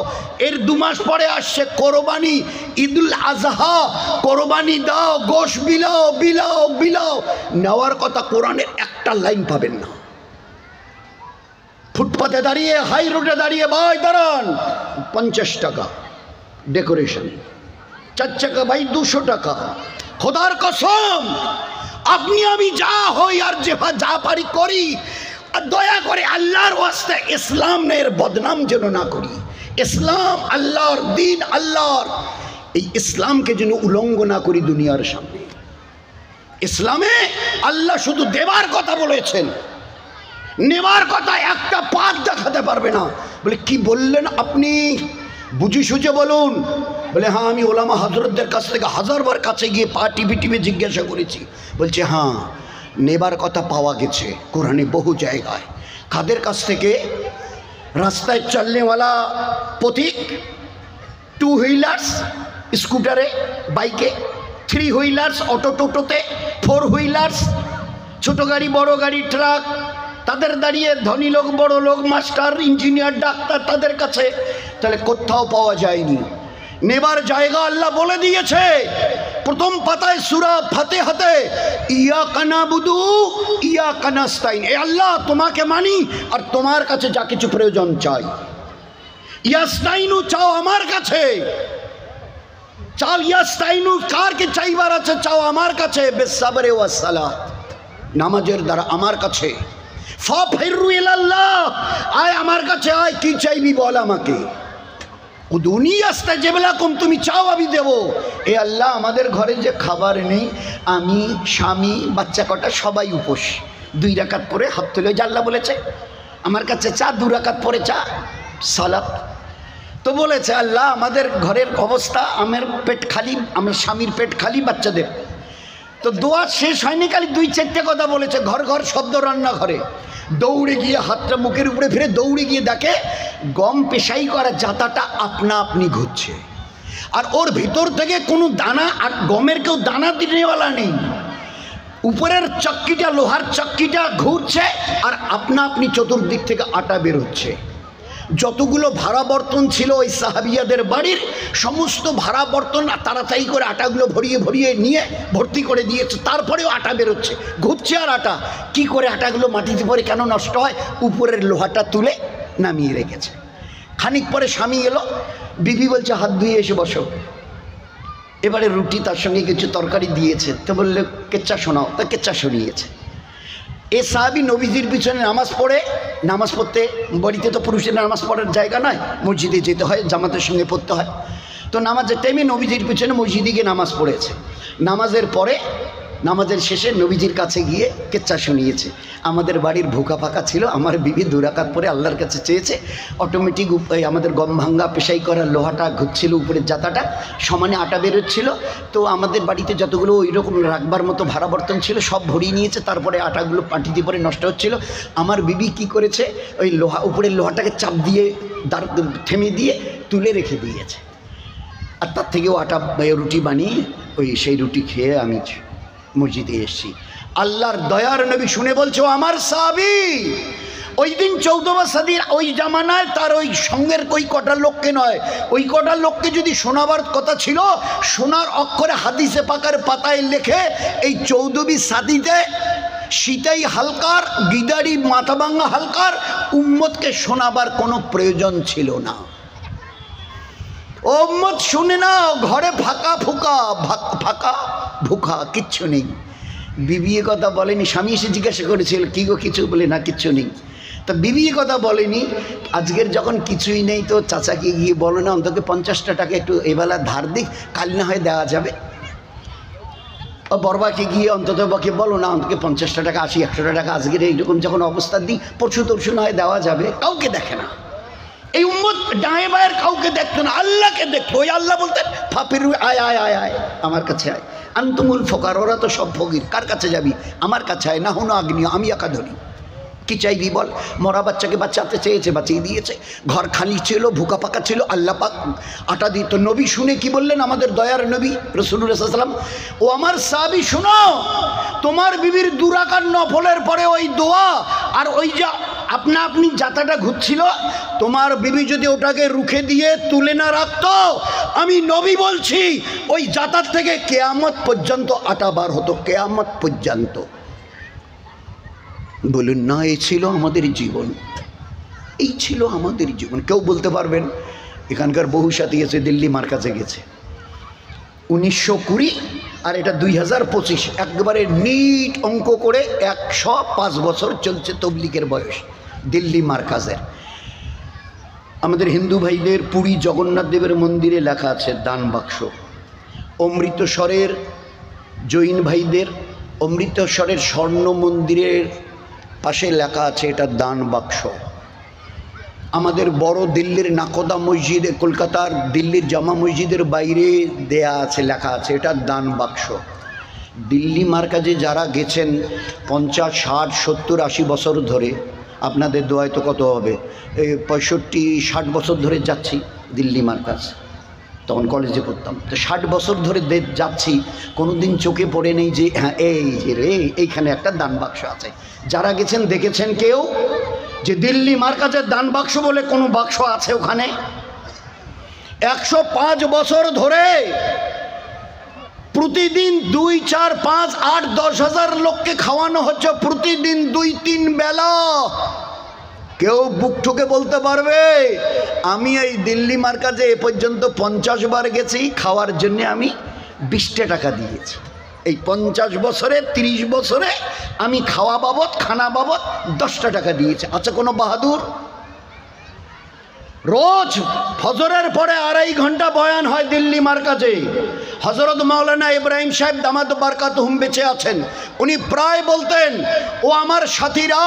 এর 2 মাস পরে আসছে কোরবানি, ঈদুল আজহা, কোরবানি দাও, গোশ বিলাও বিলাও বিলাও। নেওয়ার কথা কোরআনের একটা লাইন পাবেন না। ফুটপাতে দাঁড়িয়ে, হাই রোডে দাঁড়িয়ে, ভাই দাঁড়ান 50 টাকা ডেকোরেশন, 4 চাকা ভাই 200 টাকা। খোদার কসম, আপনি আমি যা হই আর যা পারি করি, দয়া করে আল্লাহর ওয়াস্তে ইসলামের বদনাম যেন না করি। ইসলাম আল্লাহর দিন, আল্লাহর এই ইসলামকে যেন উলঙ্গ না করি দুনিয়ার সামনে। ইসলামে আল্লাহ শুধু দেবার কথা বলেছেন, নেবার কথা একটা পাত দেখাতে পারবে না। বলে কি বললেন আপনি, বুঝি সুঝে বলুন। বলে হ্যাঁ, আমি ওলামা হজরতদের কাছ থেকে 1000 বার কাছে গিয়ে পা টিপে টিপে জিজ্ঞাসা করেছি। বলছে হ্যাঁ, নেবার কথা পাওয়া গেছে কোরআনে বহু জায়গায়। কাদের কাছ থেকে? রাস্তায় চলনেওয়ালা পথিক, 2 হুইলার্স স্কুটারে, বাইকে, 3 হুইলার্স অটো টোটোতে, 4 হুইলার্স ছোট গাড়ি, বড় গাড়ি, ট্রাক, তাদের দাঁড়িয়ে ধনী লোক, বড় লোক, মাস্টার, ইঞ্জিনিয়ার, ডাক্তার, তাদের কাছে। তাহলে কোথাও পাওয়া যায়নি। নেবার জায়গা আল্লাহ বলে দিয়েছে প্রথম পাতায় সূরা ফাতিহাতে, ইয়াকা নাবুদু ইয়াকা নাস্তাইন। এ আল্লাহ, তোমাকে মানি আর তোমার কাছে যা কিছু প্রয়োজন চাই। ইয়াস্তাইনু চাও আমার কাছে, চাও ইয়াস্তাইনু, কার কি চাইবার আছে চাও আমার কাছে। বিসসাবরি ওয়াস সালাত, নামাজের দ্বারা আমার কাছে। ফাফিরু ইলাল্লাহ, আয় আমার কাছে আয়, কি চাইবি বল আমাকে। উদুনি আস্তাজিব লাকুম, তুমি চাও আমি দেব। এ আল্লাহ, আমাদের ঘরে যে খাবার নেই, আমি, স্বামী, বাচ্চা কটা সবাই উপোস, 2 রাকাত পরে হাত তুলে, আল্লাহ বলেছে আমার কাছে চা, 2 রাকাত পরে চা, সালাত। তো বলেছে আল্লাহ, আমাদের ঘরের অবস্থা, আমার পেট খালি, আমার স্বামীর পেট খালি, বাচ্চাদের। তো দোয়া শেষ হয়নি, খালি 2-4টে কথা বলেছে। ঘর ঘর শব্দ, রান্নাঘরে দৌড়ে গিয়ে হাতটা মুখের উপরে ফিরে দৌড়ে গিয়ে দেখে গম পেশাই করা জাতাটা আপনা আপনি ঘুরছে, আর ওর ভিতর থেকে কোনো দানা, আর গমের কেউ দানা দিনেওয়ালা নেই। উপরের চক্কিটা, লোহার চক্কিটা ঘুরছে আর আপনা আপনি চতুর্দিক থেকে আটা বেরোচ্ছে। যতগুলো ভাড়া বর্তন ছিল ওই সাহাবিয়াদের বাড়ির, সমস্ত ভাড়া বর্তন তাড়াতাড়ি করে আটাগুলো ভরিয়ে ভরিয়ে নিয়ে ভর্তি করে দিয়েছে। তারপরেও আটা বেরোচ্ছে, ঘুরছে আর আটা। কি করে আটাগুলো মাটিতে পড়ে কেন নষ্ট হয়? উপরের লোহাটা তুলে নামিয়ে রেখেছে। খানিক পরে স্বামী এলো, বিবি বলছে হাত ধুয়ে এসে বসো। এবারে রুটি তার সঙ্গে কিছু তরকারি দিয়েছে, তো বললে কেচ্চা শোনাও, তা কেচ্চা শুনিয়েছে। এ সাহাবি নবীজির পিছনে নামাজ পড়ে, নামাজ পড়তে, বাড়িতে তো পুরুষের নামাজ পড়ার জায়গা নয়, মসজিদে যেতে হয়, জামাতের সঙ্গে পড়তে হয়। তো নামাজের টাইমে নবীজির পিছনে মসজিদে গিয়ে নামাজ পড়েছে। নামাজের পরে, নামাজের শেষে নবীজির কাছে গিয়ে কেচ্চা শুনিয়েছে। আমাদের বাড়ির ভুকা ফাঁকা ছিল, আমার বিবি 2 রাকাত পরে আল্লাহর কাছে চেয়েছে, অটোমেটিক আমাদের গম ভাঙ্গা পেশাই করা লোহাটা ঘুরছিল, উপরের জাতাটা সমানে আটা বেরোচ্ছিল। তো আমাদের বাড়িতে যতগুলো ওই রকম রাখবার মতো ভাড়া বর্তন ছিল সব ভরিয়ে নিয়েছে, তারপরে আটাগুলো পাটিতে পরে নষ্ট হচ্ছিল। আমার বিবি কি করেছে, ওই লোহা, উপরের লোহাটাকে চাপ দিয়ে থেমে দিয়ে তুলে রেখে দিয়েছে। আর তার থেকেও আটা রুটি বানিয়ে ওই সেই রুটি খেয়ে আমি মসজিদে এসেছি। আল্লাহর দয়ার নবী শুনে বলছে, ও আমার সাহাবী, ওই দিন 14 সাদির ওই জামানায় তার ওই সঙ্গের ওই কটা লোককে নয়, ওই কটা লোককে যদি শোনাবার কথা ছিল, সোনার অক্ষরে হাদিসে পাকার পাতায় লেখে এই 14 সাদিতে শীতাই হালকার, গিদারি মাথাভাঙ্গা হালকার উম্মতকে শোনাবার কোনো প্রয়োজন ছিল না। ও উম্মত শুনে নাও, ঘরে ফাঁকা ফুকা, ফাঁকা ভুকা কিচ্ছু নেই। বিবিএ কথা বলেনি। স্বামী এসে জিজ্ঞাসা করেছিল কি গো কিছু, বলে না কিচ্ছু নেই। তা বিবিএ কথা বলেনি। আজকের যখন কিছুই নেই তো চাচাকে গিয়ে বলো না অন্তত 50টা টাকা একটু এবেলা ধার দিক, কাল না হয় দেওয়া যাবে। ও বড়বাকে গিয়ে অন্তত বাকে বলো না অন্তত 50টা টাকা 80-100 টাকা আজকের এইরকম যখন অবস্থা দিই পরশু তরশু না হয় দেওয়া যাবে। কাউকে দেখে না এই উম্মত, ডায়ে বায়ের কাউকে দেখতো না, আল্লাহকে দেখতো। ওই আল্লাহ বলতেন ফাপিরু আয় আয় আয় আয় আমার কাছে আয়, আনতুমুল ফকার, ওরা তো সব ফকির, কার কাছে যাবি? আমার কাছে আয়, না হুনো আগ্নিয়, আমি একা ধরি। কি চাইবি বল? মরা বাচ্চাকে বাচ্চাতে চেয়েছে, বাঁচিয়ে দিয়েছে। ঘর খালি ছিল, ভুকা পাকা ছিল, আল্লাহ পাক আটা দিত। নবী শুনে কি বললেন? আমাদের দয়ার নবী রাসূলুল্লাহ সাল্লাল্লাহু আলাইহি ওয়াসাল্লাম, ও আমার সাহাবী শুনো, তোমার বিবির দুরাকার নফলের পরে ওই দোয়া আর ওই যা আপনা আপনি জাতাটা ঘুরছিল, তোমার বিবি যদি ওটাকে রুখে দিয়ে তুলে না রাখতো, আমি নবী বলছি ওই জাতার থেকে কিয়ামত পর্যন্ত আটা বার হতো, কিয়ামত পর্যন্ত। বলুন না, এই ছিল আমাদের জীবন, এই ছিল আমাদের জীবন। কেউ বলতে পারবেন? এখানকার বহু সাথী আছে দিল্লি মার্কাজে গেছে 1920 আর এটা 2025, একবারে নিট অঙ্ক করে 105 বছর চলছে তবলিগের বয়স দিল্লি মার্কাজের। আমাদের হিন্দু ভাইদের পুরী জগন্নাথ দেবের মন্দিরে লেখা আছে দান বাক্স। অমৃতসরের জৈন ভাইদের অমৃতসরের স্বর্ণ মন্দিরের পাশে লেখা আছে এটা দান বাক্স। আমাদের বড় দিল্লির নাকোদা মসজিদে, কলকাতার দিল্লির জামা মসজিদের বাইরে দেয়া আছে, লেখা আছে এটা দান বাক্স। দিল্লি মার্কাজে যারা গেছেন 50, 60, 70, 80 বছর ধরে, আপনাদের দোয়ায় তো কত হবে, 65, 60 বছর ধরে যাচ্ছি দিল্লি মার্কাজ, তখন কলেজে পড়তাম। তো 60 বছর ধরে যাচ্ছি, কোনো দিন চোখে পড়ে নেই যে হ্যাঁ এই যে রে এইখানে একটা দান বাক্স আছে। যারা গেছেন দেখেছেন কেউ যে দিল্লি মার্কাজের দান বাক্স বলে কোনো বাক্স আছে ওখানে? 105 বছর ধরে প্রতিদিন 2, 4, 5, 8, 10 হাজার লোককে খাওয়ানো হচ্ছে প্রতিদিন 2-3 বেলা। কেউ বুক ঠুকে বলতে পারবে আমি এই দিল্লি মার্কাজে এ পর্যন্ত 50 বার গেছি, খাওয়ার জন্য আমি 20 টাকা দিয়েছি। এই 50 বছরে 30 বছরে আমি খাওয়া বাবদ খানা বাবদ 10 টাকা দিয়েছি। আচ্ছা কোনো বাহাদুর? রোজ ফজরের পরে 2.5 ঘন্টা বয়ান হয় দিল্লি মার্কাজে। হযরত মাওলানা ইব্রাহিম সাহেব দামাত বারকাতুহুম বেঁচে আছেন, উনি প্রায় বলতেন ও আমার সাথীরা,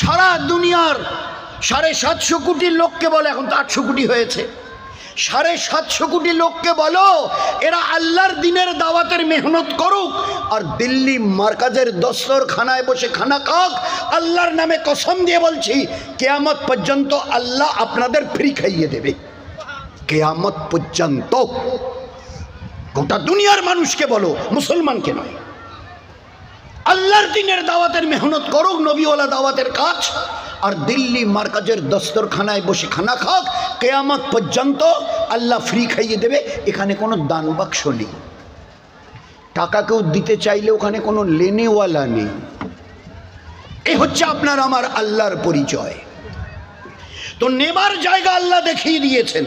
সারা দুনিয়ার 750 কোটি লোককে বলে, এখন তো 800 কোটি হয়েছে, 750 কোটি লোককে বলো এরা আল্লাহর দিনের দাওয়াতের মেহনত করুক আর দিল্লি মার্কাজের দস্তরখানায় বসে খানা খাক। আল্লাহর নামে কসম দিয়ে বলছি কিয়ামত পর্যন্ত আল্লাহ আপনাদের ফ্রি খাইয়ে দেবে, কিয়ামত পর্যন্ত। গোটা দুনিয়ার মানুষকে বলো, মুসলমানকে নয়। আল্লাহর দিনের দাওয়াতের মেহনত করুক, নবীওয়ালা দাওয়াতের কাজ, আর দিল্লি মার্কাজের দস্তরখানায় বসে খানা খাক, কিয়ামত পর্যন্ত আল্লাহ ফ্রি খাইয়ে দেবে। এখানে কোনো দান বাক্স নেই, টাকা কেউ দিতে চাইলে ওখানে কোনো লেনেওয়ালা নেই। এই হচ্ছে আপনার আমার আল্লাহর পরিচয়। তো নেবার জায়গা আল্লাহ দেখিয়ে দিয়েছেন,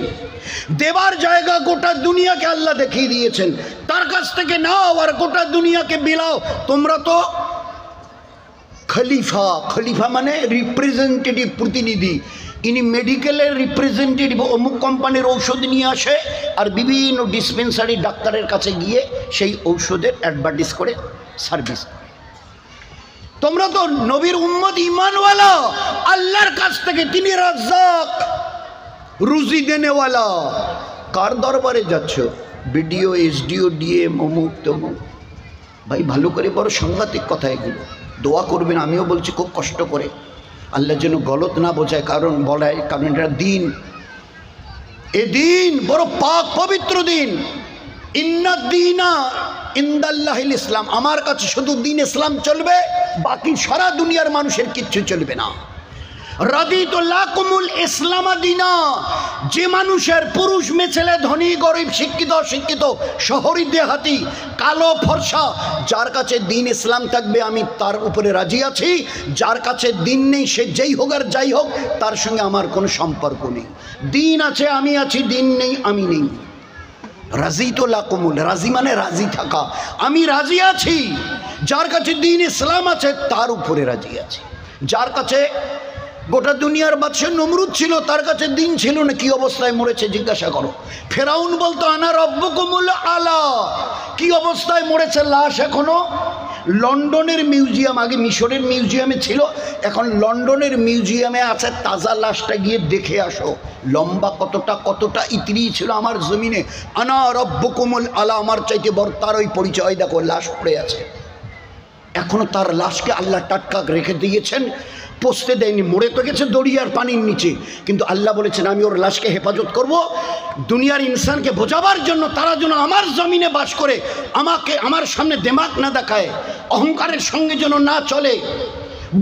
দেবার জায়গা গোটা দুনিয়াকে আল্লাহ দেখিয়ে দিয়েছেন। তার কাছ থেকে নাও আর গোটা দুনিয়াকে বিলাও। তোমরা তো খলিফা, খলিফা মানে রিপ্রেজেন্টেটিভ, প্রতিনিধি। ইনি মেডিকেলের রিপ্রেজেন্টেটিভ, অমুক কোম্পানির ঔষধ নিয়ে আসে আর বিভিন্ন ডিসপেন্সারি ডাক্তারের কাছে গিয়ে সেই ঔষধের অ্যাডভার্টাইজ করে সার্ভিস। তোমরা তো নবীর উম্মত, ঈমানওয়ালা, আল্লাহর কাছ থেকে তিনি রাজ্জাক, রুজি দেনেওয়ালা। কার দরবারে যাচ্ছ? বিডিও, এসডিও, ডিএম, অমুক তমুক। ভাই ভালো করে বড় সাংঘাতিক কথা এগুলো। দোয়া করবেন, আমিও বলছি খুব কষ্ট করে, আল্লাহ যেন গলত না বোঝায়, কারণ বলায়, কারণ এটা দিন, এ দিন বড় পাক পবিত্র দিন। ইন্নাদ্দীনা ইনদাল্লাহিল ইসলাম, আমার কাছে শুধু দিন ইসলাম চলবে, বাকি সারা দুনিয়ার মানুষের কিচ্ছু চলবে না। রাদিতু লাকুমুল ইসলাম দীনা, যে মানুষের পুরুষ মেছেলে, ধনী গরিব, শিক্ষিত অশিক্ষিত, শহরি দেহাতি, কালো ফর্সা, যার কাছে দিন ইসলাম থাকবে আমি তার উপরে রাজি আছি। যার কাছে দিন নেই, সে যেই হোক আর যাই হোক, তার সঙ্গে আমার কোনো সম্পর্ক নেই। দিন আছে আমি আছি, দিন নেই আমি নেই। রাজি তো লাকুমুল, রাজি মানে রাজি থাকা। আমি রাজি আছি, যার কাছে দ্বীন ইসলাম আছে তার উপরে রাজি আছি। যার কাছে গোটা দুনিয়ার বাদশা নমরুদ ছিল, তার কাছে দিন ছিল না, কি অবস্থায় মরেছে জিজ্ঞাসা করো। ফেরাউন বলতো আনা রব্বুকুমুল আলা, কি অবস্থায় মরেছে, লাশ এখনো লন্ডনের মিউজিয়াম, আগে মিশরের মিউজিয়ামে ছিল, এখন লন্ডনের মিউজিয়ামে আছে। তাজা লাশটা গিয়ে দেখে আসো, লম্বা কতটা ইতিরি ছিল আমার জমিনে। আনা রব্বুকুমুল আলা, আমার চাইতে বড় তার ওই পরিচয়, দেখো লাশ পড়ে আছে। এখনো তার লাশকে আল্লাহ টাটকা রেখে দিয়েছেন, পচতে দেয়নি। মরে তো গেছে দরিয়ার পানির নিচে, কিন্তু আল্লাহ বলেছেন আমি ওর লাশকে হেফাজত করব। দুনিয়ার ইনসানকে বোঝাবার জন্য, তারা যেন আমার জমিনে বাস করে আমাকে আমার সামনে দেমাগ না দেখায়, অহংকারের সঙ্গে যেন না চলে,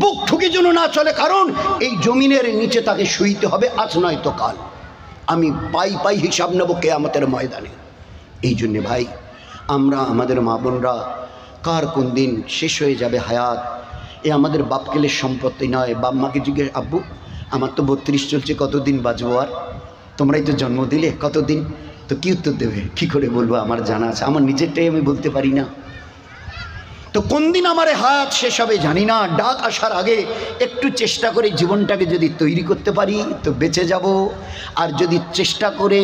বুক ঠুকে যেন না চলে, কারণ এই জমিনের নিচে তাকে শুইতে হবে, আজ নয় তো কাল। আমি পাই হিসাব নেব কিয়ামতের ময়দানে। এই জন্যে ভাই, আমরা আমাদের মা বোনরা কার কোন দিন শেষ হয়ে যাবে হায়াত, এ আমাদের বাপকেলের সম্পত্তি নয়। বাপ মাকে জিজ্ঞেস, আব্বু আমার তো 32 চলছে, কতদিন বাঁচবো আর? তোমরাই তো জন্ম দিলে, কতদিন? তো কি উত্তর দেবে, কি করে বলবো? আমার জানা আছে, আমার নিজেরটাই আমি বলতে পারি না। তো কোন দিন আমার হায়াত শেষ হবে জানি না। ডাক আসার আগে একটু চেষ্টা করে জীবনটাকে যদি তৈরি করতে পারি তো বেঁচে যাব, আর যদি চেষ্টা করে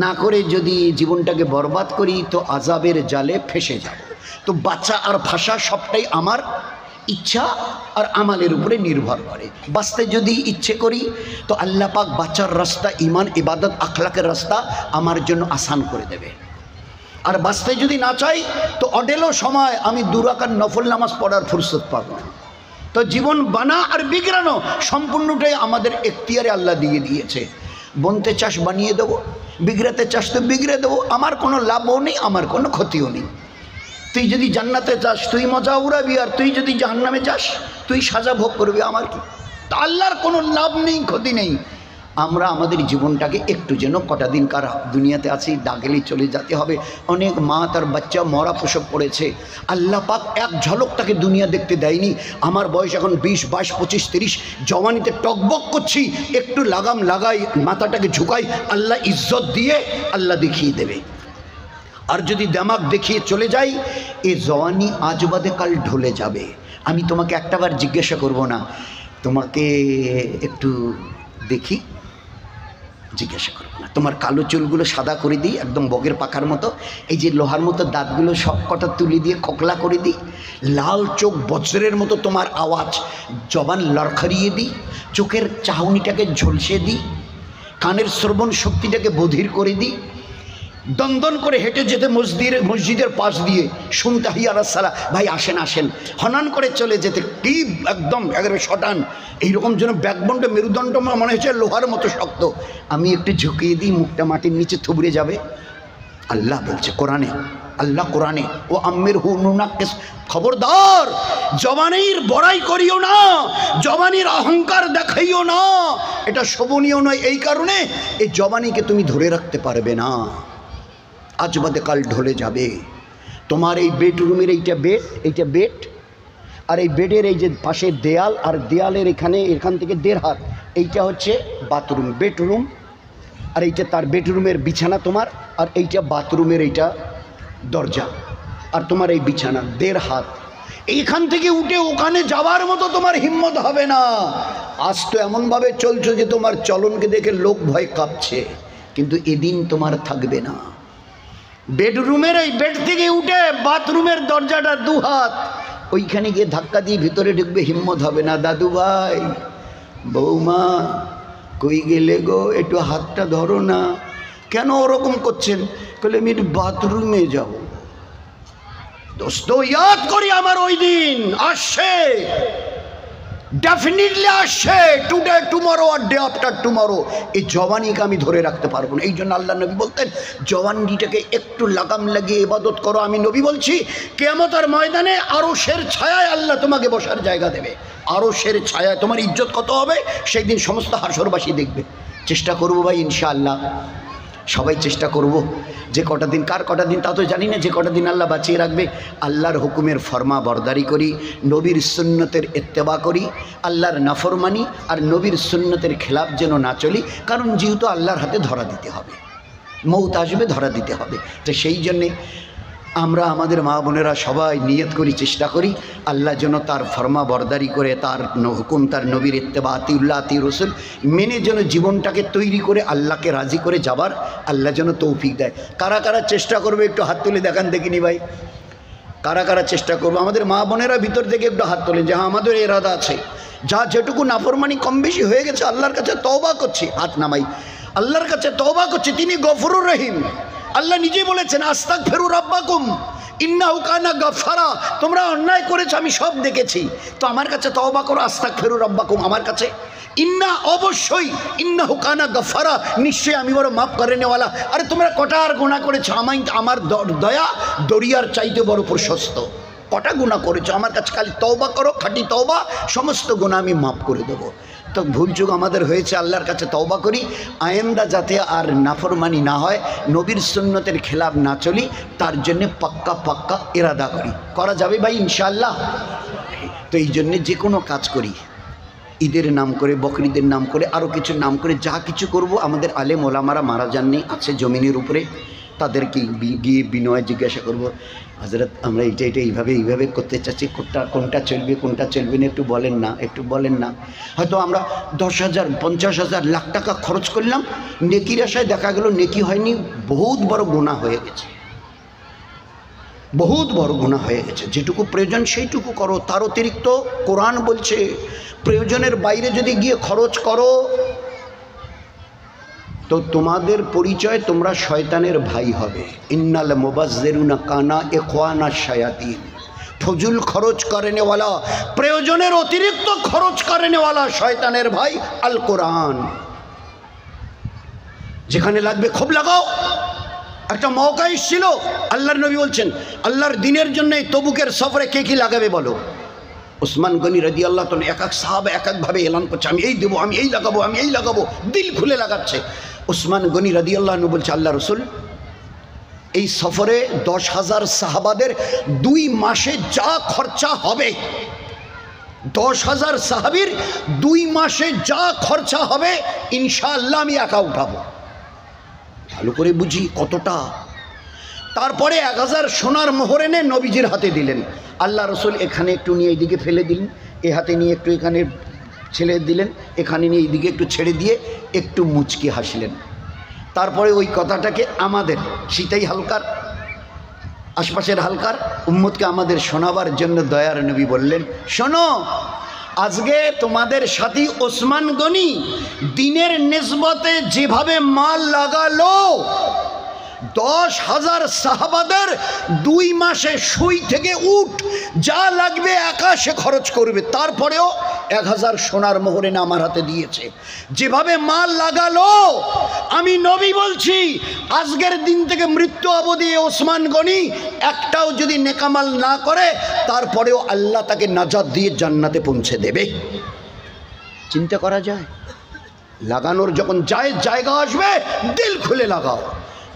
না করে যদি জীবনটাকে বরবাদ করি তো আযাবের জালে ফেসে যাব। তো বাঁচা আর ভাষা সবটাই আমার ইচ্ছা আর আমালের উপরে নির্ভর করে। বাঁচতে যদি ইচ্ছে করি তো আল্লাহ পাক বাঁচার রাস্তা, ইমান, ইবাদত, আখলাকের রাস্তা আমার জন্য আসান করে দেবে। আর বাঁচতে যদি না চাই তো অডেলো সময় আমি 2 রাকাত নফল নামাজ পড়ার ফুরসত পাবো না। তো জীবন বানা আর বিগড়ানো সম্পূর্ণটাই আমাদের এখতিয়ারে আল্লাহ দিয়ে দিয়েছে। বনতে চাষ বানিয়ে দেবো, বিগড়াতে চাষ তো বিগড়ে দেবো, আমার কোনো লাভও নেই, আমার কোনো ক্ষতিও নেই। তুই যদি জান্নাতে চাস তুই মজা উড়াবি, আর তুই যদি জাহান্নামে চাস তুই সাজা ভোগ করবি, আমার কি? তা আল্লাহর কোনো লাভ নেই, ক্ষতি নেই। আমরা আমাদের জীবনটাকে একটু যেন কটা দিন কার দুনিয়াতে আছি, ডাকলেই চলে যেতে হবে। অনেক মা তার বাচ্চা মরা প্রসব করেছে, আল্লাহ পাক এক ঝলক তাকে দুনিয়া দেখতে দেয়নি। আমার বয়স এখন 20, 22, 25, 30, জওয়ানিতে টকবক করছি, একটু লাগাম লাগাই, মাথাটাকে ঝুঁকাই, আল্লাহ ইজ্জত দিয়ে আল্লাহ দেখিয়ে দেবে। আর যদি দামাক দেখিয়ে চলে যাই, এ জওয়ানি আজ বাদে কাল ঢলে যাবে। আমি তোমাকে একটাবার জিজ্ঞাসা করব না, তোমাকে একটু দেখি, জিজ্ঞাসা করবো না। তোমার কালো চুলগুলো সাদা করে দিই, একদম বগের পাখার মতো, এই যে লোহার মতো দাঁতগুলো সব কটা তুলে দিয়ে খোকলা করে দিই, লাল চোখ বজ্রের মতো তোমার আওয়াজ, জবান লড়খড়িয়ে দিই, চোখের চাহনিটাকে ঝলসে দিই, কানের শ্রবণ শক্তিটাকে বধির করে দিই, দন্দন করে হেঁটে যেতে মসজিদের পাশ দিয়ে শুনতে হিয়া রাসালা, ভাই আসেন আসেন, হনান করে চলে যেতে, কি একদম একেবারে শটান, এইরকম যেন ব্যাকবন্ড মেরুদণ্ড মনে হচ্ছে লোহার মতো শক্ত। আমি একটু ঝুঁকিয়ে দিই, মুখটা মাটির নিচে থুবড়ে যাবে। আল্লাহ বলছে কোরআনে, আল্লাহ কোরআনে, ও আম্মির হু নুনাক্কিস, খবরদার জবানির বড়াই করিও না, জবানির অহংকার দেখাইও না। এটা শোভনীয় নয়, এই কারণে এই জবানিকে তুমি ধরে রাখতে পারবে না, আজ বাদে কাল ঢলে যাবে। তোমার এই বেডরুমের এইটা বেড, আর এই বেডের এই যে পাশে দেয়াল, আর দেয়ালের এখান থেকে 1.5 হাত, এইটা হচ্ছে বাথরুম, বেডরুম, আর এইটা তার বেডরুমের বিছানা তোমার, আর এইটা বাথরুমের এইটা দরজা, আর তোমার এই বিছানা 1.5 হাত। এইখান থেকে উঠে ওখানে যাওয়ার মতো তোমার হিম্মত হবে না। আজ তো এমনভাবে চলছো যে তোমার চলনকে দেখে লোক ভয় কাঁপছে, কিন্তু এদিন তোমার থাকবে না। বেডরুমের এই বেড থেকে উঠে বাথরুমের দরজাটা 2 হাত, ওইখানে গিয়ে ধাক্কা দিয়ে ভিতরে ঢুকবে, হিম্মত হবে না। দাদু ভাই, বৌমা কই গেলে গো, একটু হাতটা ধরো না। কেন ওরকম করছেন? বলে আমি বাথরুমে যাব। দোস্ত ইয়াদ করি আমার ওই দিন আসছে, ডেফিনেটলি আসছে, টুডে টুমরো আর ডে আফটার টুমরো। এই জওয়ানিকে আমি ধরে রাখতে পারবো না। এই জন্য আল্লাহ নবী বলতেন জওয়ানিটাকে একটু লাগাম লাগিয়ে ইবাদত করো। আমি নবী বলছি কিয়ামতের ময়দানে আরশের ছায়ায় আল্লাহ তোমাকে বসার জায়গা দেবে, আরশের ছায়ায়। তোমার ইজ্জত কত হবে সেই দিন সমস্ত হাসরবাসী দেখবে। চেষ্টা করবো ভাই ইনশাআল্লাহ, সবাই চেষ্টা করব যে কটা দিন, কার কটা দিন তা তো জানি না, যে কটা দিন আল্লাহ বাঁচিয়ে রাখবে আল্লাহর হুকুমের ফরমা বরদারি করি, নবীর সুন্নতের ইত্তেবা করি, আল্লাহর নাফরমানি আর নবীর সুন্নতের খেলাফ যেন না চলি। কারণ যেহেতু আল্লাহর হাতে ধরা দিতে হবে। মৌত আসবে, ধরা দিতে হবে। তো সেই জন্যে আমরা আমাদের মা বোনেরা সবাই নিয়ত করি, চেষ্টা করি আল্লাহ যেন তার ফরমা বরদারি করে, তার হুকুম, তার নবীর ইত্তেবা, আতিউল্লাহ আতি রসুল মেনে যেন জীবনটাকে তৈরি করে আল্লাহকে রাজি করে যাবার আল্লাহ যেন তৌফিক দেয়। কারা কারা চেষ্টা করবে একটু হাত তুলে দেখান দেখিনি ভাই, কারা কারা চেষ্টা করবো? আমাদের মা বোনেরা ভিতর থেকে একটু হাত তোলেন যে হ্যাঁ আমাদের এরাদা আছে, যা যেটুকু নাফরমানি কম বেশি হয়ে গেছে আল্লাহর কাছে তওবা করছি, হাত নামাই, আল্লাহর কাছে তওবা করছি, তিনি গফুরুর রহিম। আল্লাহ নিজে বলেছেন আস্তাগফিরু রাব্বাকুম ইন্নাহু কানা গাফফারা, তোমরা অন্যায় করেছো আমি সব দেখেছি, তো আমার কাছে তওবা করো, আস্তাগফিরু রাব্বাকুম, আমার কাছে ইন্না অবশ্যই ইন্নাহু কানা গাফফারা, নিশ্চয়ই আমি বড় মাফ করে নেওয়ালা। আরে তোমরা কটা আর গুনাহ করেছো, আমার দয়া দরিয়ার চাইতে বড় প্রশস্ত। কটা গুনাহ করেছো, আমার কাছে খালি তওবা করো, খাঁটি তওবা, সমস্ত গুনাহ আমি মাফ করে দেবো। তো ভুলচুক আমাদের হয়েছে, আল্লাহর কাছে তওবা করি, আয়েন্দা যাতে আর নাফরমানি না হয়, নবীর সুন্নতের খেলাফ না চলি, তার জন্যে পাক্কা পাক্কা ইরাদা করি। করা যাবে ভাই ইনশাআল্লাহ? তো এই জন্যে যে কোনো কাজ করি, ঈদের নাম করে, বকরিদের নাম করে, আরও কিছু নাম করে যা কিছু করব, আমাদের আলেম ওলামারা মারা যাননি, আছে জমিনের উপরে, তাদেরকে গিয়ে বিনয় জিজ্ঞাসা করব, হযরত আমরা এইটা এইভাবে করতে চাচ্ছি, কোনটা চলবে কোনটা চলবে না একটু বলেন না। হয়তো আমরা 10,000 50,000 লাখ টাকা খরচ করলাম, নেকির আশায় দেখা গেল নেকি হয়নি, বহুত বড় গুনাহ হয়ে গেছে, বহুত বড় গুনাহ হয়ে গেছে। যেটুকু প্রয়োজন সেইটুকু করো, তার অতিরিক্ত কোরআন বলছে প্রয়োজনের বাইরে যদি গিয়ে খরচ করো তো তোমাদের পরিচয় তোমরা শয়তানের ভাই হবে। ইন্নাল মুবাজ্জিরুনা কানা ইখওয়ানা শায়াতিন, ফজুল খরচ করেনেওয়ালা, প্রয়োজনের অতিরিক্ত খরচ করেনেওয়ালা শয়তানের ভাই আল কোরআন। যেখানে লাগবে খুব লাগাও। একটা মওকা এসেছিল, আল্লাহর নবী বলছেন আল্লাহর দিনের জন্য তবুকের সফরে কে কি লাগাবে বলো? উসমান গনি রাদিয়াল্লাহু তাআলা এক এক সাহাবা এক একভাবে এলান করছে, আমি এই দেবো, আমি এই লাগাবো, দিল খুলে লাগাচ্ছে। উসমান গনি রাদিয়াল্লাহু আনহু বলছে আল্লাহ রসুল এই সফরে 10,000 সাহাবাদের 2 মাসে যা খরচা হবে, 10,000 সাহাবীর 2 মাসে যা খরচা হবে ইনশাআল্লাহ আমি একা উঠাবো। ভালো করে বুঝি কতটা। তারপরে 1000 সোনার মোহর এনে নবীজির হাতে দিলেন। আল্লাহ রসুল এখানে একটু নিয়ে এইদিকে ফেলে দিলেন, এ হাতে নিয়ে একটু এখানে ছেড়ে দিলেন, এখানে নিয়ে এইদিকে একটু ছেড়ে দিয়ে একটু মুচকি হাসলেন। তারপরে ওই কথাটাকে আমাদের শীতাই হালকার, আশপাশের হালকার উম্মতকে আমাদের শোনাবার জন্য দয়ার নবী বললেন, শোনো আজকে তোমাদের সাথী ওসমান গনি দিনের নিসবতে যেভাবে মাল লাগালো, 10,000 সাহাবাদের 2 মাসে সুই থেকে উঠ যা লাগবে আকাশে খরচ করবে, তারপরেও 1000 সোনার মোহর এনে আমার হাতে দিয়েছে। যেভাবে মাল লাগালো, আমি নবী বলছি আজকের দিন থেকে মৃত্যু অবধি ওসমান গনি একটাও যদি নেকামাল না করে, তারপরেও আল্লাহ তাকে নাজাত দিয়ে জান্নাতে পৌঁছে দেবে। চিন্তা করা যায়? লাগানোর যখন জায়গা আসবে দিল খুলে লাগাও,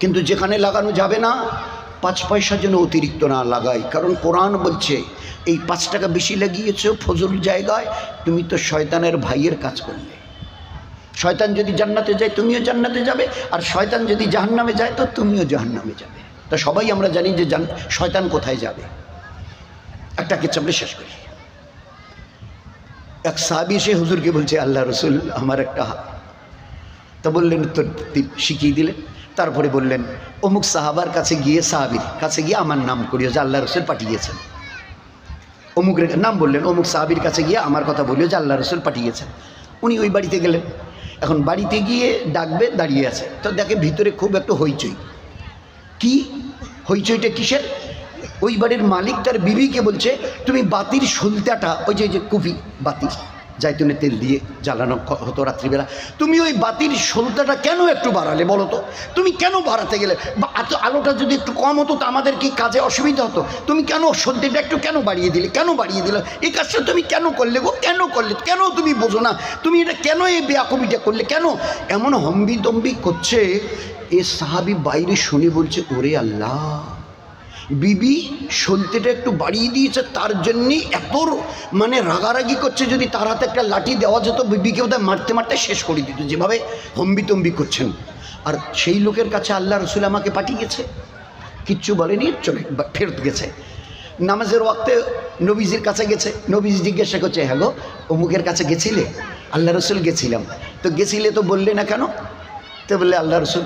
কিন্তু যেখানে লাগানো যাবে না 5 পয়সা যেন অতিরিক্ত না লাগাই। কারণ কোরআন বলছে এই 5 টাকা বেশি লাগিয়েছো ফজল জায়গায়, তুমি তো শয়তানের ভাইয়ের কাজ করলে। শয়তান যদি জান্নাতে যায় তুমিও জান্নাতে যাবে, আর শয়তান যদি জাহান্নামে যায় তো তুমিও জাহান্নামে যাবে। তো সবাই আমরা জানি যে শয়তান কোথায় যাবে। একটা কিচ্ছা বলে শেষ করি। এক সাহাবী এসে হুজুরকে বলছে আল্লাহ রসুল আমার একটা, তা বললেন তো শিখিয়ে দিলেন। তারপরে বললেন অমুক সাহাবার কাছে গিয়ে, সাহাবীর কাছে গিয়ে আমার নাম করিও যে আল্লাহ রসুল পাঠিয়েছেন। অমুকের নাম বললেন, অমুক সাহাবীর কাছে গিয়ে আমার কথা বলিও যে আল্লাহ রসুল পাঠিয়েছেন। উনি ওই বাড়িতে গেলেন। এখন বাড়িতে গিয়ে ডাকবে, দাঁড়িয়ে আছে, তো দেখে ভিতরে খুব একটা হইচই। কি হইচইটা কিসের? ওই বাড়ির মালিক তার বিবিকে বলছে তুমি বাতির সুলতাটা, ওই যে কুফি বাতি জাইতুনের তেল দিয়ে জ্বালানো হতো রাত্রিবেলা, তুমি ওই বাতির সুলতাটা কেন একটু বাড়ালে বলো তো? তুমি কেন বাড়াতে গেলে? আলোটা যদি একটু কম হতো তো আমাদের কি কাজে অসুবিধা হতো? তুমি কেন সুলতাটা একটু কেন বাড়িয়ে দিলে? কেন বাড়িয়ে দিলে? এই কাজটা তুমি কেন করলে গো? কেন করলে? কেন তুমি বোঝো না? তুমি এটা কেন এই বেয়াকুবিটা করলে? কেন এমন হম্বি তম্বি করছে? এ সাহাবী বাইরে শুনে বলছে ওরে আল্লাহ, বিবি সলতেটা একটু বাড়িয়ে দিয়েছে, তার জন্যই এত মানে রাগারাগি করছে। যদি তার হাতে একটা লাঠি দেওয়া যেত বিবিকে বোধহয় মারতে মারতে শেষ করে দিত, যেভাবে হম্বিতম্বি করছেন। আর সেই লোকের কাছে আল্লাহ রসুল আমাকে পাঠিয়েছে, কিচ্ছু বলেনি, চলে ফেরত গেছে। নামাজের ওয়াক্তে নবীজির কাছে গেছে, নবীজি জিজ্ঞাসা করছে, হ্যাঁ গো অমুকের কাছে গেছিলে? আল্লাহ রসুল গেছিলাম। তো গেছিলে তো বললে না কেন? তো বললে আল্লাহ রসুল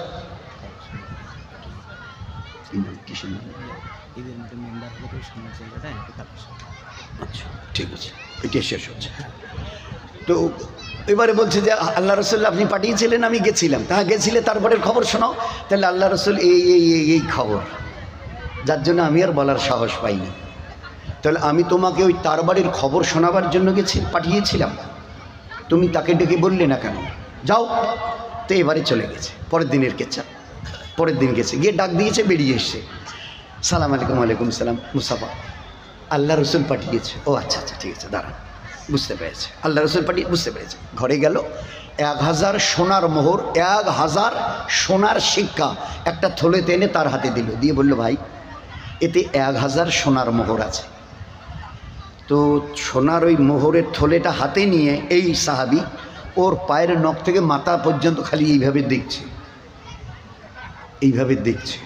আচ্ছা ঠিক আছে, এটা শেষ হচ্ছে। তো এবারে বলছে যে আল্লাহ রসুল আপনি পাঠিয়েছিলেন, আমি গেছিলাম। তা গেছিলে, তারপরের খবর শোনাও। তাহলে আল্লাহ রসুল এই খবর, যার জন্য আমি আর বলার সাহস পাইনি। তাহলে আমি তোমাকে ওই তার বাড়ির খবর শোনাবার জন্য পাঠিয়েছিলাম, তুমি তাকে ডেকে বললে না কেন? যাও। তো এবারে চলে গেছে, পরের দিনের কেচ্ছা। পরের দিন গেছে, গিয়ে ডাক দিয়েছে, বেরিয়ে এসছে, সালাম আলাইকুম। ওয়ালাইকুম সালাম, মুসাফা আল্লাহ রসুল পাঠিয়েছে। ও আচ্ছা আচ্ছা ঠিক আছে, দাঁড়ান, বুঝতে পেরেছে, আল্লাহ রসুল পাঠিয়ে, বুঝতে পেরেছে। ঘরে গেল, 1000 সোনার মোহর, 1000 সোনার শিক্ষা একটা থলেতে এনে তার হাতে দিল, দিয়ে বলল, ভাই এতে 1000 সোনার মোহর আছে। তো সোনার ওই মোহরের থলেটা হাতে নিয়ে এই সাহাবি ওর পায়ের নখ থেকে মাথা পর্যন্ত খালি এইভাবে দেখছে, এইভাবে দেখছে।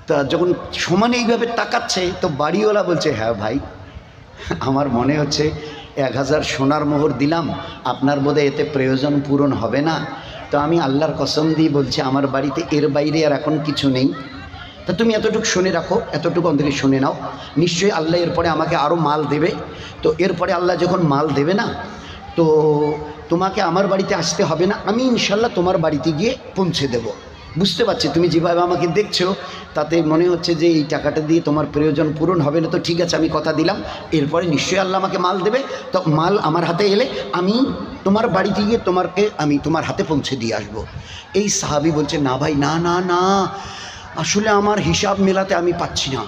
তা যখন সমানে এইভাবে তাকাচ্ছে, তো বাড়িওয়ালা বলছে, হ্যাঁ ভাই আমার মনে হচ্ছে 1000 সোনার মোহর দিলাম, আপনার বোধহয় এতে প্রয়োজন পূরণ হবে না। তো আমি আল্লাহর কসম দিয়ে বলছি, আমার বাড়িতে এর বাইরে আর এখন কিছু নেই। তা তুমি এতটুকু শুনে রাখো, এতটুকু অন্তরে শুনে নাও, নিশ্চয়ই আল্লাহ এরপরে আমাকে আরও মাল দেবে। তো এরপরে আল্লাহ যখন মাল দেবে না, তো তোমাকে আমার বাড়িতে আসতে হবে না, আমি ইনশাল্লাহ তোমার বাড়িতে গিয়ে পৌঁছে দেব। বুঝতে পারছি তুমি যেভাবে আমাকে দেখছো, তাতে মনে হচ্ছে যে এই টাকাটা দিয়ে তোমার প্রয়োজন পূরণ হবে না। তো ঠিক আছে, আমি কথা দিলাম, এরপরে নিশ্চয়ই আল্লাহ আমাকে মাল দেবে। তো মাল আমার হাতে এলে আমি তোমার বাড়িতে গিয়ে আমি তোমার হাতে পৌঁছে দিয়ে আসবো। এই সাহাবি বলছে, না ভাই, না না না, আসলে আমার হিসাব মেলাতে আমি পাচ্ছি না।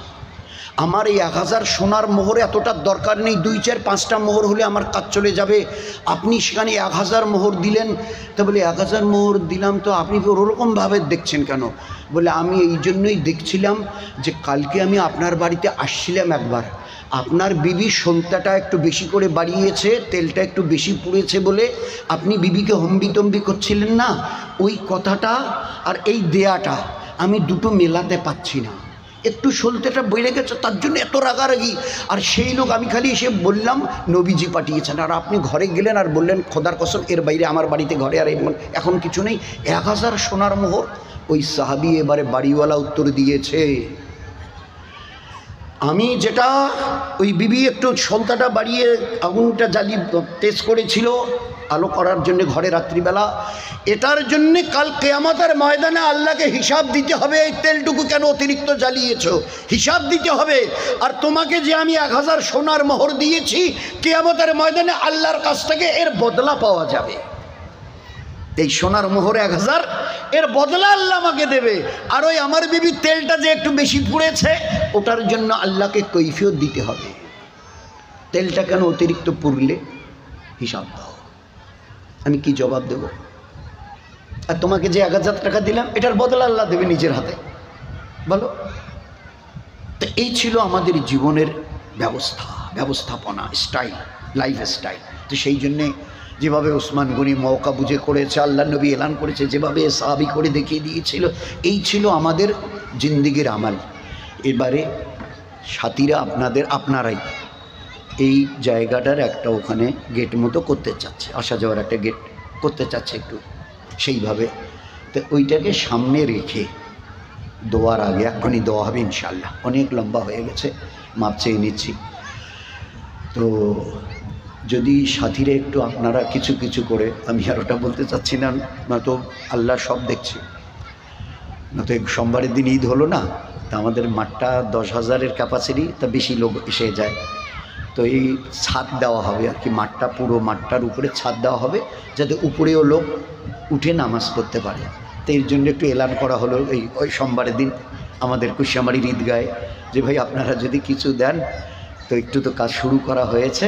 আমার এই 1000 সোনার মোহর এতটা দরকার নেই, 2, 4, 5টা মোহর হলে আমার কাজ চলে যাবে। আপনি সেখানে 1000 মোহর দিলেন। তো বলে, 1000 মোহর দিলাম, তো আপনি ওরকমভাবে দেখছেন কেন? বলে, আমি এই জন্যই দেখছিলাম যে কালকে আমি আপনার বাড়িতে আসছিলাম একবার, আপনার বিবি সলতাটা একটু বেশি করে বাড়িয়েছে, তেলটা একটু বেশি পুড়েছে বলে আপনি বিবিকে হম্বিতম্বি করছিলেন না, ওই কথাটা আর এই দেয়াটা আমি দুটো মেলাতে পাচ্ছি না, একটু সলতেটা বেড়ে গেছে, তার জন্য এত রাগারাগি। আর সেই লোক আমি খালি এসে বললাম নবীজি পাঠিয়েছেন, আর আপনি ঘরে গেলেন আর বললেন খোদার কসম এর বাইরে আমার বাড়িতে ঘরে আর এখন কিছু নেই, 1000 সোনার মোহর। ওই সাহাবি এবারে বাড়িওয়ালা উত্তর দিয়েছে, আমি যেটা ওই বিবি একটু সলতাটা বাড়িয়ে আগুনটা জ্বালিয়ে তেজ করেছিল আলো করার জন্য ঘরে রাত্রিবেলা, এটার জন্যে কাল কিয়ামতের ময়দানে আল্লাহকে হিসাব দিতে হবে, এই তেলটুকু কেন অতিরিক্ত জ্বালিয়েছো, হিসাব দিতে হবে। আর তোমাকে যে আমি 1000 সোনার মোহর দিয়েছি, কিয়ামতের ময়দানে আল্লাহর কাছ থেকে এর বদলা পাওয়া যাবে। এই সোনার মোহর 1000, এর বদলা আল্লাহ আমাকে দেবে। আর ওই আমার বিবি তেলটা যে একটু বেশি পুড়েছে, ওটার জন্য আল্লাহকে কৈফিয়ত দিতে হবে। তেলটা কেন অতিরিক্ত পুড়লে, হিসাব দাও। আমি কি জবাব দেব? আর তোমাকে যে 1000 টাকা দিলাম, এটার বদলা আল্লাহ দেবে নিজের হাতে, বলো। তো এই ছিল আমাদের জীবনের ব্যবস্থাপনা, স্টাইল, লাইফ স্টাইল। তো সেই জন্যে যেভাবে ওসমান গনি মৌকা বুঝে করেছে, আল্লাহ নবী এলান করেছে, যেভাবে সাহাবি করে দেখিয়ে দিয়েছিল, এই ছিল আমাদের জিন্দিগির আমাল। এবারে সাথীরা আপনারাই এই জায়গাটার একটা ওখানে গেট মতো করতে চাচ্ছে, আসা যাওয়ার একটা গেট করতে চাচ্ছে একটু সেইভাবে। তো ওইটাকে সামনে রেখে দোয়ার আগে, এক্ষুনি দোয়া হবে ইনশাল্লাহ, অনেক লম্বা হয়ে গেছে, মাপ চেয়ে নিচ্ছি। তো যদি সাথীরা একটু আপনারা কিছু কিছু করে, আমি আর ওটা বলতে চাচ্ছি না, নয়তো আল্লাহ সব দেখছে, নয়তো সোমবারের দিন ঈদ হলো না, তা আমাদের মাঠটা 10,000-এর ক্যাপাসিটি, তা বেশি লোক এসে যায়। তো এই ছাদ দেওয়া হবে আর কি, মাঠটা পুরো মাঠটার উপরে ছাদ দেওয়া হবে, যাতে উপরেও লোক উঠে নামাজ পড়তে পারে। তো এর জন্য একটু এলান করা হলো ওই সোমবারের দিন আমাদের কুশিয়ামারির ঈদগাহে, যে ভাই আপনারা যদি কিছু দেন, তো একটু তো কাজ শুরু করা হয়েছে,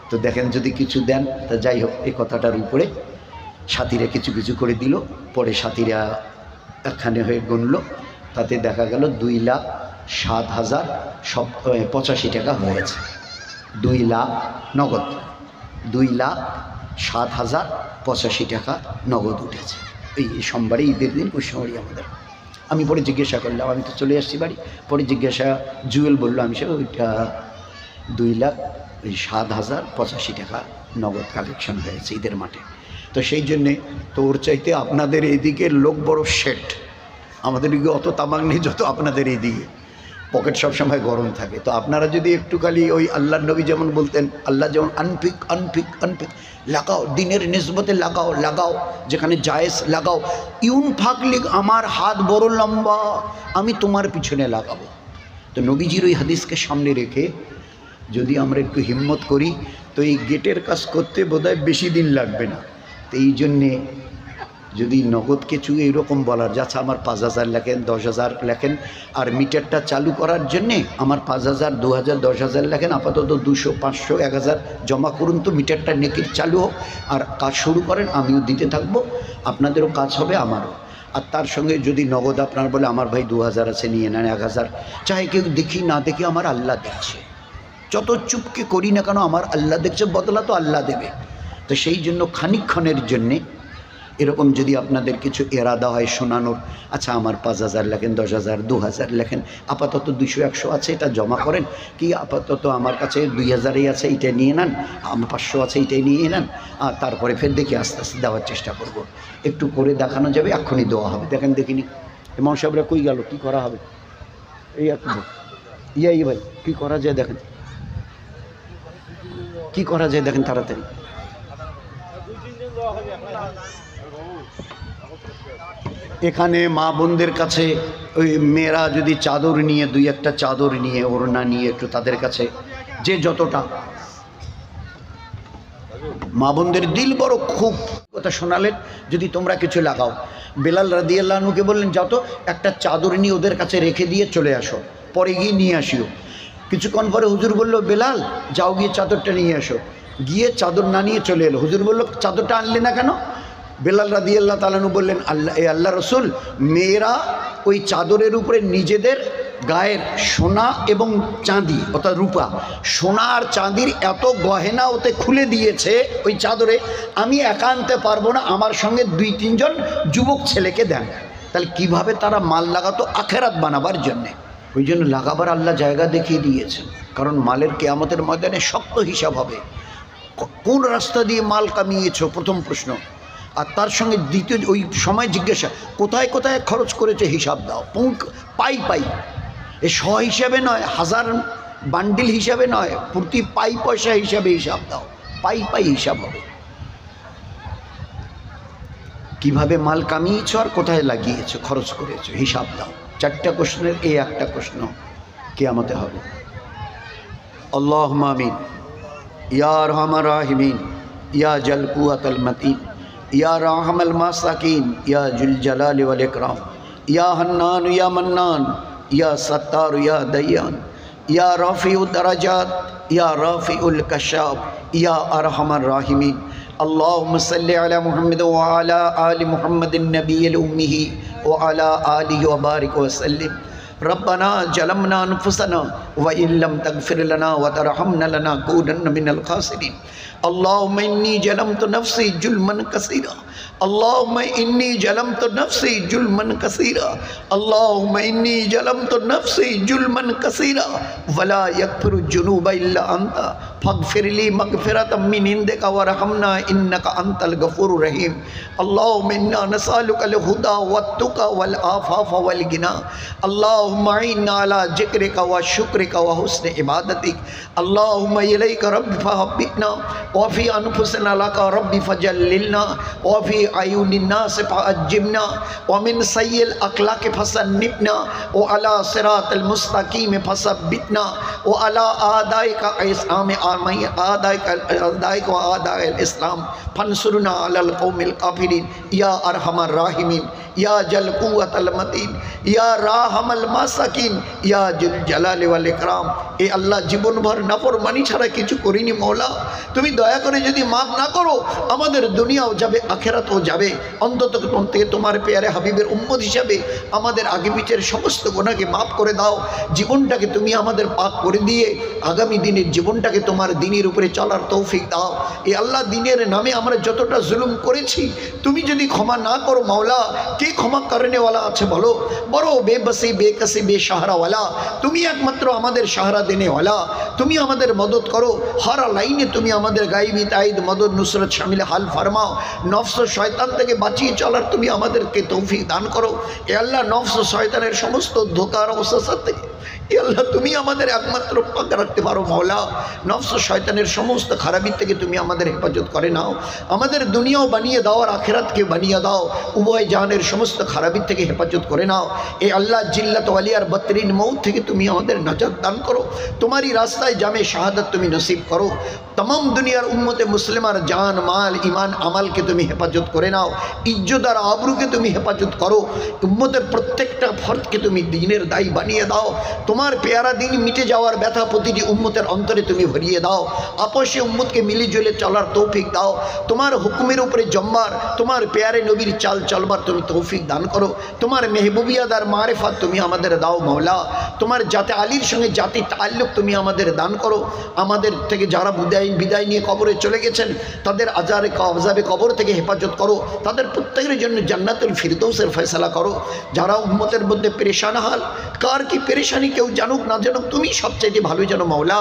তো দেখেন যদি কিছু দেন। তা যাই হোক, এই কথাটার উপরে সাথীরা কিছু কিছু করে দিল। পরে সাথীরা একখানে হয়ে গুনল, তাতে দেখা গেল 2,07,085 টাকা হয়েছে। 2 লাখ নগদ, 2,07,085 টাকা নগদ উঠেছে। এই সোমবারে ঈদের দিন কুশমারি আমাদের। আমি পরে জিজ্ঞাসা করলাম, আমি তো চলে আসছি বাড়ি, পরে জিজ্ঞাসা জুয়েল বললো আমি সব ওইটা 2,07,085 টাকা নগদ কালেকশন হয়েছে ঈদের মাঠে। তো সেই জন্যে তো ওর চাইতে আপনাদের এইদিকের লোক বড় শেট, আমাদের দিকে অত তামাক নেই যত আপনাদের এইদিকে, পকেট সবসময় গরম থাকে। তো আপনারা যদি একটু খালি ওই আল্লাহর নবী যেমন বলতেন, আল্লাহ যেমন আনফিক আনফিক আনফিক, লাগাও দিনের নিসবতে লাগাও লাগাও, যেখানে জায়েজ লাগাও। ইউনফাক লিগ, আমার হাত বড় লম্বা, আমি তোমার পিছনে লাগাবো। তো নবীজির ওই হাদিসকে সামনে রেখে যদি আমরা একটু হিম্মত করি তো এই গেটের কাজ করতে বোধহয় বেশি দিন লাগবে না। তো এই জন্যে যদি নগদ কিছু এইরকম বলার যাচ্ছে, আমার 5,000 লেখেন, 10,000 লেখেন, আর মিটারটা চালু করার জন্যে আমার 5,000, 2,000, 10,000 লেখেন, আপাতত 200, 500, 1,000 জমা করুন, তো মিটারটা নেকির চালু হোক, আর কাজ শুরু করেন, আমিও দিতে থাকবো, আপনাদেরও কাজ হবে আমারও। আর তার সঙ্গে যদি নগদ আপনার বলে আমার ভাই 2,000 আছে নিয়ে নেন, 1,000, চাहे কেউ দেখি না দেখি আমার আল্লাহ দেখছে, যত চুপকে করি না কেন আমার আল্লাহ দেখছে, বদলা তো আল্লাহ দেবে। তো সেই জন্য খানিকক্ষণের জন্যে এরকম যদি আপনাদের কিছু এরাদা হয় শোনানোর, আচ্ছা আমার 5,000 লেখেন, 10,000, 2,000 লেখেন, আপাতত 200, 100 আছে এটা জমা করেন, কি আপাতত আমার কাছে 2,000ই আছে এটা নিয়ে নেন, আমার 500 আছে এটাই নিয়ে নেন, আর তারপরে ফের দেখি আস্তে আস্তে দেওয়ার চেষ্টা করব। একটু করে দেখানো যাবে, এক্ষুনি দেওয়া হবে। দেখেন দেখিনি ইমাম সাহেবরা কই গেল, কী করা হবে? এই ইয়াই ভাই কী করা যায় দেখেন, কী করা যায় দেখেন তাড়াতাড়ি। এখানে মা বোনদের কাছে ওই মেয়েরা যদি চাদর নিয়ে, 2-1টা চাদর নিয়ে, ওড়না নিয়ে একটু তাদের কাছে যে যতটা, মা বোনদের দিল বড় খুব কথা শোনালেন, যদি তোমরা কিছু লাগাও। বেলাল রাদিয়াল্লাহু আনহুকে বললেন যাও তো একটা চাদর নিয়ে ওদের কাছে রেখে দিয়ে চলে আসো, পরে গিয়ে নিয়ে আসিও। কিছুক্ষণ পরে হুজুর বলল বেলাল যাও গিয়ে চাদরটা নিয়ে আসো, গিয়ে চাদর না নিয়ে চলে এলো। হুজুর বলল চাদরটা আনলে না কেন? বেলাল রাদিয়াল্লাহু তাআলা আনহু বললেন আল্লাহ রসুল, মেয়েরা ওই চাদরের উপরে নিজেদের গায়ের সোনা এবং চাঁদি অর্থাৎ রূপা, সোনা আর চাঁদির এত গহেনা ওতে খুলে দিয়েছে ওই চাদরে, আমি একা আনতে পারবো না, আমার সঙ্গে 2-3 জন যুবক ছেলেকে দেন। তাহলে কিভাবে তারা মাল লাগাতো আখেরাত বানাবার জন্যে, ওই জন্য লাগাবার আল্লাহ জায়গা দেখিয়ে দিয়েছেন। কারণ মালের কিয়ামতের ময়দানে শক্ত হিসাব হবে, কোন রাস্তা দিয়ে মাল কামিয়েছো প্রথম প্রশ্ন, আর তার সঙ্গে দ্বিতীয় ওই সময় জিজ্ঞাসা কোথায় কোথায় খরচ করেছে হিসাব দাও, পাই পাই, এ শ হিসাবে নয়, 1000 বান্ডিল হিসাবে নয়, প্রতি পাই পয়সা হিসাবে হিসাব দাও, পাই পাই হিসাব হবে। কিভাবে মাল কামিয়েছ আর কোথায় লাগিয়েছো, খরচ করেছো, হিসাব দাও। 4টা প্রশ্নের এই একটা প্রশ্ন কিয়ামতে হবে। আল্লাহুম্মা আমিন। ইয়া আরহামার রাহিমিন, ইয়া জাল কুওয়াতাল মাতিন, ইয়া রাহমাল মাসাকিন, ইয়া জুল জালালি ওয়াল ইকরাম, ইয়া হান্নান ইয়া মান্নান, ইয়া সাত্তার ইয়া দাইয়ান, ইয়া রাফিউদ দারাজাত, ইয়া রাফিউল কাশাফ, ইয়া আরহামার রাহিমিন। আল্লাহুম্মা সাল্লি আলা মুহাম্মাদ ওয়া আলা আলি মুহাম্মাদিন নবিয়্যিল উম্মিহি ওয়া আলা আলিহি ওয়া বারিক ওয়া সাল্লিম। রব্বানা জালামনা আনফুসানা ওয়া ইল্লাম তাগফির লানা ওয়া তারহামনা লানাকুনান্না মিনাল খাসিরিন। আল্লাহুম্মা ইন্নী জালামতু নাফসি জুলমান কাসীরা, আল্লাহুম্মা ইন্নী জালামতু নাফসি জুলমান কাসীরা, আল্লাহুম্মা ইন্নী জালামতু নাফসি জুলমান কাসীরা ওয়া লা ইয়াগফিরু যুনুবা ইল্লা আনতা ফাগফিরলি মাগফিরাতাম মিন ইনদিকা ওয়ারহামনা ইন্নাকা আনতাল গফুরুর রহিম। আল্লাহুম্মা ইন্না নাসআলুকাল হুদা ওয়াত তুকা ওয়াল আফাফা ওয়াল গিনা। আল্লাহুম্মা ইন্না আলা যিকরিকা ওয়া শুকরিকা ওয়া হুসনি ইবাদাতিক। আল্লাহুম্মা ইলাইকা রাব্বি ফাহাব্বিনা ওয়া ফি আনফুসিনা লাকা রাব্বি ফাজাল্লিলনা ওয়া ফি আয়ুনিন নাস ফাআজ্জিবনা ওয়া মিন সাইয়্যিল আখলাকি ফাসান্নিবনা ওয়া আলা সিরাতাল মুস্তাকিম ফাসাব্বিতনা ওয়া আলা আদাইকা ইসলামে আদাইকা ওয়া আদাইল ইসলাম ফানসুরনা আলাল কওমিল কাফিরিন। ইয়া আরহামার রাহিমিন, ইয়া জাল কুওয়াতাল মাতিন, ইয়া রাহমাল মাসাকিন, ইয়া জুল জালালি ওয়াল کرام এ আল্লাহ জীবনভর নাফরমানি ছাড়া কিছু করিনি মওলা তুমি দয়া করে যদি মাফ না করো আমাদের দুনিয়াও যাবে আখিরাতও যাবে অন্তত তোমার পেয়ারে হাবিবের উম্মত হিসাবে আমাদের আগে পিছের সমস্ত গুনাহকে মাফ করে দাও জীবনটাকে তুমি আমাদের পাক করে দিয়ে আগামী দিনের জীবনটাকে তোমার দ্বীনের উপরে চলার তৌফিক দাও এ আল্লাহ দ্বীনের নামে আমরা যতটা জুলুম করেছি তুমি যদি ক্ষমা না করো মাওলা কে ক্ষমা করনেওয়ালা আছে বলো বড় বেবসি বেকসি বেসাহারাওয়ালা তুমি একমাত্র আমাদের সাহারা দেনেওয়ালা তুমি আমাদের মদত করো হর লাইনে তুমি আমাদের গাইবি তাইদ মদত নুসরত শামিল হাল ফরমাও নফস ও শয়তান থেকে বাঁচিয়ে চলার তুমি আমাদেরকে তৌফিক দান করো এ আল্লাহ নফস ও শয়তানের সমস্ত ধোঁকার অবস্থা থেকে এ আল্লাহ তুমি আমাদের একমাত্র পাক রাখতে পারো মাওলা নফস ও শয়তানের সমস্ত খারাপি থেকে তুমি আমাদের হেফাজত করে নাও আমাদের দুনিয়াও বানিয়ে দাও আর আখিরাতকে বানিয়ে দাও উভয় জাহানের সমস্ত খারাপি থেকে হেফাজত করে নাও এ আল্লাহ জিল্লাত ওয়ালি আর বদতরিন মউত থেকে তুমি আমাদের নাজাত দান করো তোমারই রাস্তায় জামে শাহাদাত তুমি নসিব করো तमाम दुनियार उम्मते मुस्लिमार जान माल ईमान अमल के तुम हेफाजत करे नाओ इज्जत और आबरू के तुम हेफाजत करो उम्मतेर प्रत्येकटा फर्द के तुम दीनेर दायी बनिए दाओ तुम्हार प्यारा दिन मिटे जावार व्यथा प्रतिटी उम्मतेर अंतरे तुम भरिए दाओ आपसे उम्मत के मिली जुले चलार तौफिक दाओ तुम्हार हुक्मेर उपरे जम्बार तुम्हार प्यारे नबीर चाल चलबार तुम तौफिक दान करो तुम्हार महबूबियादार मारिफत तुम आमादेर दाओ मौला तुम्हार जाते आलिर संगे जाति ताल्लुक तुम आमादेर दान करो आमादेर थेके जारा বিদায় নিয়ে কবরে চলে গেছেন তাদের আযাবে কবর থেকে হেফাজত করো তাদের প্রত্যেকের জন্য জান্নাতুল ফিরদৌসের ফয়সালা করো যারা উম্মতের মধ্যে পেরেশান হাল কার কি পেরেশানি কেউ জানুক না জানুক তুমি সবচেয়ে ভালো জানো মাওলা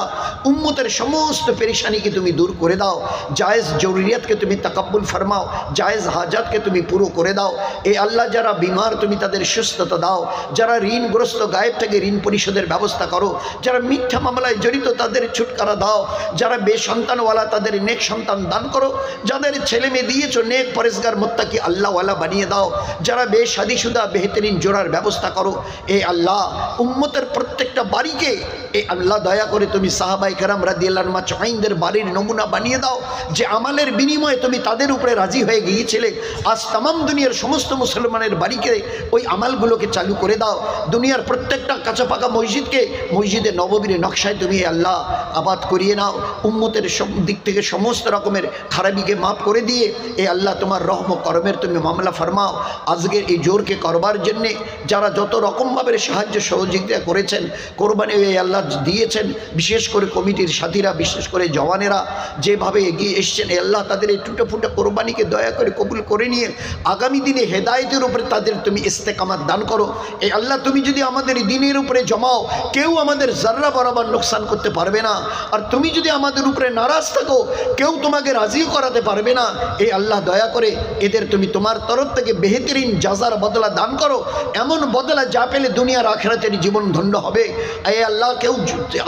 উম্মতের সমস্ত পেরেশানিকে তুমি দূর করে দাও জায়েজ জরুরিয়াতকে তুমি তাকাব্বুল ফরমাও জায়েজ হাজাতকে তুমি পুরো করে দাও এই আল্লাহ যারা বিমার তুমি তাদের সুস্থতা দাও যারা ঋণগ্রস্ত গায়েব থেকে ঋণ পরিশোধের ব্যবস্থা করো যারা মিথ্যা মামলায় জড়িত তাদের ছুটকারা দাও যারা সন্তানওয়ালা তাদের নেক সন্তান দান করো যাদের ছেলে মেয়ে দিয়েছো নেক পরেজগার মুত্তাকি আল্লাহওয়ালা বানিয়ে দাও যারা বেশাদিশুদা বেহতরিন জোড়ার ব্যবস্থা করো এ আল্লাহ উম্মতের প্রত্যেকটা বাড়িকে এ আল্লাহ দয়া করে তুমি সাহাবায়ে কেরাম রাদিয়াল্লাহু আনহুম আজমাইনদের বাড়ির নমুনা বানিয়ে দাও যে আমলের বিনিময়ে তুমি তাদের উপরে রাজি হয়ে গিয়েছিলে আজ तमाम দুনিয়ার সমস্ত মুসলমানের বাড়িকে ওই আমলগুলোকে চালু করে দাও দুনিয়ার প্রত্যেকটা কাঁচা পাকা মসজিদকে মসজিদে নববীর নকশায় তুমি আল্লাহ আবাদ করিয়ে নাও উম্মতের সব দিক থেকে সমস্ত রকমের খারাপিকে মাফ করে দিয়ে এ আল্লাহ তোমার রহম করমের তুমি মামলা ফরমাও আজকের এই জোরকে করবার জন্য যারা যত রকমভাবে সাহায্য সহযোগিতা করেছেন কোরবানি এই আল্লাহ দিয়েছেন বিশেষ করে কমিটির সাথীরা বিশেষ করে জওয়ানেরা যেভাবে এগিয়ে এসেছেন এই আল্লাহ তাদের এই টুটা ফুটা কোরবানিকে দয়া করে কবুল করে নিয়ে আগামী দিনে হেদায়েতের উপরে তাদের তুমি ইস্তেকামাত দান করো এই আল্লাহ তুমি যদি আমাদের দিনের উপরে জমাও কেউ আমাদের জাররা বরাবর নোকসান করতে পারবে না আর তুমি যদি আমাদের উপরে নারাজ থাকো কেউ তোমাকে রাজি করাতে পারবে না এই আল্লাহ দয়া করে এদের তুমি তোমার তরফ থেকে বেহতরিন জাযার বদলা দান করো এমন বদলা যা পেলে দুনিয়ার আখিরাতের জীবন ধন্য হবে এই আল্লাহ কেউ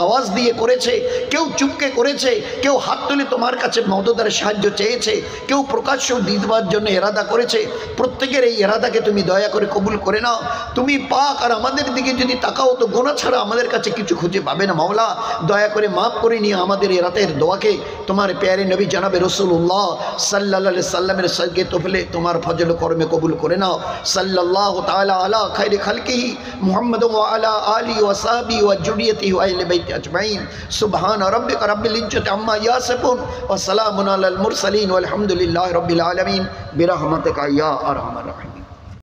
আওয়াজ দিয়ে করেছে কেউ চুপকে করেছে কেউ হাত তুলে তোমার কাছে মদদের সাহায্য চেয়েছে কেউ প্রকাশ্য দিবার জন্য ইরাদা করেছে প্রত্যেকের এই ইরাদাকে তুমি দয়া করে কবুল করে নাও তুমি পাক আর আমাদের দিকে যদি তাকাও তো গোনা ছাড়া আমাদের কাছে কিছু খুঁজে পাবে না মাওলা দয়া করে মাফ করে নিয়ে আমাদের এই রাতের দোয়াকে তোমার প্যারে নবী জনাবে রাসূলুল্লাহ সাল্লাল্লাহু আলাইহি সাল্লামের সদকে তোফলে তোমার ফজল কর্মে কবুল করে নাও সাল্লাল্লাহু তাআলা আলা খায়রি খালকিহি মুহাম্মদ ওয়া আলা আলিহি ওয়া সাহবিহি ওয়া যুরিয়াতিহি ওয়া আহলি বাইতি আজমাইন সুবহান রাব্বিকা রাব্বিল ইজ্জাতি আম্মা ইয়াসিফুন ওয়া সালামুন আলাল মুরসালিন ওয়াল হামদুলিল্লাহি রাব্বিল আলামিন বিরহমাতিকা ইয়া আরহামার রাহিম।